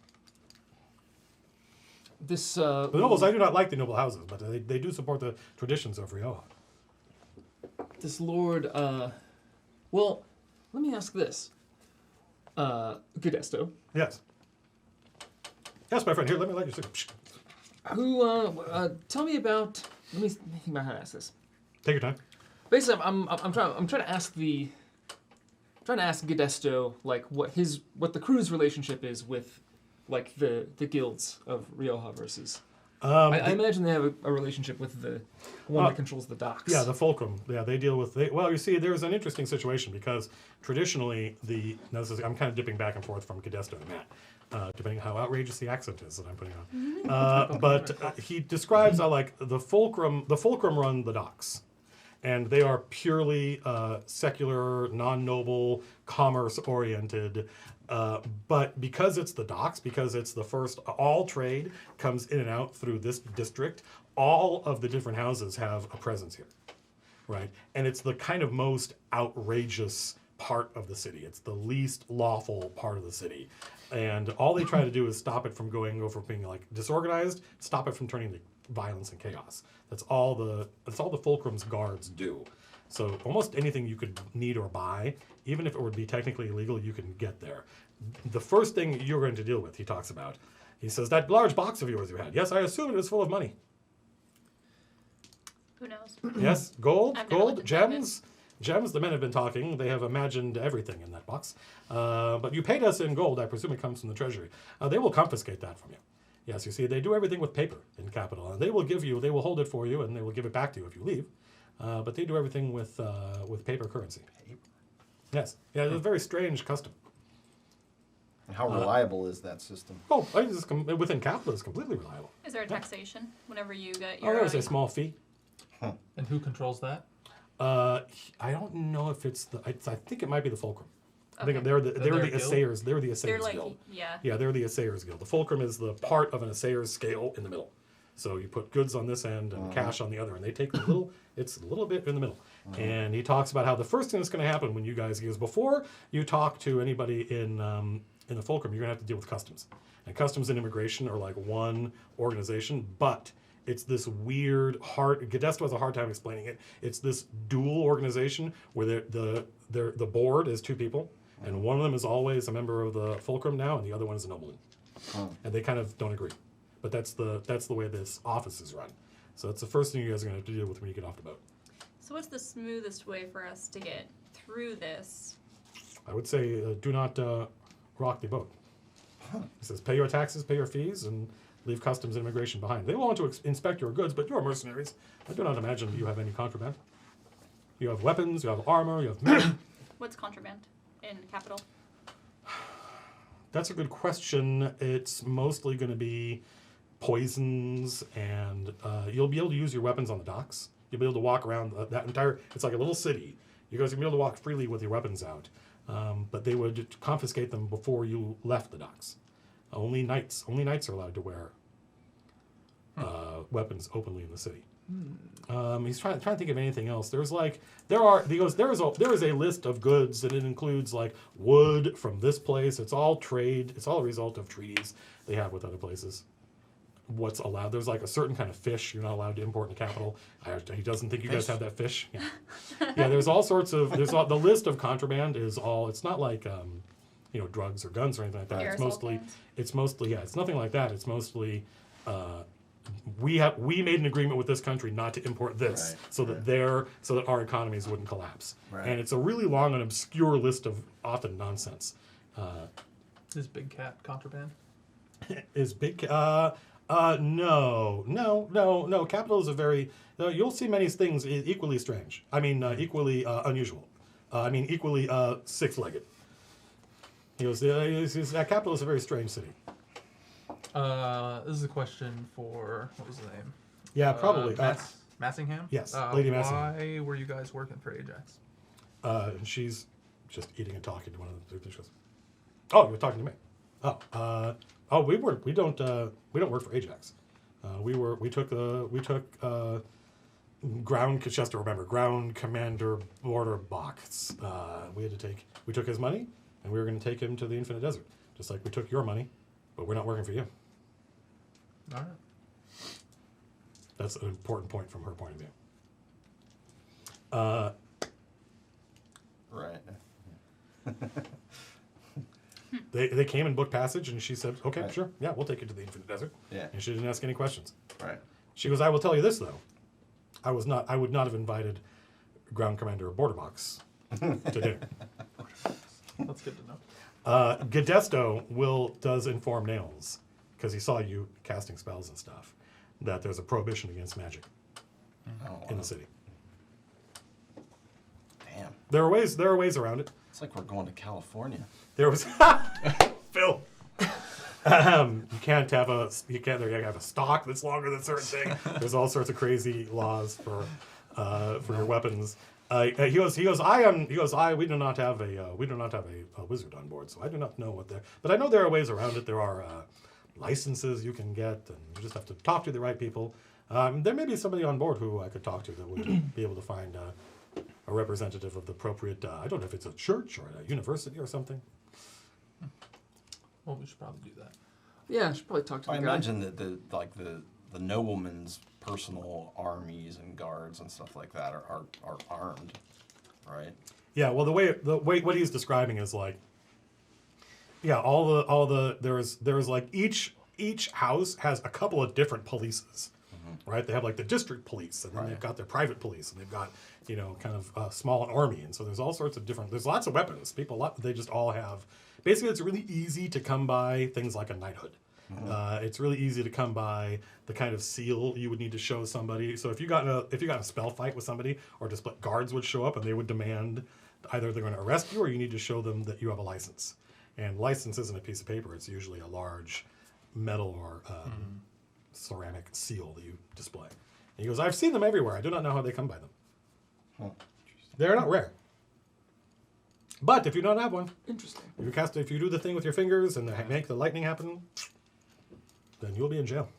The The nobles, I do not like the noble houses, but they do support the traditions of Rioja. This lord, well, let me ask this. Gidesto, Yes. Yes, my friend. Here, let me light your cigarette. tell me about, let me think about how to ask this. Take your time. Basically, I'm trying to ask Gidesto like what the crew's relationship is with like the guilds of Rioja versus. I imagine they have a relationship with the one that controls the docks. Yeah, the Fulcrum. Yeah, they deal with. Well, you see, there's an interesting situation because traditionally I'm kind of dipping back and forth from Gidesto to Matt, depending on how outrageous the accent is that I'm putting on. But he describes how like the Fulcrum run the docks. And they are purely secular, non-noble, commerce-oriented. But because it's the docks, because it's the first, all trade comes in and out through this district, all of the different houses have a presence here, right? And it's the kind of most outrageous part of the city. It's the least lawful part of the city. And all they try to do is stop it from going over being like disorganized, stop it from turning to violence and chaos. That's all the Fulcrum's guards do. So almost anything you could need or buy, even if it would be technically illegal, you can get there. The first thing you're going to deal with, he talks about, he says, that large box of yours you had. Yes, I assume it was full of money. Who knows? Yes, gold, I've never looked inside gems. Gems, the men have been talking. They have imagined everything in that box. But you paid us in gold. I presume it comes from the treasury. They will confiscate that from you. Yes, you see, they do everything with paper in Capital. And they will hold it for you, and they will give it back to you if you leave. But they do everything with paper currency. Yes. Yeah, it's a very strange custom. And how reliable is that system? Oh, within capital, it's completely reliable. Is there a taxation whenever you get Oh, your? there's a small fee. And who controls that? I don't know if it's the. I think it might be the Fulcrum. I think Okay. they're the They're a guild? assayers. They're the They're assayers like, guild. yeah. Yeah, they're the assayers guild. The Fulcrum is the part of an assayer's scale in the middle. So you put goods on this end and cash on the other, and they take a little. It's a little bit in the middle. And he talks about how the first thing that's going to happen when you guys use before you talk to anybody in the Fulcrum, you're going to have to deal with customs. And customs and immigration are like one organization, but it's this weird Gadesto has a hard time explaining it. It's this dual organization where the board is two people, and one of them is always a member of the Fulcrum now, and the other one is a nobleman. And they kind of don't agree. But that's the way this office is run. So that's the first thing you guys are going to have to deal with when you get off the boat. So what's the smoothest way for us to get through this? I would say do not rock the boat. He says pay your taxes, pay your fees, and leave customs and immigration behind. They will want to inspect your goods, but you're mercenaries. I do not imagine that you have any contraband. You have weapons, you have armor, you have men. What's contraband in capital? That's a good question. It's mostly going to be poisons, and you'll be able to use your weapons on the docks. You'll be able to walk around that entire. It's like a little city. You guys will be able to walk freely with your weapons out, but they would confiscate them before you left the docks. Only knights are allowed to wear weapons openly in the city. He's trying to think of anything else. There is a list of goods, and it includes like wood from this place. It's all trade. It's all a result of treaties they have with other places. What's allowed? There's like a certain kind of fish you're not allowed to import in the capital. He doesn't think you guys have that fish. Yeah, yeah. There's all sorts of. The list of contraband is all. It's not like drugs or guns or anything like that. Aerosol cans? It's mostly it's nothing like that. It's mostly. We made an agreement with this country not to import this, so that our economies wouldn't collapse. Right. And it's a really long and obscure list of often nonsense. Is Big Cat contraband? Is big? No. Capital is a very. You'll see many things equally strange. I mean, equally unusual. Equally six-legged. Capital is a very strange city. This is a question for, what was the name? Yeah, probably. Massingham? Yes, Lady Massingham. Why were you guys working for Ajax? She's just eating and talking to one of the dishes. Oh, you're talking to me. We weren't. We don't work for Ajax. We took Ground Commander Vordokov. We took his money, and we were going to take him to the Infinite Desert, just like we took your money, but we're not working for you. All right. That's an important point from her point of view. Right. They came and booked passage, and she said, "Okay, Right. sure, yeah, we'll take you to the Infinite Desert." Yeah. And she didn't ask any questions. Right. She goes, "I will tell you this though, I would not have invited Ground Commander Vordokov to dinner." That's good to know. Gadesto does inform Nails, because he saw you casting spells and stuff, that there's a prohibition against magic in the city. Damn. There are ways around it. It's like we're going to California. There was Phil. You can't have a stock that's longer than a certain thing. There's all sorts of crazy laws for your weapons. We do not have a wizard on board, so I do not know what but I know there are ways around it. There are licenses you can get, and you just have to talk to the right people. There may be somebody on board who I could talk to that would be able to find a representative of the appropriate. I don't know if it's a church or a university or something. Well, we should probably do that. Yeah, I should probably talk to I the guy. imagine that the noblemen's personal armies and guards and stuff like that are armed, right? Yeah, well, the way what he's describing is like, yeah, all the there's like each house has a couple of different polices, right? They have like the district police, and then they've got their private police, and they've got kind of a small army, and so there's all sorts of different. There's lots of weapons. They just all have. Basically, it's really easy to come by things like a knighthood. It's really easy to come by the kind of seal you would need to show somebody. So if you got in a spell fight with somebody, or just guards would show up and they would demand either they're going to arrest you or you need to show them that you have a license. And license isn't a piece of paper; it's usually a large metal or ceramic seal that you display. And he goes, "I've seen them everywhere. I do not know how they come by them. Huh. They're not rare. But if you don't have one, Interesting. if you do the thing with your fingers and make the lightning happen, then you'll be in jail."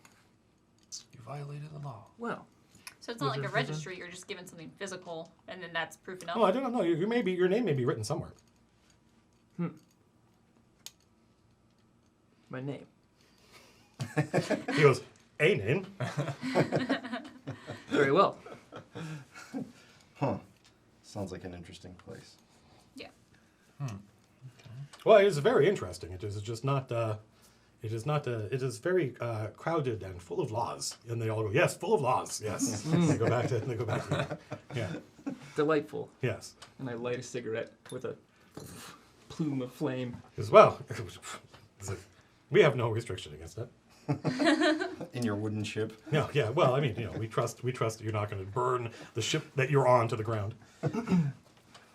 You violated the law. Well, So it's not like a Wizard registry. You're just given something physical, and then that's proof enough. Oh, I don't know. You may be, your name may be written somewhere. my name. He goes, "A name." Very well. Huh. Sounds like an interesting place. Yeah. Well, it is very interesting. It is just not. It is not. It is very crowded and full of laws. And they all go, "Yes, full of laws. Yes." They go back to. They go back to. Yeah. Delightful. Yes. And I light a cigarette with a plume of flame. As well. We have no restriction against that. In your wooden ship. No. Yeah. Well, I mean, we trust that you're not going to burn the ship that you're on to the ground.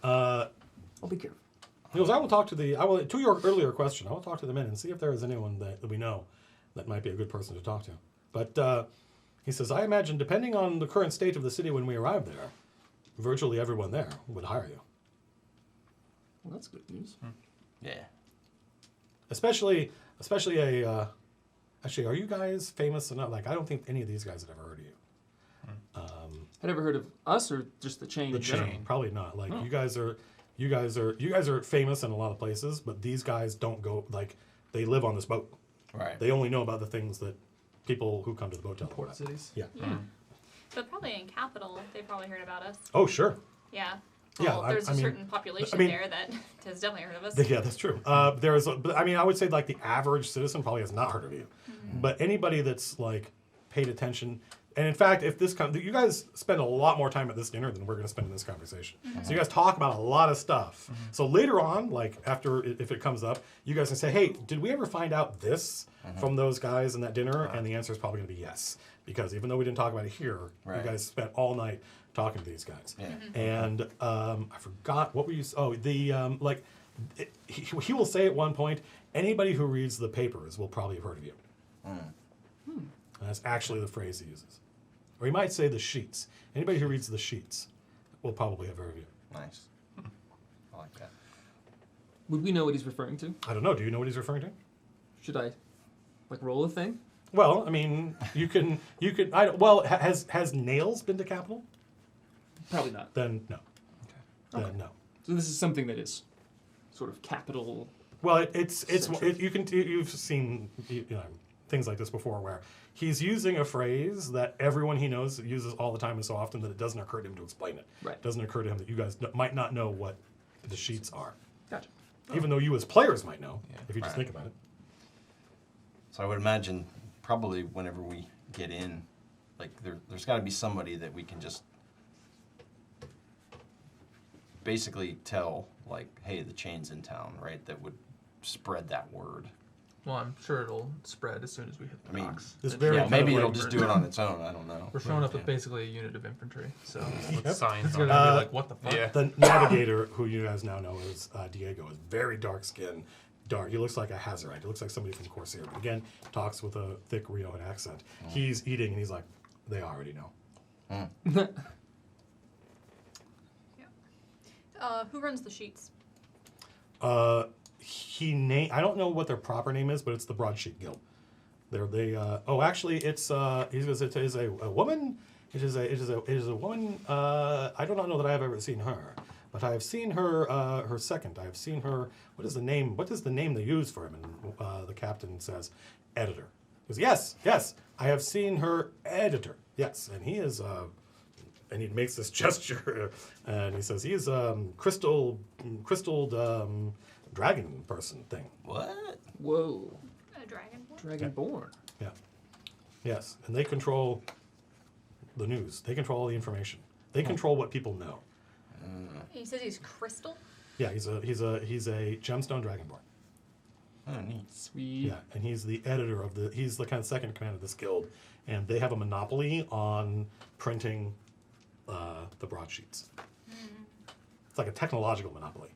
I'll be careful. He goes, to your earlier question, I will talk to the men and see if there is anyone that we know that might be a good person to talk to. But he says, I imagine, depending on the current state of the city when we arrive there, virtually everyone there would hire you. Well, that's good news. Yeah. Especially actually, are you guys famous enough? Like, I don't think any of these guys had ever heard of you. Had ever heard of us or just the chain? The in general? chain, probably not. Like, Oh. you guys are famous in a lot of places, but these guys don't go, like, they live on this boat. Right. They only know about the things that people who come to the boat tell them Port about. cities. Yeah. Yeah. But probably in Capital, they probably heard about us. Oh, sure. Yeah. Yeah, Well, I there's a mean- certain population I mean- there that has definitely heard of us. Yeah, that's true. But I mean, I would say like the average citizen probably has not heard of you, but anybody that's like paid attention, and in fact, if this you guys spend a lot more time at this dinner than we're going to spend in this conversation. So you guys talk about a lot of stuff. So later on, like after if it comes up, you guys can say, "Hey, did we ever find out this from those guys in that dinner?" And the answer is probably going to be yes, because even though we didn't talk about it here, Right. you guys spent all night talking to these guys. Yeah. And I forgot what were you? Oh, he will say at one point, anybody who reads the papers will probably have heard of you. And that's actually the phrase he uses. Or he might say the sheets. Anybody who reads the sheets will probably have heard of you. Nice. I like that. Would we know what he's referring to? I don't know. Do you know what he's referring to? Should I, like, roll a thing? Well, I mean, you can. Has Nails been to Capitol? Probably not. Then no. Then no. So this is something that is sort of capital. Well, you've seen things like this before, where he's using a phrase that everyone he knows uses all the time and so often that it doesn't occur to him to explain it. Right. It doesn't occur to him that you guys might not know what the sheets are, Gotcha. even though you as players might know if you just Right. think about it. So I would imagine probably whenever we get in, like there's got to be somebody that we can just basically tell, like, hey, the chain's in town, right? That would spread that word. Well, I'm sure it'll spread as soon as we hit the I mean, docks. this It's very Yeah, just maybe waiting it'll for just it. do it on its own. I don't know. We're showing up with Yeah. basically a unit of infantry, so Yep. Signs it's on gonna it. be like, what the fuck? Yeah. The navigator, who you guys now know as Diego, is very dark skinned. Dark. He looks like a Hazarite. He looks like somebody from Corsair. But again, talks with a thick Rioan accent. He's eating, and he's like, they already know. Who runs the sheets? I don't know what their proper name is, but it's the Broadsheet Guild. Actually, it's he goes, it is a woman. It is a woman. I do not know that I have ever seen her, but I have seen her her second. I have seen her. What is the name? What is the name they use for him? And the captain says, editor. He goes, yes. I have seen her editor. Yes, and he is. And he makes this gesture, and he says he's crystal dragon person thing. What? Whoa. A dragonborn? Dragonborn. Yeah. Yes, and they control the news. They control all the information. They control what people know. He says he's crystal. Yeah, he's a gemstone dragonborn. Oh, neat. Sweet. Yeah, and he's the editor of he's the kind of second in command of this guild, and they have a monopoly on printing the broadsheets. It's like a technological monopoly.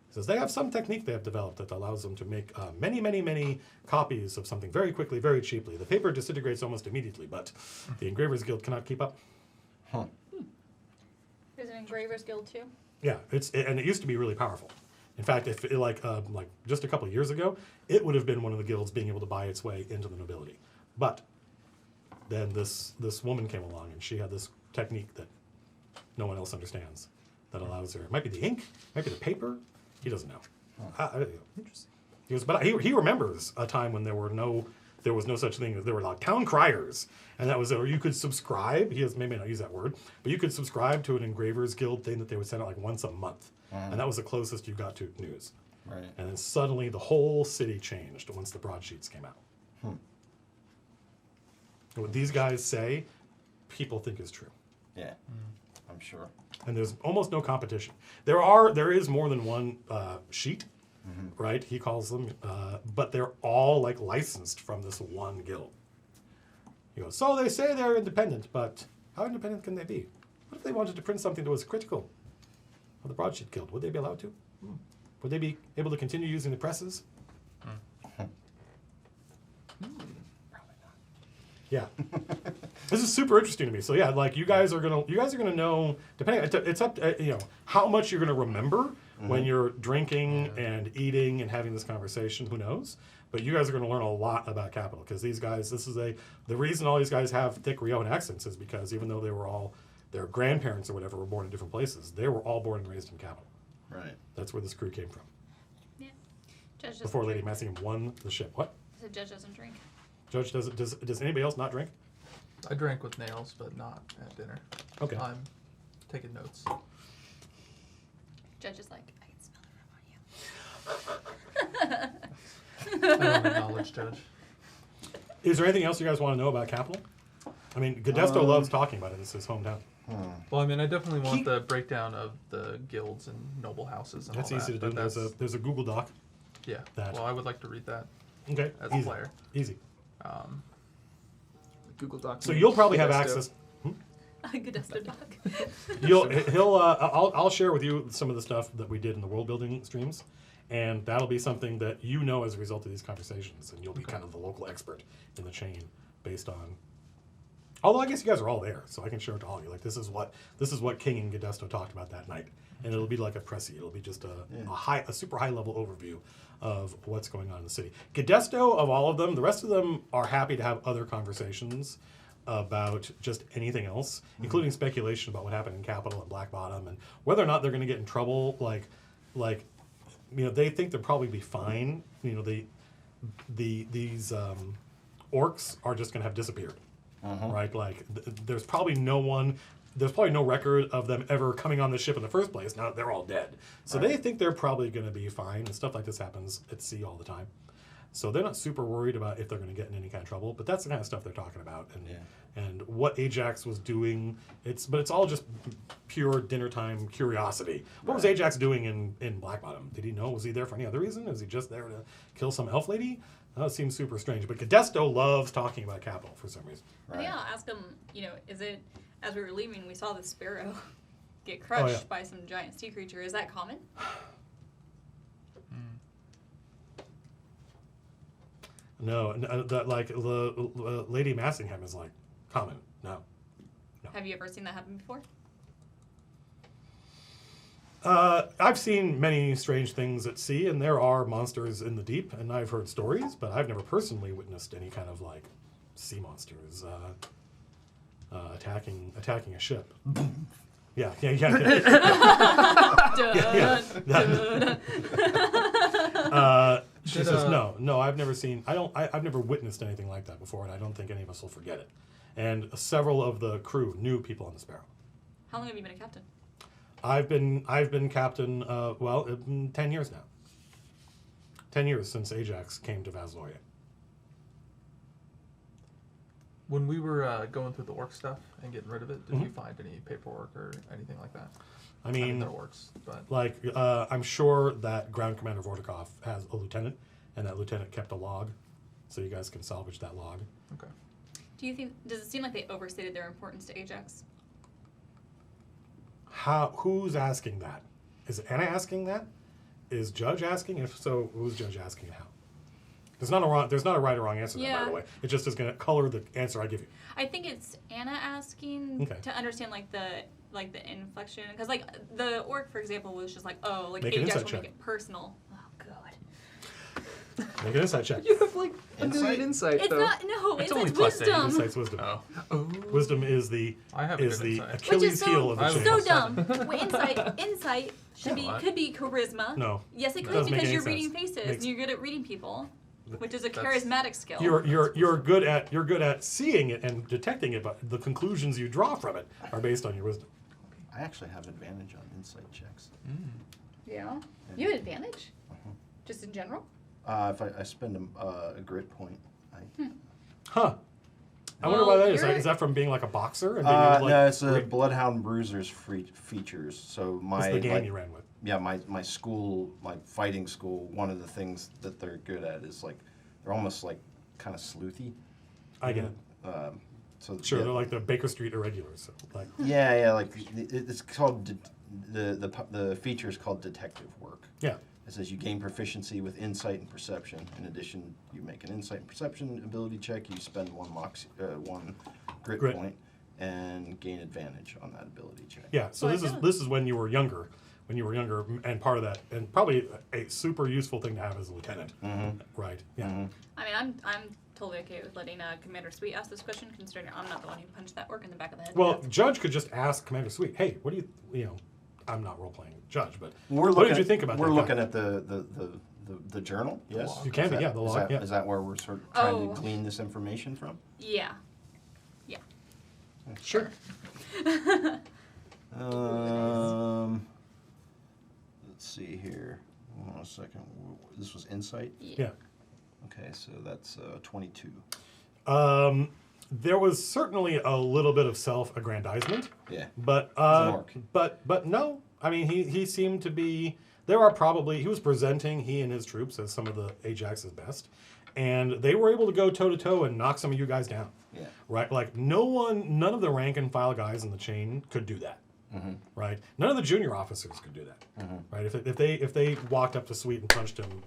He says they have some technique they have developed that allows them to make many copies of something very quickly, very cheaply. The paper disintegrates almost immediately, but the Engravers Guild cannot keep up. Huh. There's an Engravers Guild too. Yeah, and it used to be really powerful. In fact, if it, like just a couple of years ago, it would have been one of the guilds being able to buy its way into the nobility. But then this woman came along, and she had this technique that no one else understands that allows her. It might be the ink, might be the paper. He doesn't know. Interesting. He goes, but he remembers a time when there was no such thing as there were like town criers, and that was where you could subscribe. He has maybe not use that word, but you could subscribe to an Engravers Guild thing that they would send out like once a month, and that was the closest you got to news. Right. And then suddenly the whole city changed once the broadsheets came out. And what these guys say, people think is true. Yeah. I'm sure. And there's almost no competition. There is more than one sheet, right? He calls them, but they're all like licensed from this one guild. He goes, so they say they're independent, but how independent can they be? What if they wanted to print something that was critical of the Broadsheet Guild? Would they be allowed to? Would they be able to continue using the presses? Yeah, this is super interesting to me. So yeah, like you guys are gonna know. Depending, it's up to how much you're gonna remember when you're drinking and eating and having this conversation. Who knows? But you guys are gonna learn a lot about capital because these guys. The reason all these guys have thick Rioan accents is because even though they were all their grandparents or whatever were born in different places, they were all born and raised in capital. Right. That's where this crew came from. Yeah. Judge doesn't Before Lady drink. Massingham won the ship. What? The judge doesn't drink. Judge, does anybody else not drink? I drank with nails, but not at dinner. Okay. I'm taking notes. Judge is like, I can smell it from on you. I don't acknowledge Judge. Is there anything else you guys want to know about capital? I mean, Godesto loves talking about it. It's his hometown. Well, I mean, I definitely want the breakdown of the guilds and noble houses and That's all easy that. to do. but There's a Google Doc. Yeah. that. Well, I would like to read that Okay. as easy. a player. Easy. Google Docs. So you'll probably have Modesto. access. Godesto dog. I'll share with you some of the stuff that we did in the world building streams, and that'll be something that you know as a result of these conversations, and you'll be kind of the local expert in the chain based on. Although I guess you guys are all there, so I can share it to all of you. Like this is what King and Godesto talked about that night, and it'll be like a pressy. It'll be just a super high level overview of what's going on in the city. Godesto, of all of them, the rest of them are happy to have other conversations about just anything else, including speculation about what happened in Capitol and Black Bottom and whether or not they're going to get in trouble. Like they think they'll probably be fine. These orcs are just going to have disappeared. Right? Like, there's probably no record of them ever coming on the ship in the first place. Now they're all dead. So they think they're probably going to be fine. And stuff like this happens at sea all the time. So they're not super worried about if they're going to get in any kind of trouble. But that's the kind of stuff they're talking about. And what Ajax was doing, it's all just pure dinner time curiosity. What was Ajax doing in Black Bottom? Did he know? Was he there for any other reason? Was he just there to kill some elf lady? That seems super strange. But Godesto loves talking about capital for some reason. I think I'll ask him, is it, as we were leaving, we saw the sparrow get crushed by some giant sea creature. Is that common? No, Lady Massingham is like common. No. Have you ever seen that happen before? I've seen many strange things at sea, and there are monsters in the deep, and I've heard stories, but I've never personally witnessed any kind of like sea monsters attacking a ship. Yeah. She says no. I've never seen. I've never witnessed anything like that before, and I don't think any of us will forget it. And several of the crew knew people on the Sparrow. How long have you been a captain? I've been captain. 10 years now. 10 years since Ajax came to Vazloria. When we were going through the orc stuff and getting rid of it, did you find any paperwork or anything like that? I mean, they're orcs, but I'm sure that Ground Commander Vordokov has a lieutenant, and that lieutenant kept a log, so you guys can salvage that log. okay. Does it seem like they overstated their importance to Ajax? Who's asking that? Is Anna asking that? is Judge asking? If so, who's Judge asking and how? There's not a right or wrong answer there, by the way. It just is going to color the answer I give you. I think it's Anna asking to understand like the inflection, because like the orc, for example, was just like, oh, like Make an Ajax insight will check. make it personal. Oh god. Make an insight check. You have like a million insight It's though. not It's it's only like plus 8. wisdom. Insight's wisdom. Oh. Wisdom is the I have a good insight. Achilles Which is heel of the I have chain. a So dumb. Wait, insight Come on. could be charisma. No. Yes, it It could doesn't make because any you're sense. reading faces. Makes- And you're good at reading people, which is a That's- charismatic skill. You're good at seeing it and detecting it, but the conclusions you draw from it are based on your wisdom. I actually have advantage on insight checks. Yeah. You have advantage? Just in general? If I spend a grit point, Huh. I wonder why Well, that is. you're- Is that from being like a boxer and being able to, like, no, it's a read- Bloodhound Bruiser's features. So my It's the game like, you ran with. yeah, my school, like fighting school, one of the things that they're good at is like they're almost like kind of sleuthy. I get it. So Sure, yeah, they're like the Baker Street irregulars. So, like, yeah, like it's called the feature is called detective work. yeah. It says you gain proficiency with insight and perception. In addition, you make an insight and perception ability check. You spend one grit Grit. point and gain advantage on that ability check. Yeah, so Well, this is when you were younger. When you were younger, and part of that, and probably a super useful thing to have as a lieutenant. Right, yeah. I mean, I'm totally okay with letting Commander Sweet ask this question, considering I'm not the one who punched that orc in the back of the head. Well, Judge could just ask Commander Sweet, hey, what do you know, I'm not role-playing Judge, but We're what did you think about that? We're guy? looking at the journal. Yes, You can Is be, that- yeah, the is log, that- yeah. Is that where we're sort of trying Oh. to glean this information from? Yeah. Sure. Let's see here. Hold on a second. This was insight. Yeah. Okay, so that's 22. There was certainly a little bit of self-aggrandizement, Yeah. but an orc. but no. I mean, he seemed to be. There are probably he was presenting he and his troops as some of the Ajax's best, and they were able to go toe to toe and knock some of you guys down. Yeah. Right, like none of the rank and file guys in the chain could do that. Right, none of the junior officers could do that. Right, if they walked up to Sweet and punched him,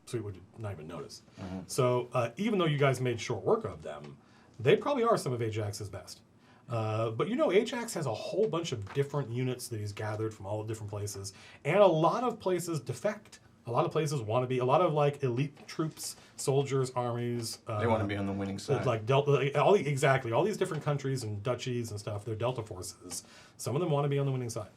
Sweet would not even notice. So even though you guys made short work of them, they probably are some of Ajax's best. But you know, Ajax has a whole bunch of different units that he's gathered from all the different places, and a lot of places defect. A lot of places want to be, a lot of like elite troops, soldiers, armies. They want to be on the winning side. Like Delta, all these different countries and duchies and stuff. They're Delta forces. Some of them want to be on the winning side,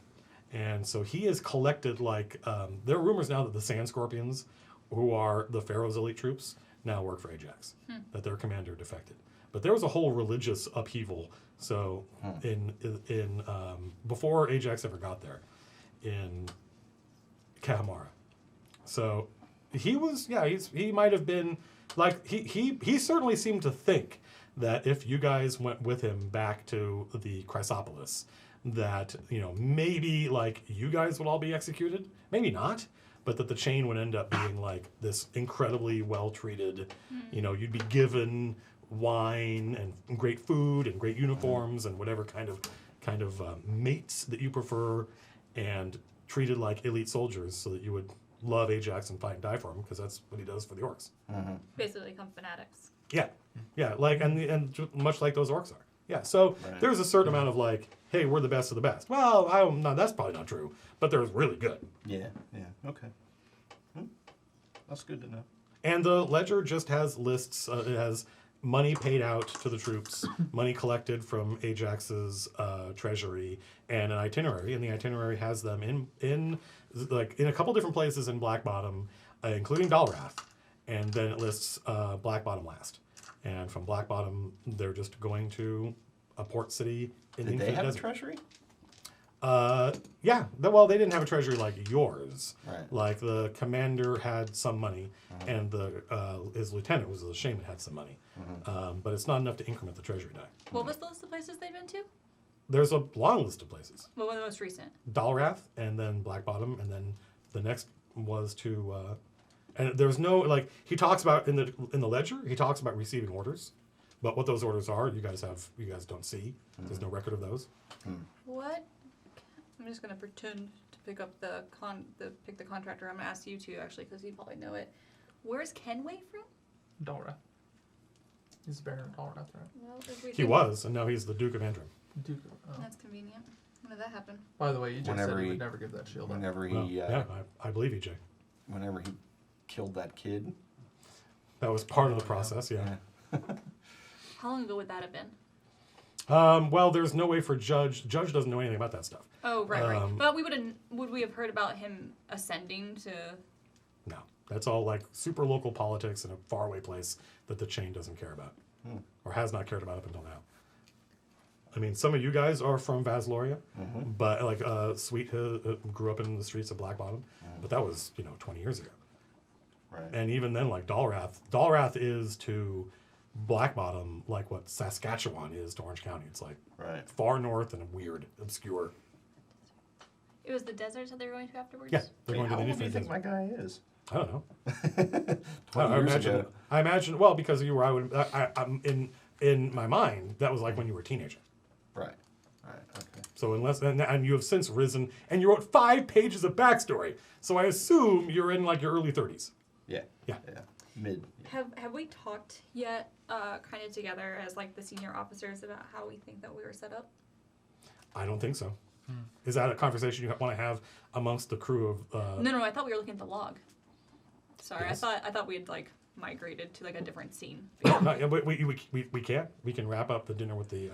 and so he has collected like. There are rumors now that the Sand Scorpions, who are the Pharaoh's elite troops, now work for Ajax. That their commander defected. But there was a whole religious upheaval. So in before Ajax ever got there, in Kahamara. So he was, he might have been like he certainly seemed to think that if you guys went with him back to the Chrysopolis, that maybe like you guys would all be executed, maybe not, but that the chain would end up being like this incredibly well treated. You'd be given wine and great food and great uniforms and whatever kind of mates that you prefer, and treated like elite soldiers, so that you would love Ajax and fight and die for him, because that's what he does for the orcs. Basically, become fanatics. Yeah, like and much like those orcs are. Yeah, so Right. there's a certain amount of like, hey, we're the best of the best. Well, no, that's probably not true, but they're really good. Yeah. Okay. That's good to know. And the ledger just has lists. It has money paid out to the troops, money collected from Ajax's treasury, and an itinerary. And the itinerary has them in a couple different places in Black Bottom, including Dalrath. And then it lists Black Bottom last. And from Black Bottom, they're just going to a port city in the Did they Infinite have a Desert. treasury? Yeah. Well, they didn't have a treasury like yours. Right. Like the commander had some money, and his lieutenant was the shaman had some money. But it's not enough to increment the treasury die. What was the list of places they've been to? There's a long list of places. What was the most recent? Dalrath, and then Black Bottom, and then the next was to. And there's no like he talks about in the ledger. He talks about receiving orders, but what those orders are, you guys don't see. There's no record of those. What? I'm just gonna pretend to pick up the contractor, I'm gonna ask you two actually because you probably know it. Where's Kenway from? Dalra. He's Baron of Dalra, right? Well, if we He do- was, and now he's the Duke of Antrim. Duke. Oh. That's convenient. When did that happen? By the way, EJ said Whenever he he- would never give that shield up. Whenever Well, he, yeah, I believe EJ. whenever he killed that kid. That was part of the process, yeah. How long ago would that have been? Well, there's no way for Judge. Judge doesn't know anything about that stuff. Oh, right. But would we have heard about him ascending to? No, that's all like super local politics in a faraway place that the chain doesn't care about, or has not cared about up until now. I mean, some of you guys are from Vasloria, but like Sweet grew up in the streets of Black Bottom, but that was 20 years ago. Right. And even then, like Dalrath is to Black Bottom like what Saskatchewan is to Orange County. It's like Right. far north and weird, obscure. It was the deserts that they were going to afterwards. Yeah, they're Wait, going to how the old do you Newfoundland think Desert. my guy is? I don't know. 20 years ago. I imagine. Well, because you were, I'm in my mind that was like when you were a teenager. Right. Right. Okay. So and you have since risen, and you wrote 5 pages of backstory. So I assume you're in like your early 30s. Yeah. Yeah. Yeah. Mid. Have we talked yet, kind of together as like the senior officers about how we think that we were set up? I don't think so. Is that a conversation you want to have amongst the crew of? No, I thought we were looking at the log. Sorry, Yes. I thought we had like migrated to like a different scene. No, yeah, we can. We can wrap up the dinner with the.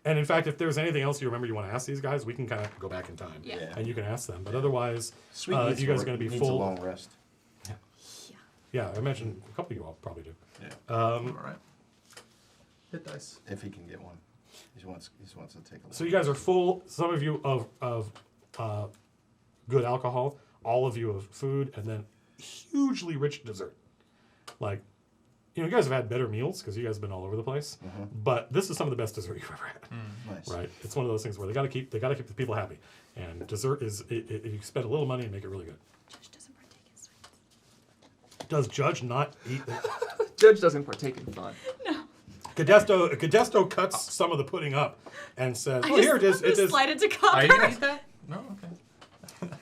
And in fact, if there's anything else you remember you want to ask these guys, we can kind of go back in time. Yeah. Yeah. And you can ask them. But otherwise, Sweet. you needs guys are work- going to be needs full. a long rest. Yeah, I imagine a couple of you all probably do. Yeah. All right. Hit dice. If he can get one. He wants to take a look. So you guys are full. Some of you of good alcohol. All of you of food, and then hugely rich dessert. Like, you guys have had better meals because you guys have been all over the place. But this is some of the best dessert you've ever had. Nice. Right? It's one of those things where they got to keep the people happy. And dessert is you spend a little money and make it really good. Judge doesn't partake in sweets. Does Judge not eat? Judge doesn't partake in fun. Cadesto cuts some of the pudding up and says, "Oh, here it is. It is." Slide it to Are you copper. gonna eat that? No. Okay.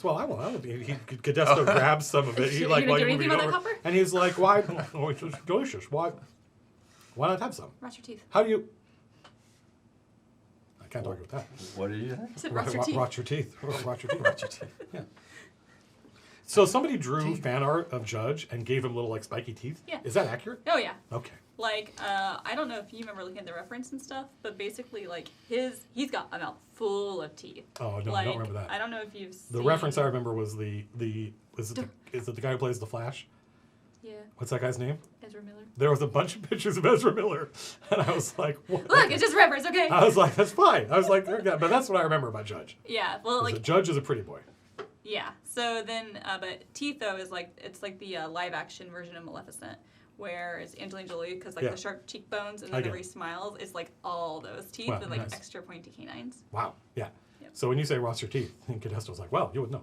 Well, I will. Cadesto grabs some of it. You gonna while do you're anything moving about that over, copper? and he's like, "Why? Oh, it's delicious. Why not have some? Rot your teeth. How do you?" I can't argue with that. What did you say? I said rot your teeth. Rot your teeth. Rot your teeth. Rot your teeth. Yeah. So somebody drew fan art of Judge and gave him little like spiky teeth. Yeah. Is that accurate? Oh yeah. Okay. Like, I don't know if you remember looking at the reference and stuff, but basically, like, he's got a mouth full of teeth. Oh no, like, I don't remember that. I don't know if you've The seen... reference I remember was is it the guy who plays the Flash? Yeah, What's that guy's name? Ezra Miller. There was a bunch of pictures of Ezra Miller, and I was like, what? Look, it's just reference, okay? I was like, that's fine. I was like, yeah, but that's what I remember about Judge. Yeah, well, like, Judge is a pretty boy. yeah. So then, but Teeth, though, is like, it's like the live-action version of Maleficent, where it's Angelina Jolie, because, like, Yeah. the sharp cheekbones, and I then get whenever he smiles, it's, like, all those teeth Wow, with, like, nice. extra pointy canines. Wow. Yeah. Yep. So when you say roster teeth, and Cadesto's like, well, you would know.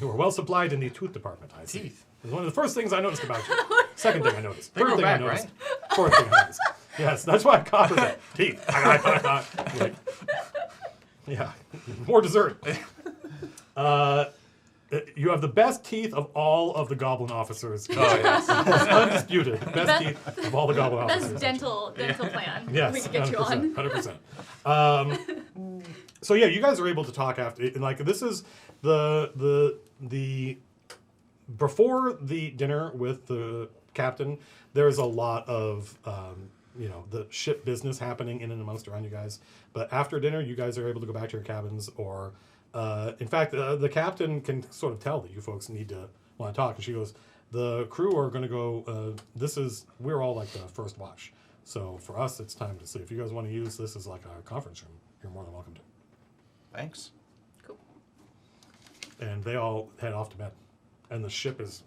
You were well supplied in the tooth department, I see. Teeth. It was one of the first things I noticed about you. Second thing I noticed. They Third grow thing back, I noticed. Fourth thing I noticed. Yes, that's why I copied it. Teeth. Like, yeah. More dessert. You have the best teeth of all of the goblin officers. Oh yes. Undisputed. Best teeth of all the goblin officers. Best dental plan Yes, we could get you on. 100%. So yeah, you guys are able to talk after, and like this is the before the dinner with the captain. There's a lot of the ship business happening in and amongst around you guys. But after dinner, you guys are able to go back to your cabins, or in fact, the captain can sort of tell that you folks want to talk, and she goes, "The crew are going to go. We're all like the first watch." So for us, it's time to sleep. If you guys want to use this as like a conference room, you're more than welcome to. Thanks. Cool. And they all head off to bed. And the ship is...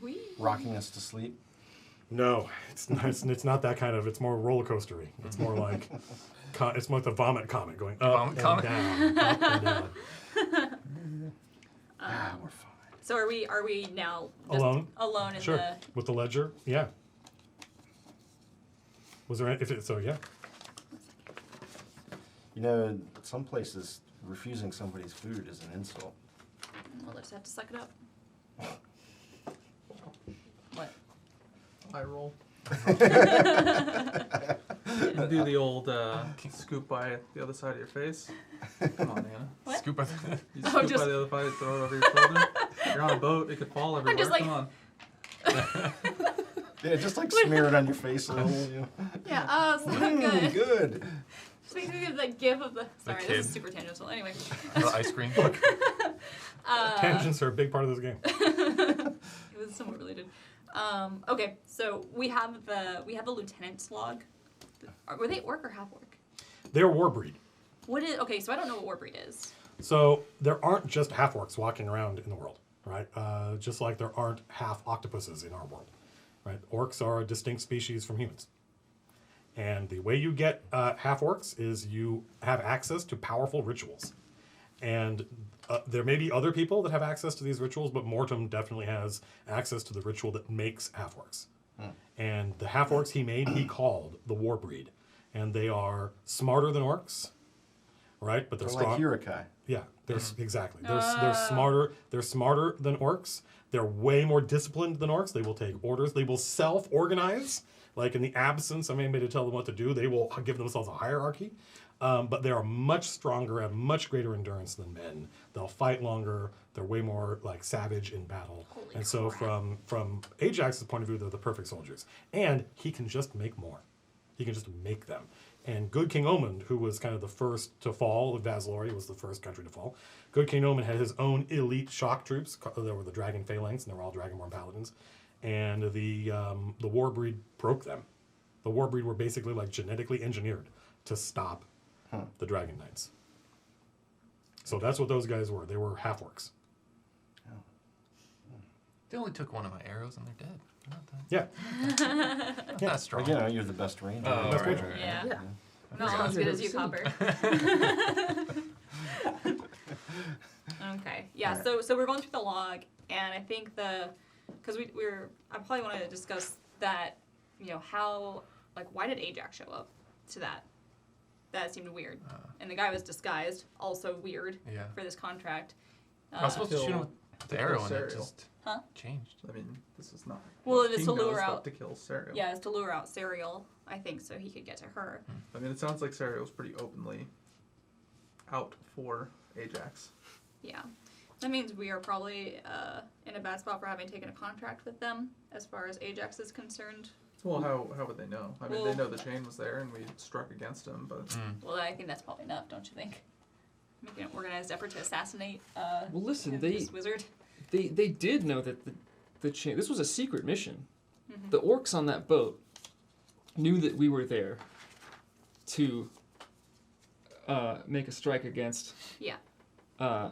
Whee! Rocking us to sleep. No, it's not that kind of... It's more roller coastery. It's more like... it's more like the vomit comet going up Vomit and comet? down. Up and down. We're fine. So are we now just Alone? alone in Sure. the... With the ledger? Yeah. Was there... So, yeah. You know, some places refusing somebody's food is an insult. We'll just have to suck it up. What? I roll. Do the old scoop by the other side of your face. Come on, Anna. What? Scoop up. You Oh, scoop just- by the other side, throw it over your shoulder. You're on a boat, it could fall everywhere. just like- Come on. Yeah, just like smear it on your face a little. You know. Yeah, oh, it's so good. Good. Just makes me think of the gif of the. Sorry, this is kid. super tangential. Anyway. The ice cream. Tangents are a big part of this game. It was somewhat related. Okay, so we have the lieutenant's log. Were they orc or half orc? They're Warbreed. What is okay? So I don't know what warbreed is. So there aren't just half orcs walking around in the world, right? Just like there aren't half octopuses in our world, right? Orcs are a distinct species from humans. And the way you get half orcs is you have access to powerful rituals. And there may be other people that have access to these rituals, but Mortem definitely has access to the ritual that makes half orcs. And the half orcs he made, he called the Warbreed. And they are smarter than orcs, right? But they're They're strong. like Hurakai. Yeah, exactly. They're smarter. They're smarter than orcs. They're way more disciplined than orcs. They will take orders. They will self-organize. Like in the absence of anybody to tell them what to do, they will give themselves a hierarchy. But they are much stronger, have much greater endurance than men. They'll fight longer. They're way more like savage in battle. Holy and so from Ajax's point of view, they're the perfect soldiers. And he can just make more. He can just make them. And Good King Omund, who was kind of the first to fall, Vaslori was the first country to fall. Good King Omund had his own elite shock troops. There were the Dragon Phalanx, and they were all Dragonborn paladins. And the Warbreed broke them. The Warbreed were basically like genetically engineered to stop the Dragon Knights. So that's what those guys were. They were half orcs. They only took one of my arrows and they're dead. They're Yeah. not that strong. Again, you're the best ranger. Oh, That's right, good. right, right. Yeah. I Not forgot. as good as you, Copper. Okay. Yeah. Alright. So we're going through the log, and I think because I probably want to discuss that. You know how why did Ajax show up to that? That seemed weird. And the guy was disguised, also weird Yeah. for this contract. I was supposed to shoot him with the kill arrow and it Serial. just Huh? changed. I mean, this is not. Well, what it is King to lure knows, but out- to kill Serial. Yeah, it's to lure out Serial, I think, so he could get to her. I mean, it sounds like Serial's pretty openly out for Ajax. Yeah. That means we are probably in a bad spot for having taken a contract with them, as far as Ajax is concerned. Well, how would they know? I mean, Well- they know the chain was there and we struck against him, but Well, I think that's probably enough, don't you think? Making an organized effort to assassinate Well, listen, this wizard. they did know that the chain. This was a secret mission. Mm-hmm. The orcs on that boat knew that we were there to make a strike against. Yeah. I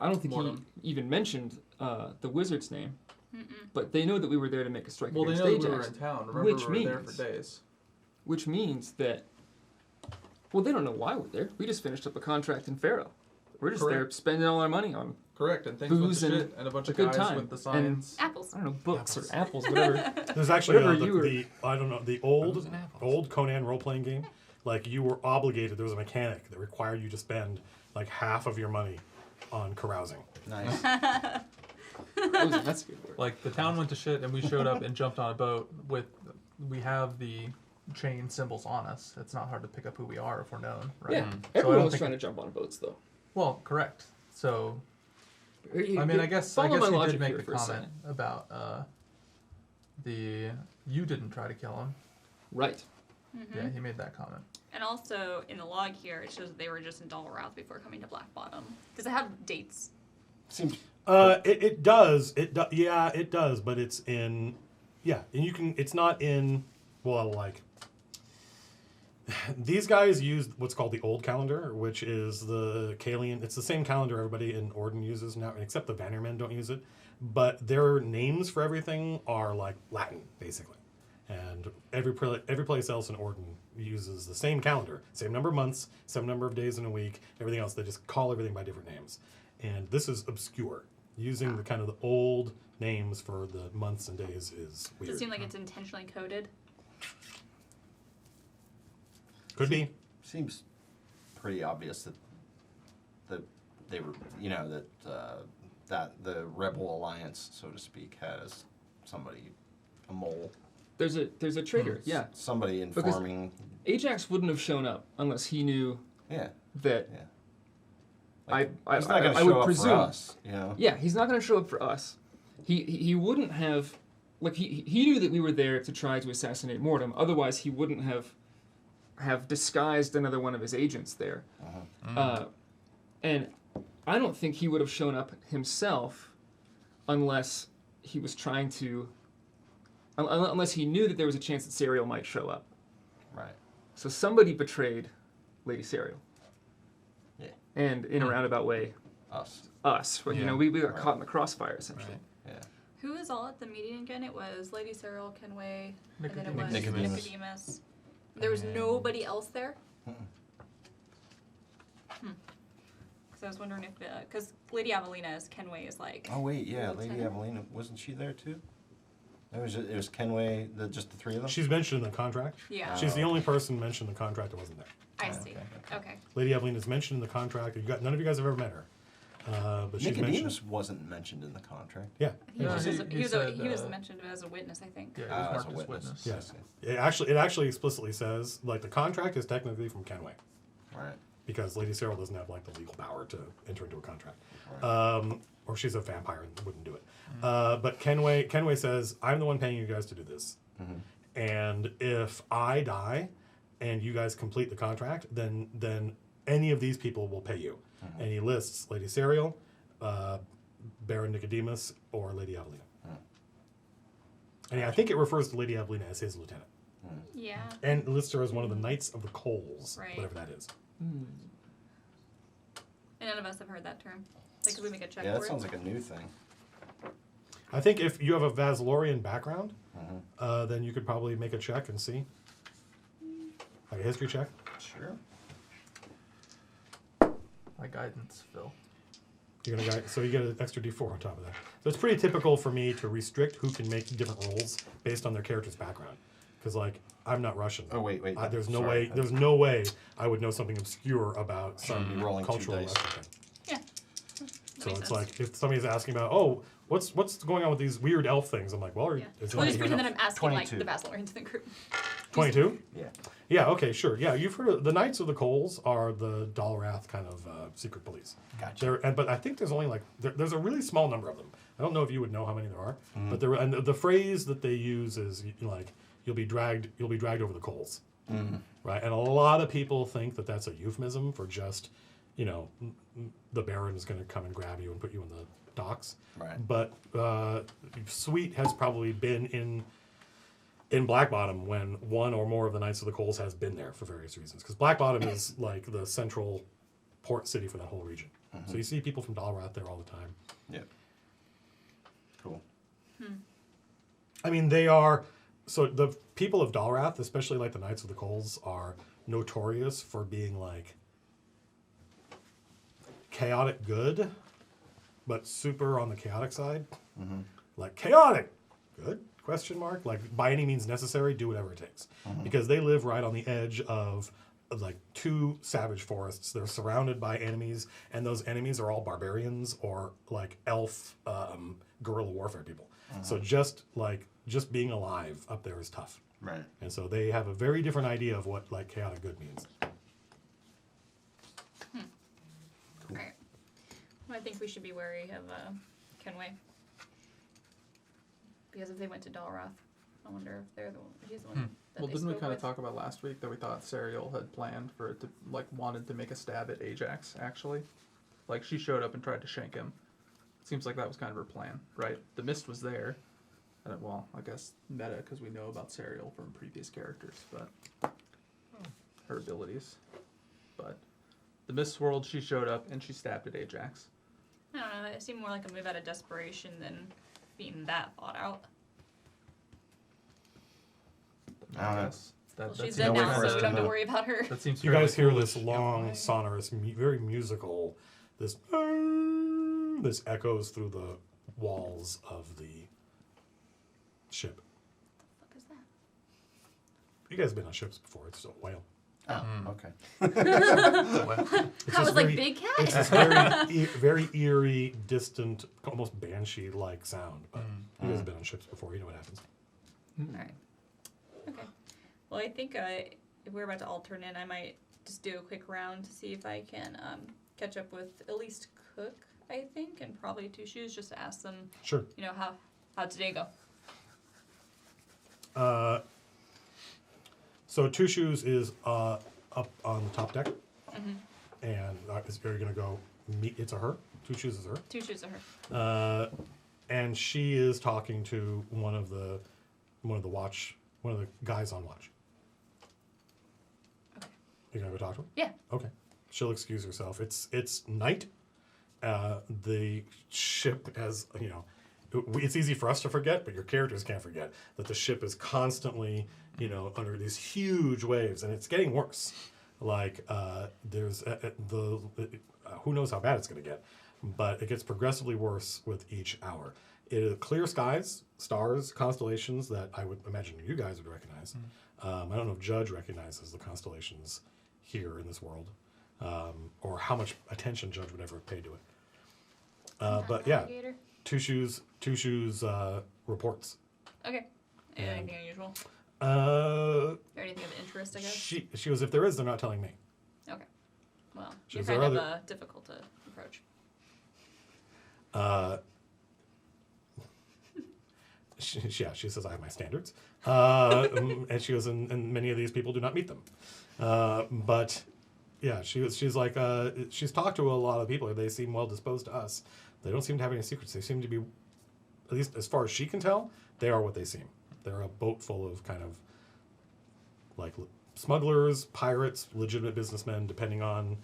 don't think Mortem. he even mentioned the wizard's name, Mm-mm. but they know that we were there to make a strike well, they against know that we Ajax, were in town. Remember, which we were there for means- days. which means that. Well, they don't know why we're there. We just finished up a contract in Pharaoh. We're just there Correct. spending all our money on, Correct, and things went Booze to and shit, and a bunch a of good guys time. with the And- signs. Apples. I don't know, books Apples. or apples, whatever. There's actually Whatever you were- the Booze and apples. old Conan role-playing game. Like you were obligated. There was a mechanic that required you to spend like half of your money on carousing. Nice. That's a good word. Like, the town went to shit, and we showed up and jumped on a boat with... We have the chain symbols on us. It's not hard to pick up who we are if we're known, right? Yeah, So I everyone don't was think trying to jump on boats, though. Well, correct. So, I mean, I guess Follow my you logic did make here the for a comment second. about you didn't try to kill him. Right. Mm-hmm. Yeah, he made that comment. And also, in the log here, it shows that they were just in Dalrath before coming to Black Bottom. Because they have dates. Seems It does. Yeah, it does. But it's in. Yeah, and you can. It's not in. Well, like. These guys used what's called the old calendar, which is the Kalian. It's the same calendar everybody in Orden uses now, except the Vanir men don't use it. But their names for everything are like Latin, basically. And every place else in Orden uses the same calendar, same number of months, same number of days in a week, everything else. They just call everything by different names. And this is obscure. Using the kind of the old names for the months and days is Does weird. it seem like it's intentionally coded? Could be. seems pretty obvious that they were, you know, that the Rebel Alliance, so to speak, has somebody, a mole. There's a traitor, yeah. Somebody Because- informing. Ajax wouldn't have shown up unless he knew Yeah. that. Yeah. I He's not going to I show would up presume. for us, you know. Yeah, he's not going to show up for us. He wouldn't have, like he knew that we were there to try to assassinate Mortem. Otherwise, he wouldn't have disguised another one of his agents there. And I don't think he would have shown up himself unless he was trying to, unless he knew that there was a chance that Serial might show up. Right. So somebody betrayed Lady Serial. Yeah. And in a roundabout way, Us. us. But, you Yeah. know, we got Right. caught in the crossfire, essentially. Right. Yeah. Who was all at the meeting again? It was Lady Cyril, Kenway, and then it was Nicodemus. Nicodemus. There was And- nobody else there? Mm-mm. Because I was wondering if, because Lady Avelina is Kenway is like, Oh wait, yeah, Lady Lieutenant? Evelina, wasn't she there too? It was Kenway, just the three of them. She's mentioned in the contract. yeah, She's the only person mentioned in the contract that wasn't there. I Oh, see. okay. Okay. Lady Evelyn is mentioned in the contract. None of you guys have ever met her. But she's mentioned. Nicodemus wasn't mentioned in the contract. Yeah. He No, was, he- just, he he was, said, he was uh, mentioned as a witness, I think. Yeah, Ah, he as was a marked as witness. witness. Yes. It actually explicitly says like the contract is technically from Kenway Right. because Lady Cyril doesn't have like the legal power to enter into a contract, Right. or she's a vampire and wouldn't do it. But Kenway says I'm the one paying you guys to do this, and if I die and you guys complete the contract, then any of these people will pay you. And he lists Lady Serial, Baron Nicodemus, or Lady Evelina. And I think it refers to Lady Evelina as his lieutenant. Yeah. And lists her as one of the Knights of the Coals, Right. whatever that is. And none of us have heard that term. Like, could we make a check Yeah, for that it? sounds like a new thing. I think if you have a Vaslorian background, then you could probably make a check and see. Like a history check. Sure. My guidance, Phil. You're gonna so you get an extra D4 on top of that. So it's pretty typical for me to restrict who can make different roles based on their character's background, because like I'm not Russian. Oh wait. There's no sorry. way. There's no way I would know something obscure about Shouldn't some be rolling two cultural dice. Russian thing. Yeah. So That makes it's sense. like if somebody's asking about, oh, what's going on with these weird elf things? I'm like, well, Yeah. is Well, it just pretend that I'm asking 22. like the Vaslorians in the group. 22? Yeah. Yeah. Okay. Sure. Yeah. You've heard of, the Knights of the Coals are the Dalrath kind of secret police. Gotcha. But I think there's only like there's a really small number of them. I don't know if you would know how many there are, Mm-hmm. but there and the phrase that they use is like you'll be dragged over the coals, Mm-hmm. right? And a lot of people think that that's a euphemism for just the Baron is going to come and grab you and put you in the docks. Right. But Sweet has probably been in Black Bottom when one or more of the Knights of the Coals has been there for various reasons. Because Black Bottom is like the central port city for that whole region. So you see people from Dalrath there all the time. Yeah. Cool. I mean, they are. So the people of Dalrath, especially like the Knights of the Coals, are notorious for being like chaotic good, but super on the chaotic side. Like chaotic good? Question mark. Like by any means necessary, do whatever it takes, because they live right on the edge of like two savage forests. They're surrounded by enemies, and those enemies are all barbarians or like elf guerrilla warfare people. So just being alive up there is tough. Right. And so they have a very different idea of what like chaotic good means. Alright. Well, I think we should be wary of Kenway. Because if they went to Dalrath, I wonder if they're the one, he's the one that Well, they didn't we spoke kind of with. talk about last week that we thought Serial had planned for it to, like, wanted to make a stab at Ajax, actually? Like, she showed up and tried to shank him. Seems like that was kind of her plan, right? The mist was there. And well, I guess meta, because we know about Serial from previous characters, but her abilities. But the mist swirled, she showed up, and she stabbed at Ajax. I don't know, it seemed more like a move out of desperation than being that thought out. I don't know. guess that, Well, that she's seems dead no way now, for so us we to don't have to know. worry about her. That seems You fairly guys hear foolish. this long, sonorous, very musical, this echoes through the walls of the ship. What the fuck is that? You guys have been on ships before. It's a whale. Oh, okay. It's I was just like, very- big cat. It's this very eerie, distant, almost banshee-like sound. But you guys have been on ships before. You know what happens. All right. Okay. Well, I think if we're about to alternate, I might just do a quick round to see if I can catch up with at least Cook, I think, and probably Two Shoes, just to ask them, Sure. you know, how'd today go? So Two Shoes is up on the top deck, and is Barry gonna go meet? It's a her. Two Shoes is her. Two Shoes are her. And she is talking to one of the guys on watch. Okay. You gonna go talk to him? Yeah. Okay. She'll excuse herself. It's night. The ship has, you know, it's easy for us to forget, but your characters can't forget that the ship is constantly, you know, under these huge waves, and it's getting worse. Like there's who knows how bad it's going to get, but it gets progressively worse with each hour. It is clear skies, stars, constellations that I would imagine you guys would recognize. I don't know if Judge recognizes the constellations here in this world, or how much attention Judge would ever have paid to it. But yeah, Alligator. Two Shoes reports. Okay. And- Anything unusual? Uh, Or anything of interest, I guess? she goes, if there is, they're not telling me. Okay. Well, She's you're there kind of other- difficult to approach. She says I have my standards, and she goes, and many of these people do not meet them. But yeah, she's like, she's talked to a lot of people. They seem well disposed to us. They don't seem to have any secrets. They seem to be, at least as far as she can tell, they are what they seem. They're a boat full of kind of like smugglers, pirates, legitimate businessmen, depending on,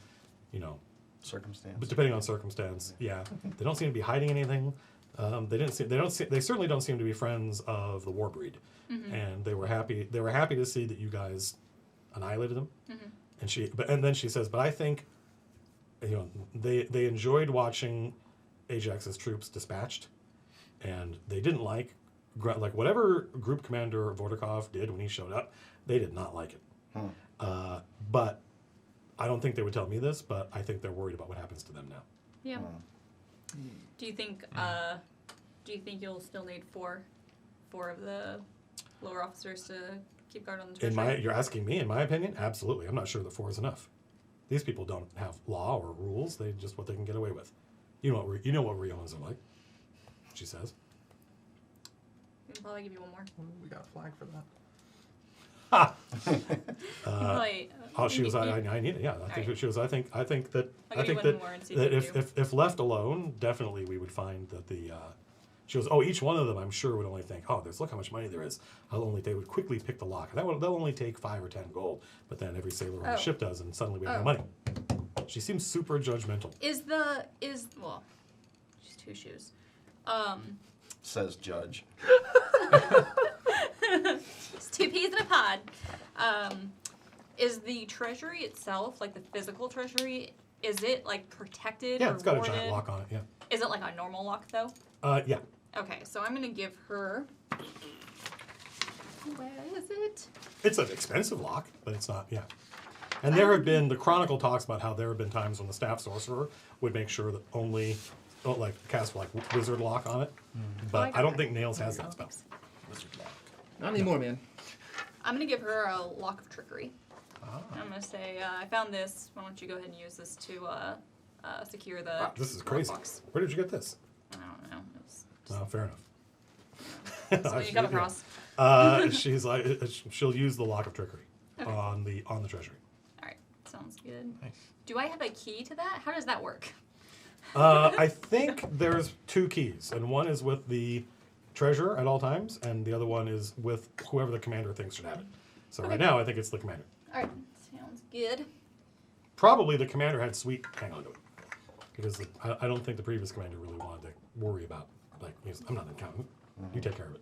you know, Circumstance. but depending on circumstance. Yeah, they don't seem to be hiding anything. They certainly don't seem to be friends of the Warbreed, and they were happy. They were happy to see that you guys annihilated them. And then she says, but I think, you know, they enjoyed watching Ajax's troops dispatched, and they didn't like whatever Group Commander Vordokov did when he showed up. They did not like it. But I don't think they would tell me this, but I think they're worried about what happens to them now. Yeah. Do you think you'll still need four of the lower officers to keep guard on the treasury? You're asking me, in my opinion, absolutely. I'm not sure that 4 is enough. These people don't have law or rules. They just what they can get away with. You know what Rionas are like. She says. We can probably give you one more. We got a flag for that. She was. I need it. Yeah, I think Alright. she was. I think that. I'll I give you think one that, more and see that what you if left alone, definitely we would find that the. She goes, oh, each one of them, I'm sure, would only think, oh, look how much money there is. They would quickly pick the lock. They'll only take 5 or 10 gold, but then every sailor on the ship does, and suddenly we have no money. She seems super judgmental. Well, she's Two Shoes. Says Judge. It's 2 peas in a pod. Is the treasury itself, like the physical treasury, is it like protected? Yeah, or it's got a warded? giant lock on it. Yeah. Is it like a normal lock though? Yeah. Okay, so I'm gonna give her. Where is it? It's an expensive lock, but it's not. Yeah. And there have been, the Chronicle talks about how there have been times when the staff sorcerer would make sure that only, cast wizard lock on it. But I don't think Nails has that spell. Wizard lock. Not anymore, man. I'm gonna give her a lock of trickery. I'm gonna say, I found this. Why don't you go ahead and use this to secure the. Wow, this is crazy. lockbox. Where did you get this? I don't know. It was just Oh, fair enough. that's what you come across. She's like, she'll use the lock of trickery Okay. on the treasury. All right, sounds good. Nice. Do I have a key to that? How does that work? I think there's 2 keys, and one is with the treasurer at all times, and the other one is with whoever the commander thinks should have it. So right now, I think it's the commander. All right, sounds good. Probably the commander had Sweet hang on to it, because I don't think the previous commander really wanted to worry about, I'm not an accountant. You take care of it.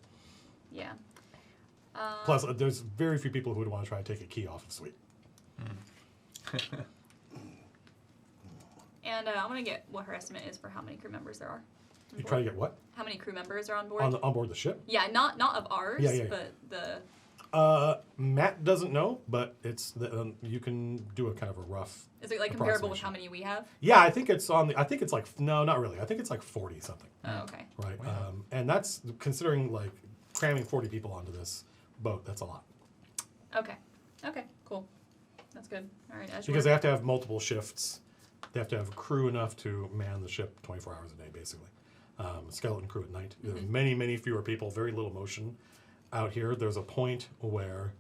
Yeah. Plus, there's very few people who would want to try to take a key off of Sweet. And I'm gonna get what her estimate is for how many crew members there are. You try to get what? How many crew members are on board? On board the ship? Yeah, not of ours, Yeah. but the Matt doesn't know, but it's you can do a kind of a rough. Is it like comparable with approximation. how many we have? Yeah, I think it's on the. I think it's like no, not really. I think it's like 40 something. Oh, okay. Right. And that's considering like cramming 40 people onto this boat. That's a lot Okay. Okay. Cool. That's good. All right. As you because they were. have to have multiple shifts. They have to have a crew enough to man the ship 24 hours a day, basically. Skeleton crew at night. There are many fewer people. Very little motion out here. There's a point where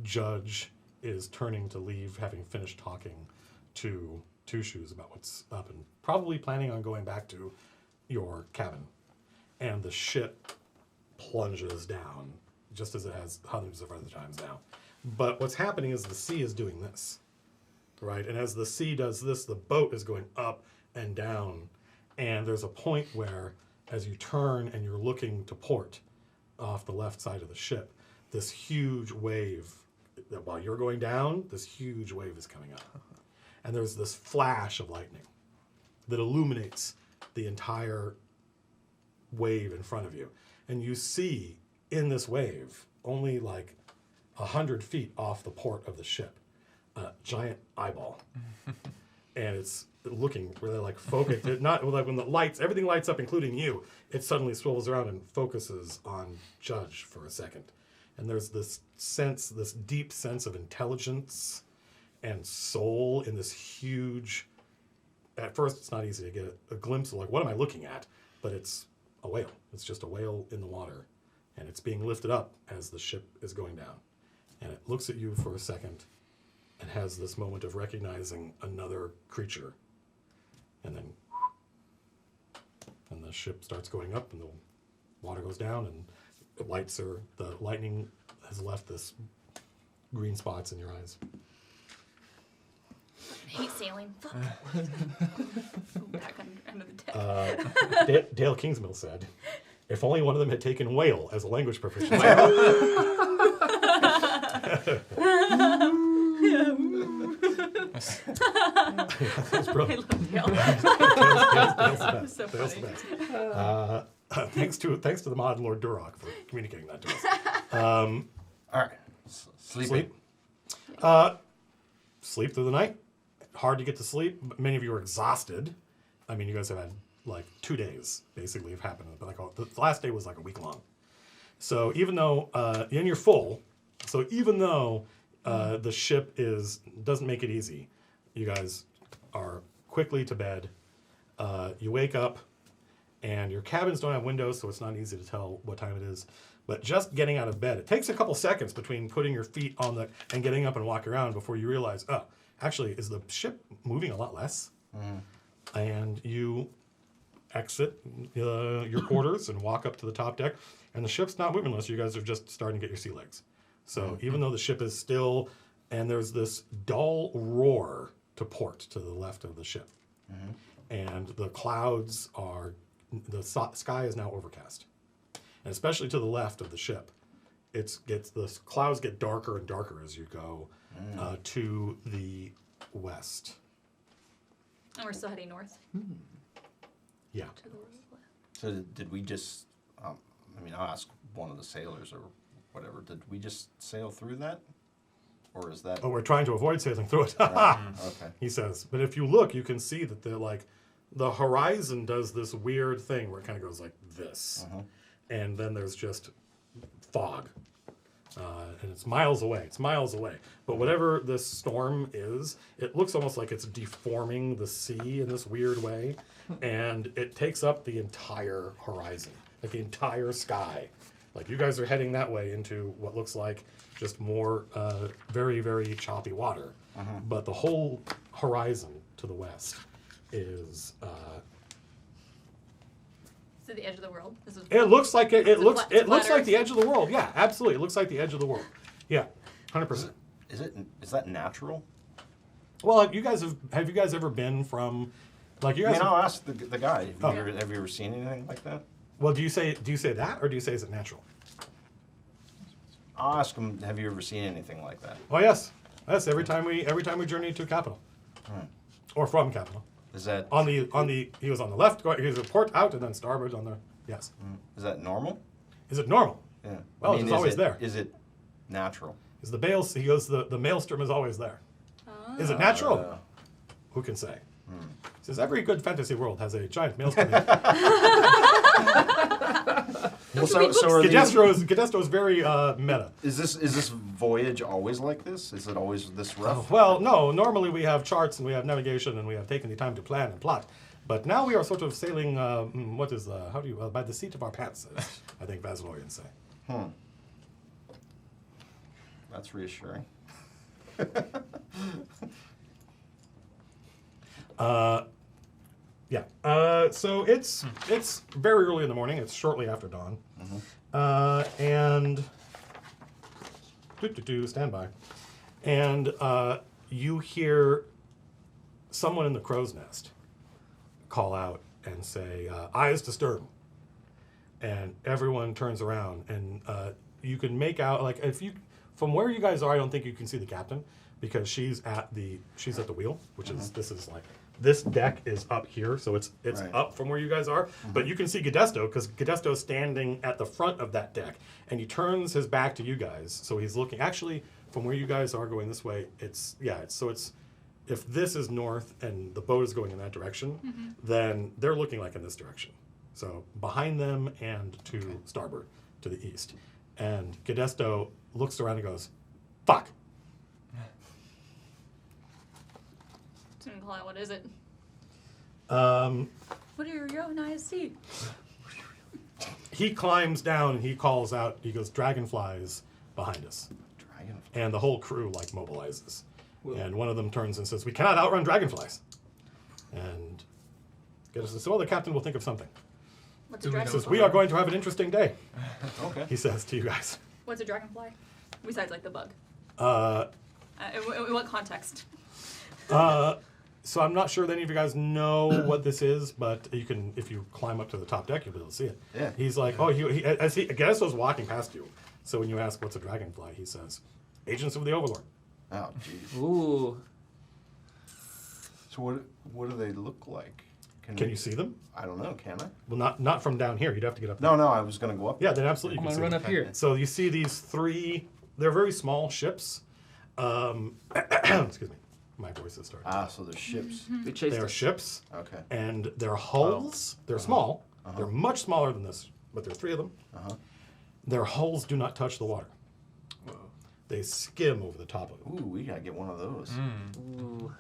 Judge is turning to leave, having finished talking to Two Shoes about what's up, and probably planning on going back to your cabin. And the ship plunges down, just as it has hundreds of other times now. But what's happening is the sea is doing this, right? And as the sea does this, the boat is going up and down. And there's a point where, as you turn and you're looking to port off the left side of the ship, this huge wave, that while you're going down, this huge wave is coming up. And there's this flash of lightning that illuminates the entire wave in front of you. And you see in this wave, only like 100 feet off the port of the ship, a giant eyeball. And it's looking really like focused. Not like when the lights, everything lights up, including you, it suddenly swivels around and focuses on Judge for a second. And there's this sense, this deep sense of intelligence and soul in this huge. At first, it's not easy to get a glimpse of like, what am I looking at? But it's a whale. It's just a whale in the water, and it's being lifted up as the ship is going down. And it looks at you for a second and has this moment of recognizing another creature. And then the ship starts going up and the water goes down and the lightning has left this green spots in your eyes. I hate sailing. Fuck. Back under the deck. Dale Kingsmill said, if only one of them had taken whale as a language proficiency. That's I brilliant. love Dale. Dale's the best. So Dale's the funny. best. Thanks to the mod Lord Durok for communicating that to us. All right. Sleeping. Sleep. Sleep through the night. Hard to get to sleep. Many of you are exhausted. I mean, you guys have had like 2 days basically have happened, but like the last day was like a week long. So even though and you're full, so even though the ship doesn't make it easy, you guys are quickly to bed. You wake up, and your cabins don't have windows, so it's not easy to tell what time it is. But just getting out of bed, it takes a couple seconds between putting your feet on and getting up and walking around before you realize, oh, actually, is the ship moving a lot less? And you exit your quarters and walk up to the top deck, and the ship's not moving unless you guys are just starting to get your sea legs. So even though the ship is still, and there's this dull roar to port to the left of the ship, and the clouds the sky is now overcast, and especially to the left of the ship, the clouds get darker and darker as you go to the west. And we're still heading north. Yeah. To the west. So did we just? I'll ask one of the sailors or whatever. Did we just sail through that, or is that? Oh, we're trying to avoid sailing through it. Right. Okay. He says. But if you look, you can see that the horizon does this weird thing where it kind of goes like this, and then there's just fog, and it's miles away. It's miles away. But whatever this storm is, it looks almost like it's deforming the sea in this weird way, and it takes up the entire horizon, like the entire sky. Like you guys are heading that way into what looks like just more very, very choppy water. But the whole horizon to the west is To the edge of the world. This is it looks like it looks flat like Earth. the edge of the world. Yeah, absolutely. It looks like the edge of the world. Yeah, 100%. Is that natural? Well, have you guys ever been from like you guys I'll ask the guy. Oh. Have you ever seen anything like that? Well, do you say that or do you say is it natural? I'll ask him. Have you ever seen anything like that? Oh yes. Yes, every time we journey to capital. Or from capital. Is that he was on the left, he was a port out and then starboard on the yes. Is that normal? Is it normal? Yeah. Well, it's always there. Is it Natural. Is he goes, the maelstrom is always there. Is it natural? Who can say? He says, every good fantasy world has a giant maelstrom. Well, so are these, Gedestro is very meta. is this voyage always like this? Is it always this rough? Well, no. Normally we have charts and we have navigation and we have taken the time to plan and plot. But now we are sort of sailing. By the seat of our pants? I think Vasilorians say. That's reassuring. Yeah. So it's very early in the morning. It's shortly after dawn. And stand by. And you hear someone in the crow's nest call out and say, "Eyes to stern." And everyone turns around, and you can make out, like, from where you guys are, I don't think you can see the captain because she's at the wheel, which is this deck is up here, so it's Right. up from where you guys are. But you can see Gedesto because Gedesto's standing at the front of that deck, and he turns his back to you guys, so he's looking. Actually, from where you guys are going this way, it's if this is north and the boat is going in that direction, then they're looking like in this direction. So behind them and to starboard, to the east. And Gedesto looks around and goes, "Fuck." Someone call out, what is it? What do your own eyes see? He climbs down and he calls out, he goes, "Dragonflies behind us." Dragonfly. And the whole crew mobilizes. Whoa. And one of them turns and says, "We cannot outrun dragonflies." And Gedesto says, "Well, the captain will think of something." What's a He dragonfly? says, "We are going to have an interesting day," Okay. he says to you guys. What's a dragonfly? Besides, like, the bug. Uh, In what context? So I'm not sure that any of you guys know what this is, but you can, if you climb up to the top deck, you'll be able to see it. Yeah. He's like, Gedesto's walking past you. So when you ask what's a dragonfly, he says, "Agents of the Overlord." Oh, jeez. Ooh. So what do they look like? Can you see them? I don't know. Can I? Well, not from down here. You'd have to get up. No, I was gonna go up. Yeah, then absolutely I'm you can gonna see run them. up here. So you see these three. They're very small ships. Excuse me, my voice is starting. Ah, so they're ships. They chased They're us. ships, Okay. and their hulls. They're small. They're much smaller than this, but there are three of them. Their hulls do not touch the water. Whoa. They skim over the top of it. Ooh, we gotta get one of those. Ooh.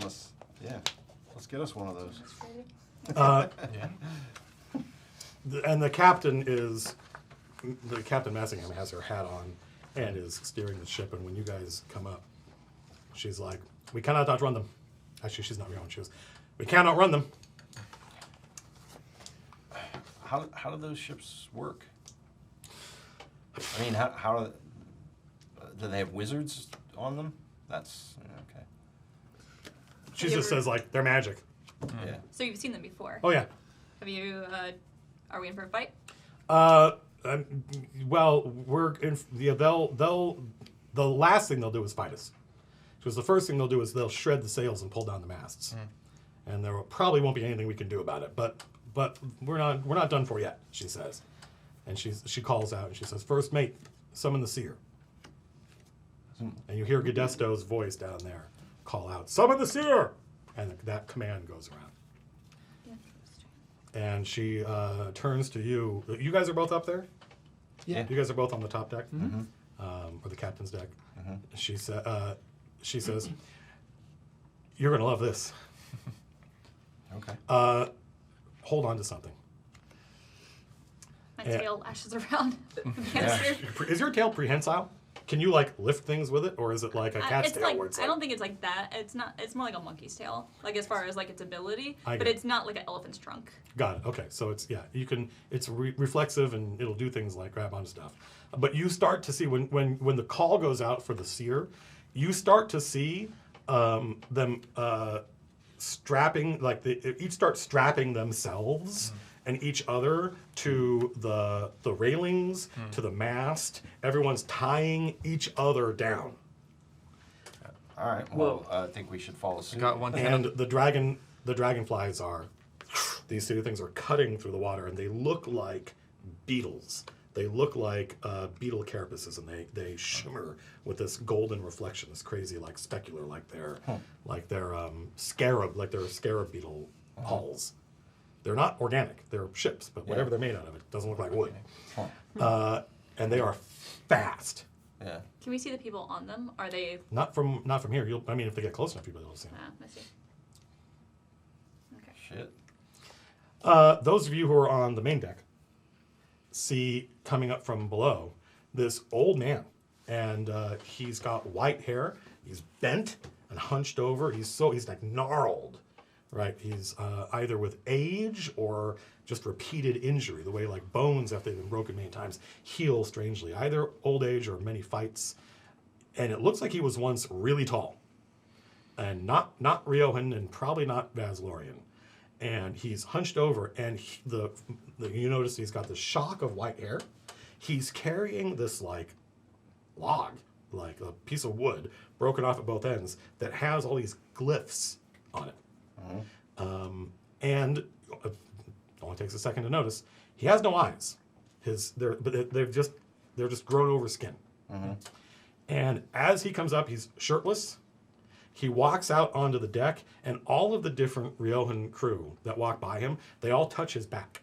Let's get us one of those. And the captain Massingham has her hat on and is steering the ship. And when you guys come up, she's like, "We cannot outrun them." Actually, she's not going. She goes, "We can't outrun them." How do those ships work? I mean, how do they have wizards on them? That's okay. She Have you just ever- says like, "They're magic." Yeah. So you've seen them before. Oh yeah. Have you, are we in for a fight? Well, we're in. Yeah, they'll. The last thing they'll do is fight us. Because the first thing they'll do is they'll shred the sails and pull down the masts, and there probably won't be anything we can do about it. But we're not done for yet. She says, and she calls out and she says, "First mate, summon the seer." And you hear Gedesto's voice down there call out, "Summon the seer!" And that command goes around. And she turns to you. You guys are both up there? Yeah. You guys are both on the top deck? Or the captain's deck. She says, "You're going to love this. Okay. Hold on to something." My Yeah. tail lashes around the Yeah. canister. Is your tail prehensile? Can you like lift things with it, or is it like a cat's It's tail like, where it's I like, don't think it's like that. It's not. It's more like a monkey's tail, like as far as like its ability. I But get it. it's not like an elephant's trunk. Got it. Okay, so it's you can. It's reflexive and it'll do things like grab onto stuff. But you start to see when the call goes out for the seer, you start to see them strapping each start strapping themselves and each other to the railings, to the mast. Everyone's tying each other down. All right. Well, I think we should follow suit. Got one And hand. the dragonflies these two things are cutting through the water, and they look like beetles. They look like beetle carapaces, and they shimmer with this golden reflection, this crazy like specular, like they're scarab beetle hulls. They're not organic; they're ships, but whatever they're made out of, it doesn't look like wood. And they are fast. Yeah. Can we see the people on them? Are they? Not from here. I mean, if they get close enough, you'll be able to see them. I see. Okay. Shit. Those of you who are on the main deck see coming up from below this old man, and he's got white hair. He's bent and hunched over. He's like gnarled, right? He's either with age or just repeated injury, the way like bones after they've been broken many times heal strangely, either old age or many fights. And it looks like he was once really tall, and not Riohan and probably not Vaslorian. And he's hunched over, and you notice he's got this shock of white hair. He's carrying this like log, like a piece of wood broken off at both ends that has all these glyphs on it. And it only takes a second to notice he has no eyes. They're just grown over skin. And as he comes up, he's shirtless. He walks out onto the deck, and all of the different Riohan crew that walk by him, they all touch his back.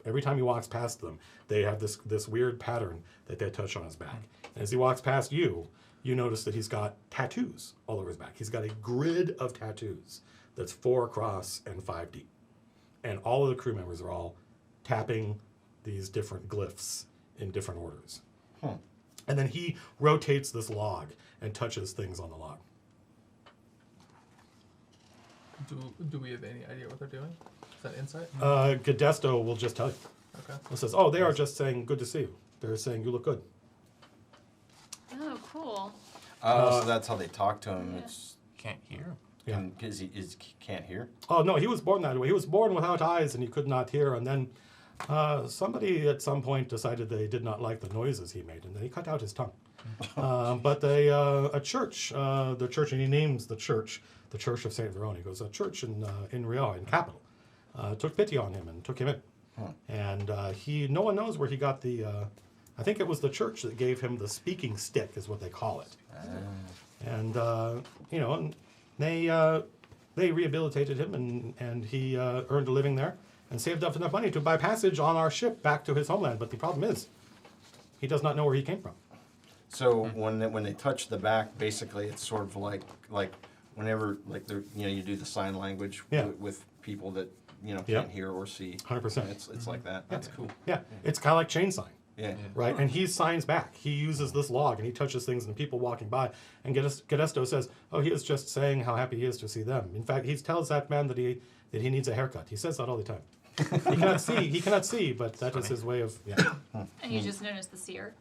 Every time he walks past them, they have this weird pattern that they touch on his back. And as he walks past you, you notice that he's got tattoos all over his back. He's got a grid of tattoos that's 4 across and 5 deep. And all of the crew members are all tapping these different glyphs in different orders. And then he rotates this log and touches things on the log. Do we have any idea what they're doing? Is that insight? Gadesto will just tell you. Okay. It says, oh, they are just saying, good to see you. They're saying, you look good. Oh, cool. So that's how they talk to him. Yeah. It's Can't hear. Yeah. because he can't hear. Oh, no, he was born that way. He was born without eyes and he could not hear. And then somebody at some point decided they did not like the noises he made, and then he cut out his tongue. But a church, the church, and he names the church of St. Verona. He goes, a church in Rio, in capital, took pity on him and took him in. And no one knows where he got the, I think it was the church that gave him the speaking stick, is what they call it. And, and they rehabilitated him, and he earned a living there and saved up enough money to buy passage on our ship back to his homeland. But the problem is, he does not know where he came from. So when they touch the back, basically it's sort of like whenever you do the sign language with people that can't hear or see. 100%. It's like that. That's cool. Yeah, it's kind of like chain sign. Yeah. Right, and he signs back. He uses this log, and he touches things, and people walking by. And Gadesto says, "Oh, he is just saying how happy he is to see them." In fact, he tells that man that he needs a haircut. He says that all the time. He cannot see, but that is his way of And you just noticed the seer?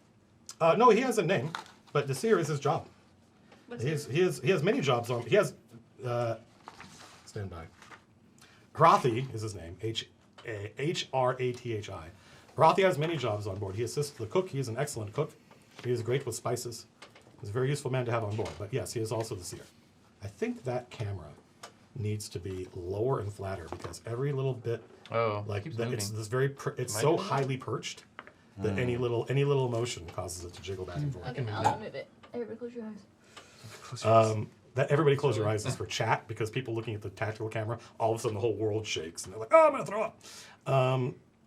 No, he has a name, but the seer is his job. What's He has many jobs on. He has stand by. Hrathi is his name. Hrathi. Hrathi has many jobs on board. He assists the cook. He is an excellent cook. He is great with spices. He's a very useful man to have on board. But yes, he is also the seer. I think that camera needs to be lower and flatter because every little bit, Keeps it's moving. this very, it's so highly perched that any little motion causes it to jiggle back and forth. Okay, I'll move it. Everybody close your eyes. That everybody close your eyes is for chat because people looking at the tactical camera, all of a sudden the whole world shakes and they're like, "Oh, I'm gonna throw up."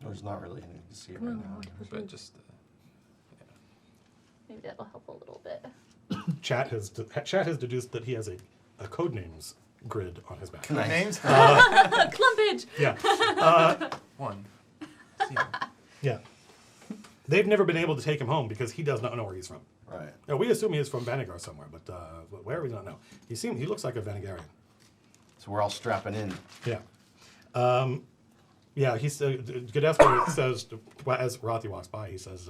There's not really anything to see Come right on, now. But just Maybe that'll help a little bit. Chat has deduced that he has a code names grid on his back. Nice. names. Clumpage! Yeah, 1. yeah. They've never been able to take him home because he does not know where he's from. Right. Now, we assume he is from Vanagar somewhere, but where we don't know. He looks like a Vanagarian. So we're all strapping in. Yeah. Yeah, Gadesto says, as Hrathi walks by, he says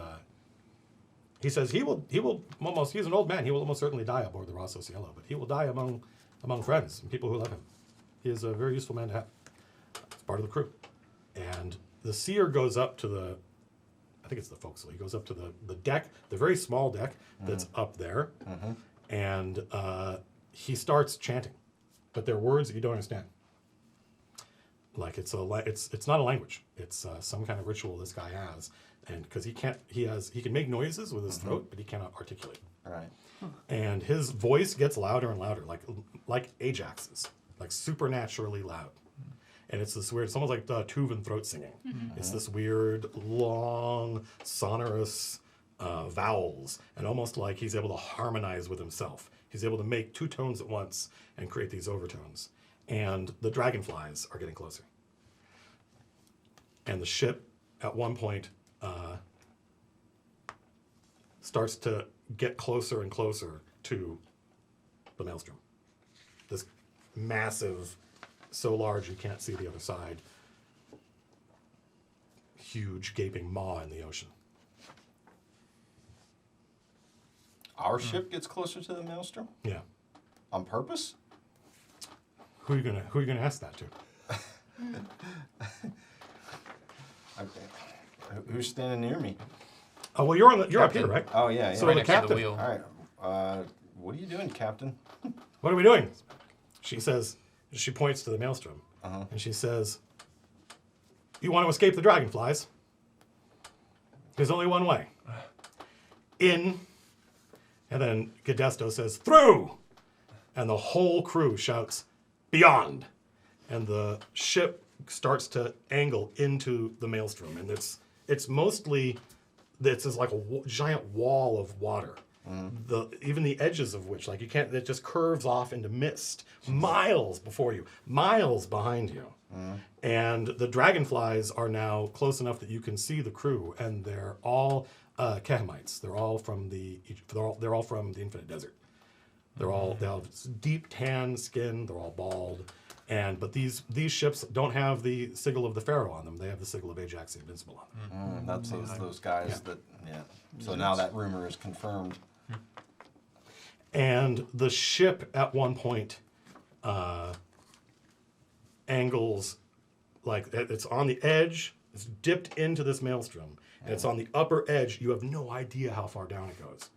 he's an old man, he will almost certainly die aboard the Rosso Cielo, but he will die among friends and people who love him. He is a very useful man to have. It's part of the crew. And the seer goes up to I think it's the forecastle. He goes up to the deck, the very small deck that's up there, and he starts chanting, but they're words that you don't understand. Like it's not a language. It's some kind of ritual this guy has and because he can make noises with his throat, but he cannot articulate. Right. And his voice gets louder and louder, like Ajax's, like supernaturally loud. And it's this weird, it's almost like Tuvan throat singing. It's this weird, long, sonorous vowels, and almost like he's able to harmonize with himself. He's able to make two tones at once and create these overtones. And the dragonflies are getting closer. And the ship, at one point, starts to get closer and closer to the maelstrom. This massive, so large you can't see the other side, huge gaping maw in the ocean. Our ship gets closer to the maelstrom Yeah. on purpose. Who are you gonna ask that to? Okay. Who's standing near me? Oh well, you're up here, Captain. right? Oh yeah. So yeah. the next to the captain. wheel. All right. What are you doing, Captain? What are we doing? She says. She points to the maelstrom, Uh-huh. and she says, "You want to escape the dragonflies? There's only one way. In." And then Gadesto says, "Through!" And the whole crew shouts, "Beyond!" And the ship starts to angle into the maelstrom. And it's mostly, it's like a giant wall of water. Even the edges of which, like you can't, it just curves off into mist, miles before you, miles behind you. And the dragonflies are now close enough that you can see the crew, and they're all Kehamites. They're all from the Infinite Desert. They have deep tan skin. They're all bald, but these ships don't have the sigil of the Pharaoh on them. They have the sigil of Ajax the Invincible on them. That's those guys that. Yeah. So now that rumor is confirmed. And the ship at one point angles, like it's on the edge, it's dipped into this maelstrom, and it's on the upper edge. You have no idea how far down it goes.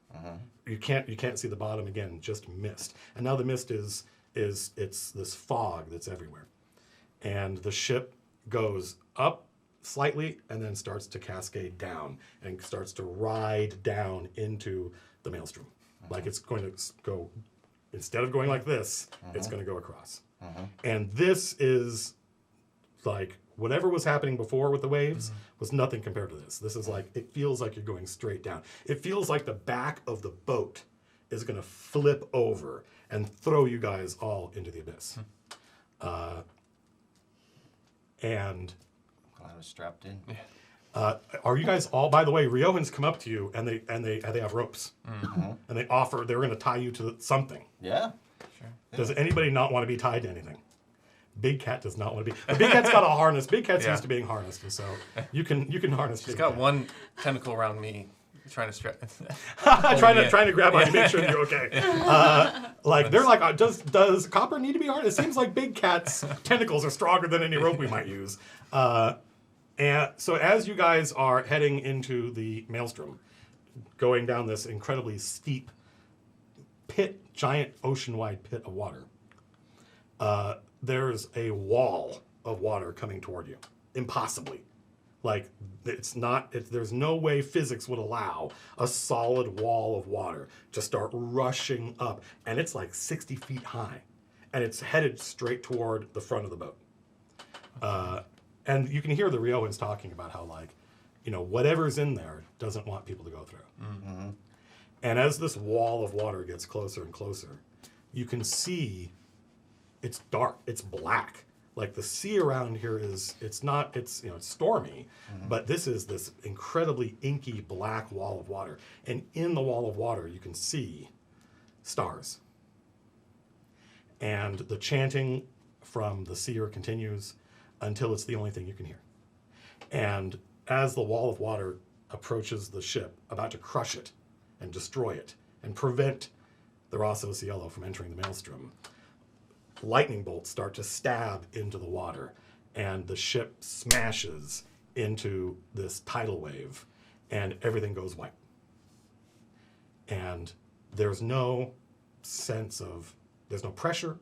You can't see the bottom again, just mist. And now the mist is this fog that's everywhere. And the ship goes up slightly and then starts to cascade down and starts to ride down into the maelstrom. Like it's going to go, instead of going like this, it's going to go across. And this is like, whatever was happening before with the waves was nothing compared to this. This is like, it feels like you're going straight down. It feels like the back of the boat is going to flip over and throw you guys all into the abyss. And Glad I was strapped in. are you guys all? By the way, Riohans come up to you and they have ropes, and they offer they're going to tie you to something. Yeah. Does anybody not want to be tied to anything? Big Cat does not want to be. The Big Cat's got a harness. Big Cat's Yeah. used to being harnessed, and so you can harness. She's Big got Cat. one tentacle around me, trying to strap. trying to grab on you, make sure you're okay. Like they're like, does Copper need to be harnessed? It seems like Big Cat's tentacles are stronger than any rope we might use. And so as you guys are heading into the maelstrom, going down this incredibly steep pit, giant ocean-wide pit of water, there's a wall of water coming toward you, impossibly. Like there's no way physics would allow a solid wall of water to start rushing up, and it's like 60 feet high, and it's headed straight toward the front of the boat. And you can hear the Riohans talking about how, like, whatever's in there doesn't want people to go through. And as this wall of water gets closer and closer, you can see it's dark, it's black. Like the sea around here it's stormy, but this is this incredibly inky black wall of water. And in the wall of water, you can see stars. And the chanting from the seer continues until it's the only thing you can hear. And as the wall of water approaches the ship, about to crush it and destroy it and prevent the Rosso Cielo from entering the maelstrom, lightning bolts start to stab into the water, and the ship smashes into this tidal wave, and everything goes white. And there's no pressure,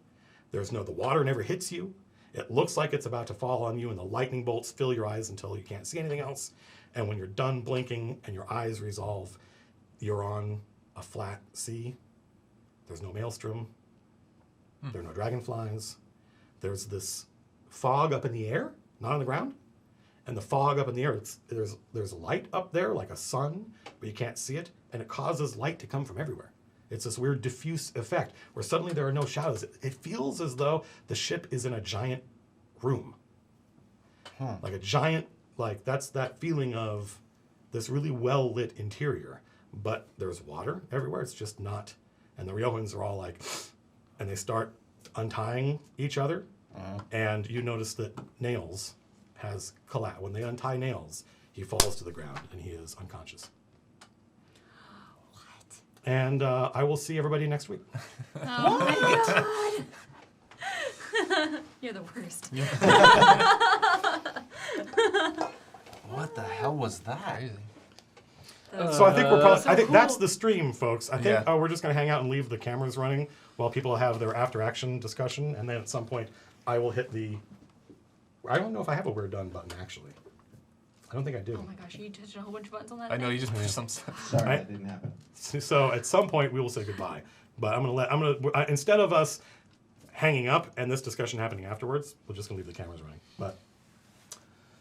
the water never hits you. It looks like it's about to fall on you, and the lightning bolts fill your eyes until you can't see anything else. And when you're done blinking and your eyes resolve, you're on a flat sea. There's no maelstrom. There are no dragonflies. There's this fog up in the air, not on the ground. And the fog up in the air, there's light up there, like a sun, but you can't see it, and it causes light to come from everywhere. It's this weird diffuse effect where suddenly there are no shadows. It feels as though the ship is in a giant room. Like a giant, like that's that feeling of this really well-lit interior, but there's water everywhere. It's just not, and the Riohans are all like, and they start untying each other, and you notice that Nails has collapsed. When they untie Nails, he falls to the ground and he is unconscious. What? And I will see everybody next week. Oh my god. You're the worst. What the hell was that? Crazy. So I think we're probably, So I think that's cool. the stream, folks. I think Yeah. we're just going to hang out and leave the cameras running while people have their after-action discussion, and then at some point I will hit the. I don't know if I have a "we're done" button actually. I don't think I do. Oh my gosh, you touched a whole bunch of buttons on that I know thing? you just pushed some stuff. Sorry, Right. that didn't happen. So at some point we will say goodbye. But instead of us hanging up and this discussion happening afterwards, we're just gonna leave the cameras running. But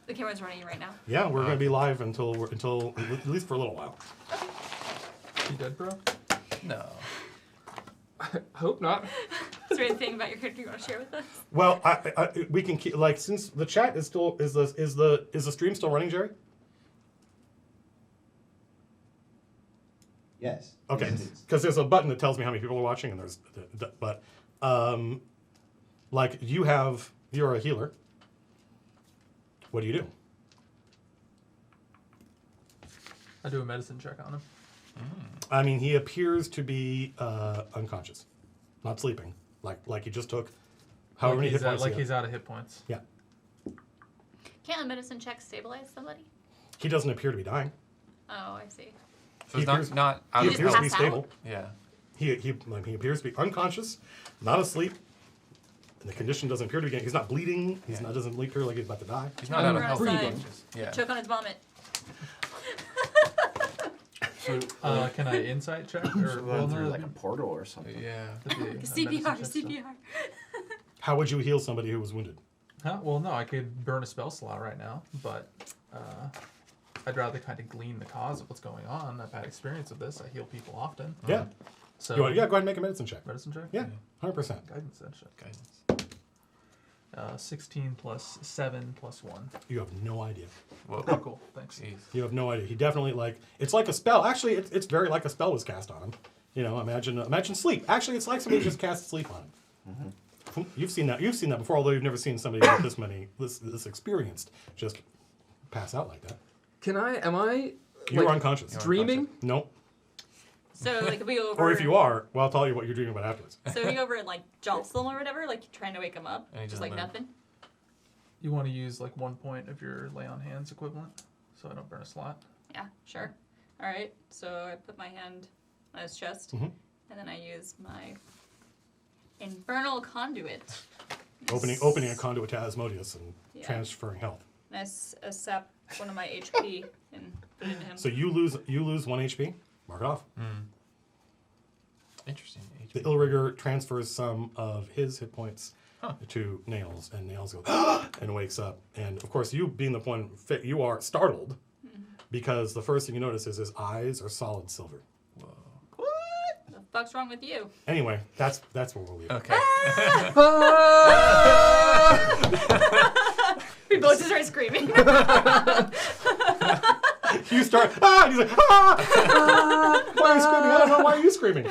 The camera's running right now. yeah, we're gonna be live until at least for a little while. You dead, bro? No. I hope not. Is there anything about your character you want to share with us? Well, we can keep like since the chat is still is the stream still running, Jerry? Yes. Okay, Yes, it is. because there's a button that tells me how many people are watching, and like you're a healer. What do you do? I do a medicine check on him. I mean, he appears to be unconscious, not sleeping. Like he just took however many hit points. he had. He's out of hit points. Yeah, Can't a medicine check stabilize somebody? he doesn't appear to be dying. Oh, I see. So He it's appears- not out He of appears to be pass out? stable. Yeah. He appears to be unconscious, not asleep, and the condition doesn't appear to be getting. He's not bleeding. He's Yeah. not doesn't appear like he's about to die. He's not out of We're health. outside. Just- Yeah. Choke on his vomit. So, Can I insight check? Or so well, through no, like a portal or something. Yeah. that'd be a medicine CPR, check still. CPR. How would you heal somebody who was wounded? Huh? Well, no, I could burn a spell slot right now, but I'd rather kind of glean the cause of what's going on. I've had experience with this. I heal people often. Yeah. So Go ahead and make a medicine check. medicine check. Yeah, 100%. Guidance check. Guidance. 16 plus 7 plus 1. You have no idea. Whoa. Oh, cool. Thanks. Jeez. You have no idea. He definitely it's like a spell. Actually, it's very like a spell was cast on him. You know, imagine sleep. Actually, it's like somebody just cast sleep on him. You've seen that. You've seen that before, although you've never seen somebody with this experienced just pass out like that. Am I You're like, unconscious. dreaming? No. So, like, if we go over... Or if you are, well, I'll tell you what you're dreaming about afterwards. So if you go over and, like, jostle him or whatever, like, trying to wake him up, And he just doesn't like move. nothing? You want to use like 1 point of your lay on hands equivalent, so I don't burn a slot. Yeah, sure. All right, so I put my hand on his chest, Mhm. and then I use my infernal conduit. Opening a conduit to Asmodeus and Yeah. transferring health. And I sap one of my HP and put it into him. So you lose 1 HP. Mark it off. Interesting. The Illrigger transfers some of his hit points to Nails, and Nails goes and wakes up. And of course, you being the point, you are startled because the first thing you notice is his eyes are solid silver. The fuck's wrong with you? Anyway, that's where we'll leave. it. Okay. We both just start screaming. You start and he's like, ah! Why are you screaming? I don't know. Why are you screaming?